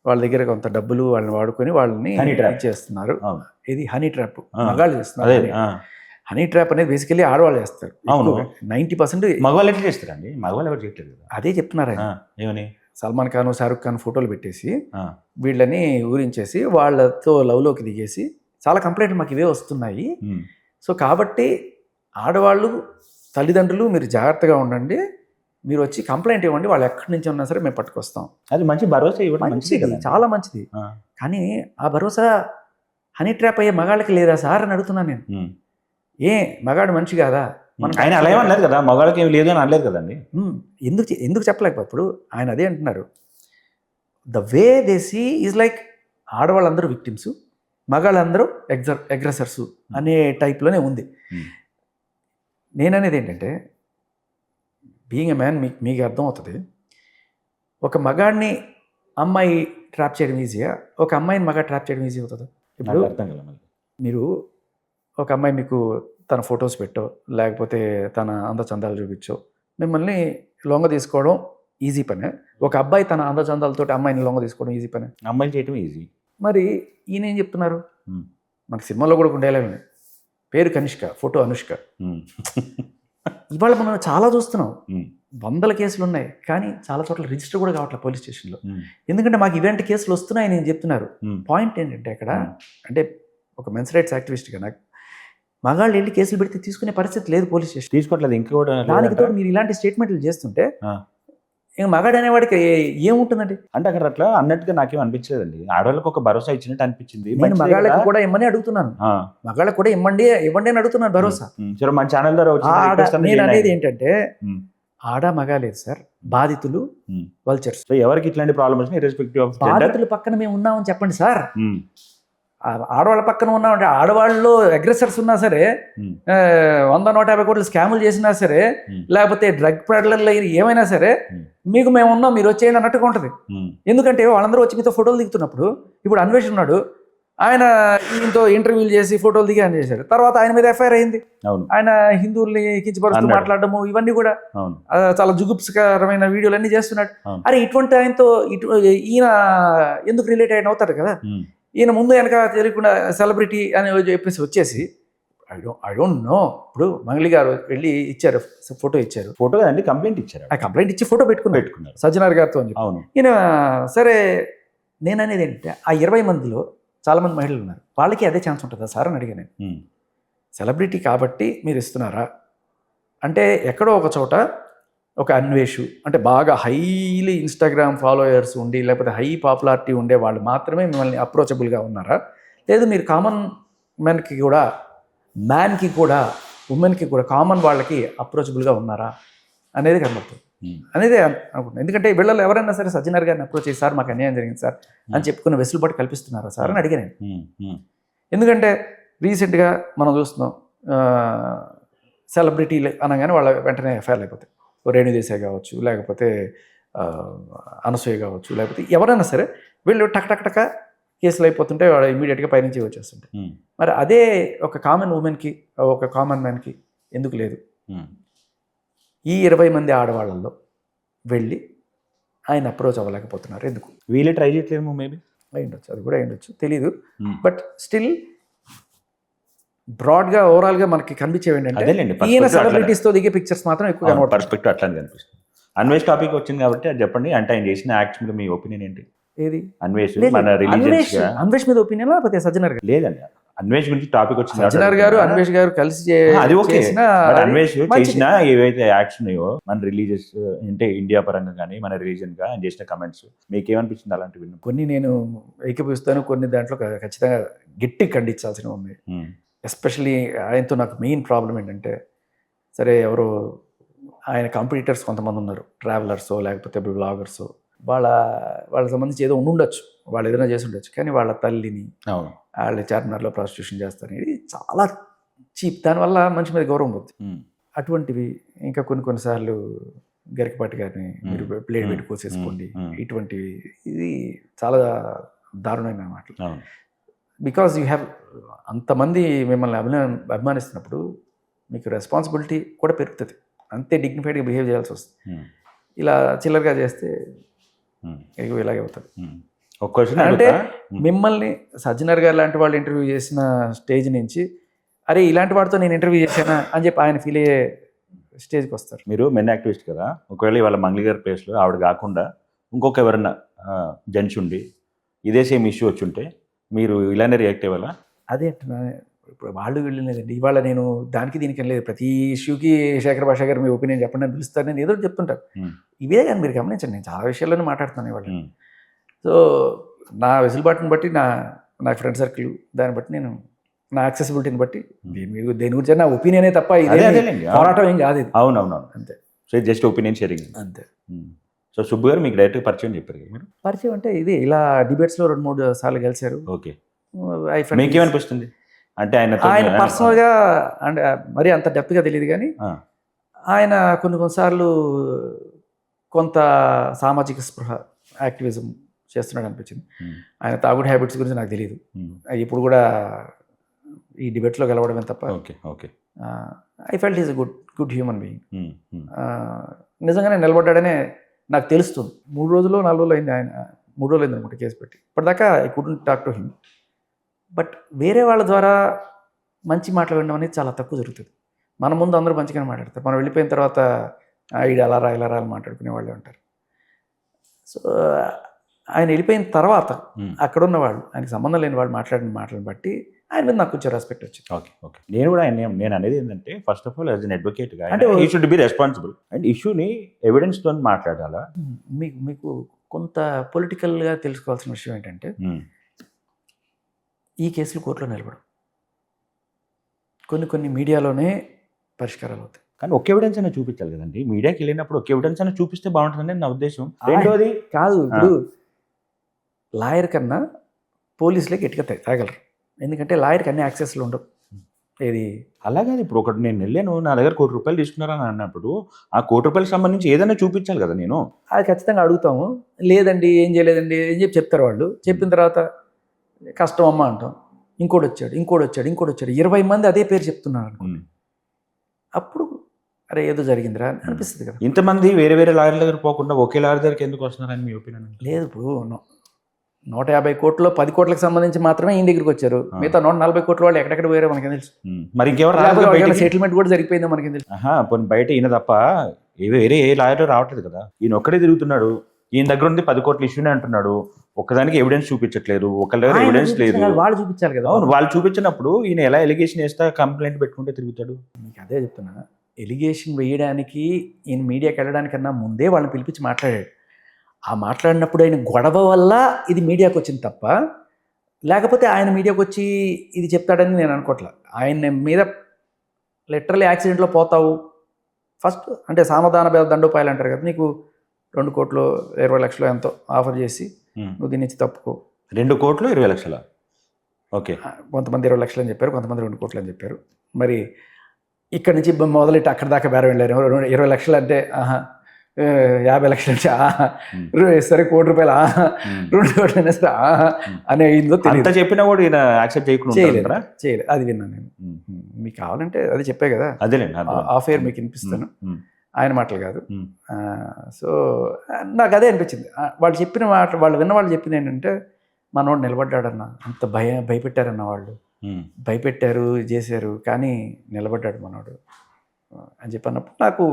వాళ్ళ దగ్గర కొంత డబ్బులు వాళ్ళని వాడుకొని వాళ్ళని చేస్తున్నారు. ఇది హనీ ట్రాప్ మగాళ్ళు చేస్తున్నారు. హనీ ట్రాప్ అనేది బేసికలీ ఆడవాళ్ళు చేస్తారు. 90% మగవాళ్ళు ఎట్లా చేస్తారండి? మగవాళ్ళు ఎవరు చేయట్లేదు. అదే చెప్తున్నారు ఆయన. ఏమని? సల్మాన్ ఖాన్, షారుఖ్ ఖాన్ ఫోటోలు పెట్టేసి వీళ్ళని ఊరించేసి వాళ్ళతో లవ్లోకి దిగేసి చాలా కంప్లైంట్లు మాకు ఇవే వస్తున్నాయి. సో కాబట్టి ఆడవాళ్ళు తల్లిదండ్రులు మీరు జాగ్రత్తగా ఉండండి, మీరు వచ్చి కంప్లైంట్ ఇవ్వండి, వాళ్ళు ఎక్కడి నుంచి ఉన్నా సరే మేము పట్టుకొస్తాం. అది మంచి భరోసా ఇవ్వడం మంచిది, చాలా మంచిది. కానీ ఆ భరోసా హనీ ట్రాప్ అయ్యే మగాళ్ళకి లేదా సార్ అని అడుగుతున్నాను నేను. ఏ మగాడు మనిషి కాదా? ఆయన అలా ఏమన్నారు కదా, మగాళ్ళకి ఏమి లేదు అని అనలేదు కదండి. ఎందుకు చెప్పలేకపోతే ఇప్పుడు ఆయన అదే అంటున్నారు. The way they see is like ఆడవాళ్ళందరూ విక్టిమ్స్, మగాళ్ళందరూ అగ్రెసర్స్ అనే టైప్లోనే ఉంది. నేననేది ఏంటంటే బీయింగ్ ఎ మ్యాన్ మీకు అర్థమవుతుంది. ఒక మగాడిని అమ్మాయి ట్రాప్ చేయడం ఈజీయా, ఒక అమ్మాయిని మగా ట్రాప్ చేయడం ఈజీ అవుతుందా? ఇప్పుడు మీరు ఒక అమ్మాయి మీకు తన ఫొటోస్ పెట్టో లేకపోతే తన అందచందాలు చూపించో మిమ్మల్ని లొంగ తీసుకోవడం ఈజీ పనే. ఒక అబ్బాయి తన అందచందాలతో అమ్మాయిని లొంగ తీసుకోవడం ఈజీ పనే. అమ్మాయిని చేయడం ఈజీ. మరి ఈయన ఏం చెప్తున్నారు? మనకి సినిమాలో కూడా ఉండేలాగా పేరు కనిష్క, ఫోటో అనుష్క. ఇవాళ మనం చాలా చూస్తున్నాం, 100 కేసులు ఉన్నాయి, కానీ చాలా చోట్ల రిజిస్టర్ కూడా కావట్లేదు పోలీస్ స్టేషన్లో. ఎందుకంటే మాకు ఇలాంటి కేసులు వస్తున్నాయని నేను చెప్తున్నారు. పాయింట్ ఏంటంటే అక్కడ అంటే ఒక మెన్స్ రైట్స్ యాక్టివిస్ట్గా నాకు మగాళ్ళు వెళ్ళి కేసులు పెడితే తీసుకునే పరిస్థితి లేదు పోలీస్ స్టేషన్. తీసుకోవట్లేదు. ఇంకోటి దానికి తోడు మీరు ఇలాంటి స్టేట్మెంట్లు చేస్తుంటే ఇంకా మగాడు అనేవాడికి ఏముంటుందండి? అంటే అక్కడ అట్లా అన్నట్టుగా నాకేం అనిపించలేదండి. ఆడవాళ్ళకి ఒక భరోసా ఇచ్చినట్టు అనిపించింది. నేను మగాళ్ళకి కూడా ఇమ్మని అడుగుతున్నాను, మగాళ్ళకి కూడా ఇవ్వండి అని అడుగుతున్నాను భరోసా. మన ఛానల్ ద్వారా నేను అనేది ఏంటంటే ఆడ మగా లేదు సార్, బాధితులు వల్చర్స్. ఎవరికి ఇట్లాంటి ప్రాబ్లమ్ వచ్చినా ఇర్రెస్పెక్టివ్ ఆఫ్ బాధితుల పక్కన మేము ఉన్నామని చెప్పండి సార్. ఆడవాళ్ళ పక్కన ఉన్నామంటే ఆడవాళ్ళు అగ్రెసర్స్ ఉన్నా సరే, 100-150 కోట్లు స్కాములు చేసినా సరే, లేకపోతే డ్రగ్ పెడలర్లు ఏమైనా సరే మీకు మేము ఉన్నాం, మీరు వచ్చేయండి అన్నట్టుగా ఉంటుంది. ఎందుకంటే వాళ్ళందరూ వచ్చి మీతో ఫోటోలు దిగుతున్నప్పుడు, ఇప్పుడు అన్వేషణ ఉన్నాడు, ఆయన ఈయనతో ఇంటర్వ్యూలు చేసి ఫోటోలు దిగి అని చేశారు. తర్వాత ఆయన మీద ఎఫ్ఐఆర్ అయింది. ఆయన హిందువుల్ని కించపరుస్తూ మాట్లాడము ఇవన్నీ కూడా చాలా జుగుప్సకరమైన వీడియోలు అన్ని చేస్తున్నాడు. అరే ఇటువంటి ఆయనతో ఈయన ఎందుకు రిలేట్ అయిన అవుతారు కదా. ఈయన ముందు వెనక తెలియకుండా సెలబ్రిటీ అని చెప్పేసి వచ్చేసి ఐ డోంట్ నో. ఇప్పుడు మంగళి గారు వెళ్ళి ఇచ్చారు, ఫోటో ఇచ్చారు, ఫోటో అండి కంప్లైంట్ ఇచ్చారు, ఆ కంప్లైంట్ ఇచ్చి ఫోటో పెట్టుకున్నారు సజ్జనార్ గారితో అని. ఈయన సరే, నేను అనేది ఏంటంటే ఆ 20 మందిలో చాలా మంది మహిళలు ఉన్నారు, వాళ్ళకి అదే ఛాన్స్ ఉంటుందా సార్ అని అడిగాను. సెలబ్రిటీ కాబట్టి మీరు ఇస్తున్నారా అంటే ఎక్కడో ఒక చోట ఒక అన్వేషు అంటే బాగా హైలీ ఇన్స్టాగ్రామ్ ఫాలోయర్స్ ఉండి లేకపోతే హై పాపులారిటీ ఉండే వాళ్ళు మాత్రమే మిమ్మల్ని అప్రోచబుల్గా ఉన్నారా, లేదు మీరు కామన్ మ్యాన్కి కూడా ఉమెన్కి కూడా కామన్ వాళ్ళకి అప్రోచబుల్గా ఉన్నారా అనేది కనబడుతుంది. అనేది అనుకుంటున్నాను. ఎందుకంటే వీళ్ళలో ఎవరైనా సరే సజ్జనర్ గారిని అప్రోచ్ చేసి సార్ మాకు అన్యాయం జరిగింది సార్ అని చెప్పుకున్న వెసులుబాటు కల్పిస్తున్నారా సార్ అని అడిగాను. ఎందుకంటే రీసెంట్గా మనం చూస్తున్నాం సెలబ్రిటీలు అనగానే వాళ్ళ వెంటనే ఎఫ్ఐఆర్లు అయిపోతాయి. రేణుదేశాయ్ కావచ్చు, లేకపోతే అనసూయ కావచ్చు, లేకపోతే ఎవరైనా సరే వీళ్ళు టక్ కేసులు అయిపోతుంటే వాడు ఇమీడియట్గా పైనుంచి వచ్చేస్తుంటాయి. మరి అదే ఒక కామన్ ఉమెన్కి, ఒక కామన్ మ్యాన్కి ఎందుకు లేదు? ఈ 20 మంది ఆడవాళ్ళల్లో వెళ్ళి ఆయన అప్రోచ్ అవ్వలేకపోతున్నారు ఎందుకు? వీళ్ళే ట్రై చేయట్లేము, మేబీ అయ్యుండొచ్చు, అది కూడా అయ్యుండొచ్చు, తెలీదు. బట్ స్టిల్ బ్రాడ్గా ఓవరాల్గా మనకి కనిపించేవి ఏంటంటే ఈయన సెలబ్రిటీస్తో దిగే పిక్చర్స్ మాత్రం ఎక్కువ కనబడుతుంది. పర్స్పెక్టివ్ అట్లా కనిపిస్తుంది. అన్వేష్ టాపిక్ వచ్చింది కాబట్టి అది చెప్పండి. అంటే ఆయన చేసిన యాక్ట్స్ మీద మీ ఒపీనియన్ ఏంటి? ఏది అన్వేష్ మన రిలీజియస్ అన్వేష్ మీద ఒపీనియన్ లేకపోతే సజ్జనర్ గారు? లేదండి, అన్వేష్ గురించి టాపిక్ వచ్చింది. సజ్జనర్ గారు అన్వేష్ గారు కలిసి అది ఓకే. అన్వేష్ చేసిన ఏవైతే యాక్ట్స్ ఉన్నాయో మన రిలీజియస్ అంటే ఇండియా పరంగా కానీ మన రిలీజియన్ గా ఆయన చేసిన కమెంట్స్ మీకు ఏమనిపించింది? అలాంటివి కొన్ని నేను ఏకీపిస్తాను, కొన్ని దాంట్లో ఖచ్చితంగా గట్టి ఖండించాల్సినవి ఉంది. ఎస్పెషలీ ఆయనతో నాకు మెయిన్ ప్రాబ్లం ఏంటంటే, సరే ఎవరో ఆయన కాంపిటీటర్స్ కొంతమంది ఉన్నారు, ట్రావెలర్సో లేకపోతే బ్లాగర్సో, వాళ్ళకి సంబంధించి ఏదో ఉండొచ్చు, వాళ్ళు ఏదైనా చేసి ఉండొచ్చు, కానీ వాళ్ళ తల్లిని వాళ్ళ చార్మినార్లో ప్రాస్టిట్యూషన్ చేస్తారు. ఇది చాలా చీప్. దానివల్ల మనిషి మీద గౌరవం పోతుంది. అటువంటివి ఇంకా కొన్నిసార్లు గరికపాటి గారిని మీరు ప్లేట్ పెట్టి కోసేసుకోండి, ఇటువంటివి ఇది చాలా దారుణమైన మాటలు. బికాజ్ యూ హ్యావ్ అంతమంది మిమ్మల్ని అభిమానిస్తున్నప్పుడు మీకు రెస్పాన్సిబిలిటీ కూడా పెరుగుతుంది. అంతే డిగ్నిఫైడ్గా బిహేవ్ చేయాల్సి వస్తుంది. ఇలా చిల్లరగా చేస్తే ఇలాగే అవుతుంది. అంటే మిమ్మల్ని సజ్జనర్ గారు లాంటి వాళ్ళు ఇంటర్వ్యూ చేసిన స్టేజ్ నుంచి అరే ఇలాంటి వాడితో నేను ఇంటర్వ్యూ చేశానా అని చెప్పి ఆయన ఫీల్ అయ్యే స్టేజ్కి వస్తారు. మీరు మెన్ యాక్టివిస్ట్ కదా, ఒకవేళ ఇవాళ మంగళి గారి ప్లేస్లో ఆవిడ కాకుండా ఇంకొక ఎవరన్నా జెంట్స్ ఉండి ఇదే సేమ్ ఇష్యూ వచ్చి ఉంటే మీరు ఇలానే రియాక్ట్ అవ్వాలా? అదే అంటున్నా, ఇప్పుడు వాళ్ళు వెళ్ళలేదండి. ఇవాళ నేను దానికి దీనికి లేదు, ప్రతి ఇష్యూకి శేఖర్ భాష గారు మీ ఒపీనియన్ చెప్పండి అని పిలుస్తారు, నేను ఏదో చెప్తుంటాను. ఇవే కానీ మీరు గమనించండి, నేను చాలా విషయాల్లోనే మాట్లాడుతున్నాను ఇవాళ. సో నా వెసులుబాటుని బట్టి నా ఫ్రెండ్ సర్కిల్ దాన్ని బట్టి నేను నా యాక్సెసిబిలిటీని బట్టి దేని గురించి నా ఒపీనియనే తప్ప పోరాటం ఏం కాదు. అవునవును, అంతే. సో జస్ట్ ఒపీనియన్ షేరింగ్ అంతే. సో సుబ్బు గారు మీకు డైరెక్ట్గా పరిచయం చెప్పారు మీరు? పరిచయం అంటే ఇది ఇలా డిబేట్స్లో 2-3 సార్లు కలిశారు. ఓకే, మీకేమనిపిస్తుంది? అంటే ఆయన పర్సనల్గా అంటే మరీ అంత డెప్త్గా తెలియదు, కానీ ఆయన కొన్నిసార్లు కొంత సామాజిక స్పృహ యాక్టివిజం చేస్తున్నాడు అనిపించింది. ఆయన తాగుడు హ్యాబిట్స్ గురించి నాకు తెలియదు, ఇప్పుడు కూడా ఈ డిబేట్లో గెలవడమే తప్ప. I felt is a good human being. నిజంగానే నిలబడ్డాడనే నాకు తెలుస్తుంది. 3 రోజులు 4 రోజులు అయింది, ఆయన 3 రోజులు అయింది అనమాట కేసు పెట్టి. ఇప్పటిదాకా I couldn't talk to him. But వేరే వాళ్ళ ద్వారా మంచి మాటలు వినడం అనేది చాలా తక్కువ జరుగుతుంది. మన ముందు అందరూ మంచిగానే మాట్లాడతారు, మనం వెళ్ళిపోయిన తర్వాత ఇది అలా రా ఇలా రా అని మాట్లాడుకునే వాళ్ళే ఉంటారు. సో ఆయన వెళ్ళిపోయిన తర్వాత అక్కడున్న వాళ్ళు, ఆయనకి సంబంధం లేని వాళ్ళు మాట్లాడిన మాటలను బట్టి ఆయన మీద నాకు కొంచెం రెస్పెక్ట్ వచ్చింది. ఓకే. నేను కూడా నేను అనేది ఏంటంటే, first of all as an అడ్వకేట్గా అంటే you should be responsible and ఇష్యూని ఎవిడెన్స్తో మాట్లాడాలా. మీకు కొంత పొలిటికల్గా తెలుసుకోవాల్సిన విషయం ఏంటంటే, ఈ కేసులు కోర్టులో నిలబడవు, కొన్ని మీడియాలోనే పరిష్కారాలు అవుతాయి. కానీ ఒక ఎవిడెన్స్ అయినా చూపించాలి కదండి. మీడియాకి వెళ్ళినప్పుడు ఒక ఎవిడెన్స్ అయినా చూపిస్తే బాగుంటుందని నా ఉద్దేశం. రెండోది కాదు, ఇప్పుడు లాయర్ కన్నా పోలీసులే గట్టిగా తాగలరు, ఎందుకంటే లాయర్కి అన్ని యాక్సెస్లు ఉండవు. ఏది అలాగే ఇప్పుడు ఒకటి నేను వెళ్ళాను, నా దగ్గర ₹1 కోటి తీసుకున్నారని అన్నప్పుడు ఆ ₹1 కోటి సంబంధించి ఏదైనా చూపించాలి కదా. నేను అది ఖచ్చితంగా అడుగుతాము. లేదండి ఏం చేయలేదండి అని చెప్తారు వాళ్ళు. చెప్పిన తర్వాత కష్టం అమ్మ అంటాం, ఇంకోటి వచ్చాడు 20 మంది అదే పేరు చెప్తున్నారు అనుకోండి, అప్పుడు అరే ఏదో జరిగిందిరా అనిపిస్తుంది కదా. ఇంతమంది వేరే వేరే లాయర్ల దగ్గర పోకుండా ఒకే లాయర్ దగ్గరికి ఎందుకు వస్తున్నారని మీ ఒపీనియన్? లేదు, ఇప్పుడు 150 కోట్లు 10 కోట్లకు సంబంధించి మాత్రమే ఈయన దగ్గరికి వచ్చారు. మిగతా 140 కోట్ల వాళ్ళు ఎక్కడెక్కడ వేరే మనకి తెలుసు. మరి ఇంకెవరు సెటిల్మెంట్ కూడా జరిగిపోయిందో మనకి తెలుసు. బయట ఈయన తప్ప వేరే ఏ లాయర్ రావట్లేదు కదా. ఈయన ఒక్కడే తిరుగుతున్నాడు, ఈయన దగ్గర ఉంది 10 కోట్ల ఇష్యూనే అంటున్నాడు. ఒక్కదానికి ఎవిడెన్స్ చూపించట్లేదు, ఒకరి దగ్గర ఎవిడెన్స్ లేదు. వాళ్ళు చూపించాలి కదా. అవును, వాళ్ళు చూపించినప్పుడు ఈయన ఎలా ఎలిగేషన్ వేస్తా కంప్లైంట్ పెట్టుకుంటే తిరుగుతాడు. మీకు అదే చెప్తున్నా, ఎలిగేషన్ వేయడానికి ఈయన మీడియాకి వెళ్ళడానికన్నా ముందే వాళ్ళని పిలిపించి మాట్లాడాడు. ఆ మాట్లాడినప్పుడు ఆయన గొడవ వల్ల ఇది మీడియాకి వచ్చింది తప్ప, లేకపోతే ఆయన మీడియాకి వచ్చి ఇది చెప్తాడని నేను అనుకోవట్లే. ఆయన మీద లిటరల్లీ యాక్సిడెంట్లో పోతావు ఫస్ట్ అంటే సామధాన భేద దండోపాయాలు అంటారు కదా, నీకు 2 కోట్లు 20 లక్షలు ఎంతో ఆఫర్ చేసి నువ్వు దీని నుంచి తప్పుకో. 2 కోట్లు 20 లక్షల. ఓకే. కొంతమంది 20 లక్షలు అని చెప్పారు, కొంతమంది 2 కోట్లు అని చెప్పారు. మరి ఇక్కడ నుంచి మొదలెట్టి అక్కడ దాకా బేరం వెళ్ళారు. 20 లక్షలు అంటే 50 లక్షలు అంటే సరే, ₹1 కోటి 2 కోట్లు అయినా సరే అనే అయిందో అంత తెలియదు. చెప్పినా కూడా ఈయన యాక్సెప్ట్ చేయకుండా చేయలేదు. అది విన్నాను నేను. మీకు కావాలంటే అది చెప్పే కదా, అదేలేండి. ఆఫ్ ఎయిర్ మీకు వినిపిస్తాను, ఆయన మాటలు కాదు. సో నాకు అదే అనిపించింది. వాళ్ళు చెప్పిన మాట, వాళ్ళు విన్న వాళ్ళు చెప్పింది ఏంటంటే, మనోడు నిలబడ్డాడన్న, అంత భయపెట్టారన్న వాళ్ళు, భయపెట్టారు చేశారు కానీ నిలబడ్డాడు మనోడు అని చెప్పినప్పుడు నాకు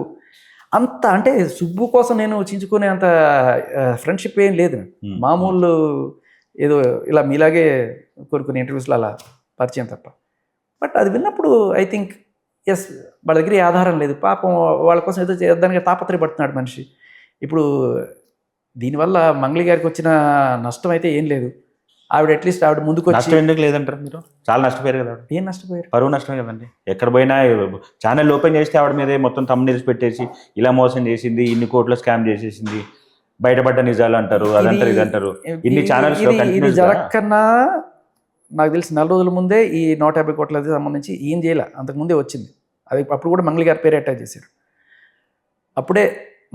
అంత అంటే సుబ్బు కోసం నేను చించుకునే అంత ఫ్రెండ్షిప్ ఏం లేదు. మామూలు ఏదో ఇలా మీలాగే కొన్ని ఇంటర్వ్యూస్లో అలా పరిచయం తప్ప. బట్ అది విన్నప్పుడు ఐ థింక్ ఎస్, వాళ్ళ దగ్గర ఆధారం లేదు, పాపం వాళ్ళ కోసం ఏదో చేద్దానికి తాపత్రయపడుతున్నాడు మనిషి. ఇప్పుడు దీనివల్ల మంగళి గారికి వచ్చిన నష్టం అయితే ఏం లేదు. ఆవిడ అట్లీస్ట్ ఆవిడ ముందుకు వచ్చి, నష్టం ఎందుకు లేదంటారు మీరు? చాలా నష్టపోయారు కదా. ఏం నష్టపోయారు? పరువు నష్టమే కదండి. ఎక్కడ పోయినా ఛానల్ ఓపెన్ చేస్తే ఆవిడ మీదే మొత్తం thumbnails పెట్టేసి ఇలా మోసం చేసింది, ఇన్ని కోట్ల స్కామ్ చేసేసింది, బయటపడ్డ నిజాలు అంటారు, అదంటారు ఇదంటారు. ఇన్ని ఛానల్స్ ఇది జరగకన్నా నాకు తెలిసి 4 రోజుల ముందే ఈ 150 కోట్లకి సంబంధించి ఈయన చేయలే, అంతకుముందే వచ్చింది. అది అప్పుడు కూడా మంగళి గారి పేరు అటాచ్ చేశారు. అప్పుడే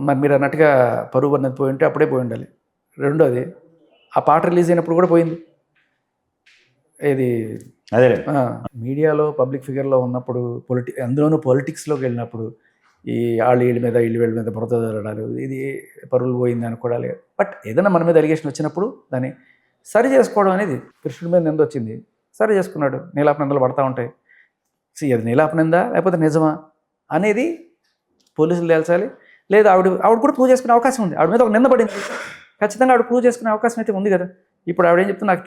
మరి మీరు అన్నట్టుగా పరువు అన్నది పోయి ఉంటే అప్పుడే పోయి ఉండాలి. రెండోది, ఆ పాట రిలీజ్ అయినప్పుడు కూడా పోయింది. ఇది అదే మీడియాలో పబ్లిక్ ఫిగర్లో ఉన్నప్పుడు, అందులోనూ పొలిటిక్స్లోకి వెళ్ళినప్పుడు ఈ వీళ్ళ మీద బురద జరగడాలు, ఇది పరువులు పోయింది అనుకోవాలి. బట్ ఏదైనా మన మీద అలిగేషన్ వచ్చినప్పుడు దాన్ని సరి చేసుకోవడం అనేది, కృష్ణుడి మీద నింద వచ్చింది, సరి చేసుకున్నాడు. నీలాప నిందలు పడతా ఉంటాయి. అది నీలాప నిందా లేకపోతే నిజమా అనేది పోలీసులు తేల్చాలి. లేదా ఆవిడ కూడా ప్రూవ్ చేసుకునే అవకాశం ఉంది. ఆవిడ మీద ఒక నింద పడింది, ఖచ్చితంగా ఆవిడ ప్రూవ్ చేసుకునే అవకాశం అయితే ఉంది కదా. ఇప్పుడు ఆవిడ ఏం చెప్తుంది, నాకు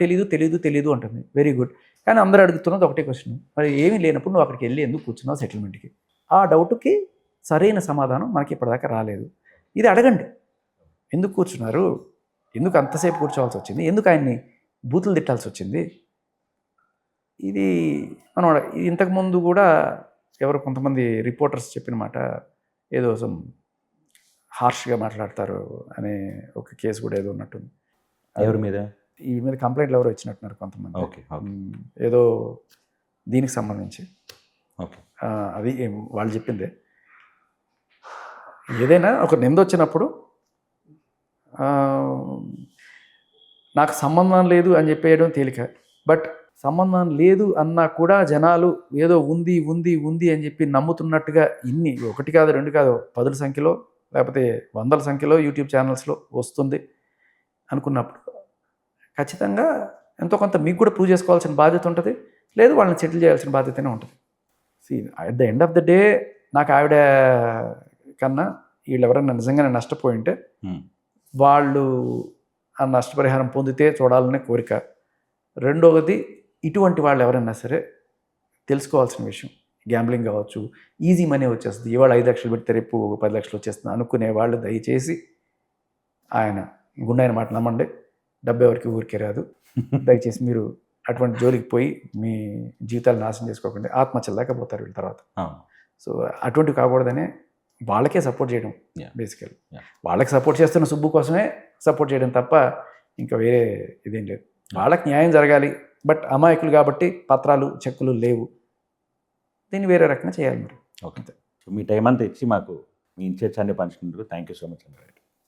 తెలియదు అంటుంది. Very good. కానీ అందరూ అడుగుతున్నది ఒకటే క్వశ్చన్, మరి ఏమీ లేనప్పుడు నువ్వు అక్కడికి వెళ్ళి ఎందుకు కూర్చున్నావు సెటిల్మెంట్కి? ఆ డౌట్కి సరైన సమాధానం మనకి ఇప్పటిదాకా రాలేదు. ఇది అడగండి, ఎందుకు కూర్చున్నారు, ఎందుకు అంతసేపు కూర్చోవాల్సి వచ్చింది, ఎందుకు ఆయన్ని బూతులు తిట్టాల్సి వచ్చింది? ఇది మనం ఇంతకుముందు కూడా ఎవరు కొంతమంది రిపోర్టర్స్ చెప్పిన మాట, ఏదో హార్ష్గా మాట్లాడతారు అనే ఒక కేసు కూడా ఏదో ఉన్నట్టుంది. ఎవరి మీద? ఈ మీద కంప్లైంట్లు ఎవరో ఇచ్చినట్టున్నారు కొంతమంది. ఓకే. ఏదో దీనికి సంబంధించి. ఓకే. అది వాళ్ళు చెప్పిందే. ఏదైనా ఒక నింద వచ్చినప్పుడు నాకు సంబంధం లేదు అని చెప్పేయడం తేలిక. బట్ సంబంధం లేదు అన్నా కూడా జనాలు ఏదో ఉంది అని చెప్పి నమ్ముతున్నట్టుగా ఇన్ని 1 కాదు 2 కాదు 10ల సంఖ్యలో లేకపోతే 100ల సంఖ్యలో యూట్యూబ్ ఛానల్స్లో వస్తుంది అనుకున్నప్పుడు ఖచ్చితంగా ఎంతో కొంత మీకు కూడా ప్రూవ్ చేసుకోవాల్సిన బాధ్యత ఉంటుంది, లేదు వాళ్ళని సెటిల్ చేయాల్సిన బాధ్యతనే ఉంటుంది. At the end of the day నాకు ఆవిడ కన్నా వీళ్ళు ఎవరైనా నిజంగానే నష్టపోయి ఉంటే వాళ్ళు ఆ నష్టపరిహారం పొందితే చూడాలనే కోరిక. రెండవది, ఇటువంటి వాళ్ళు ఎవరైనా సరే తెలుసుకోవాల్సిన విషయం, గ్యాంబ్లింగ్ కావచ్చు, ఈజీ మనీ వచ్చేస్తుంది, ఇవాళ 5 లక్షలు పెడితే రేపు 10 లక్షలు వచ్చేస్తుంది అనుకునే వాళ్ళు దయచేసి ఆయన గుండైన మాట నమ్మండి. డబ్బు ఎవరికి ఊరికే రాదు. దయచేసి మీరు అటువంటి జోలికి పోయి మీ జీవితాలు నాశనం చేసుకోకండి. ఆత్మహత్యలు దాకా పోతారు వీళ్ళ తర్వాత. సో అటువంటివి కాకూడదనే వాళ్ళకే సపోర్ట్ చేయడం బేసికల్. వాళ్ళకి సపోర్ట్ చేస్తున్న సుబ్బు కోసమే సపోర్ట్ చేయడం తప్ప ఇంకా వేరే ఇదేం లేదు. వాళ్ళకి న్యాయం జరగాలి. బట్ అమాయకులు కాబట్టి పత్రాలు చెక్కులు లేవు, దీన్ని వేరే రకంగా చేయాలి. మరి ఓకే. మీ టైం అంతా ఇచ్చి మాకు మీ ఇన్సైట్స్ అన్ని పంచుకున్నందుకు థ్యాంక్ యూ సో మచ్.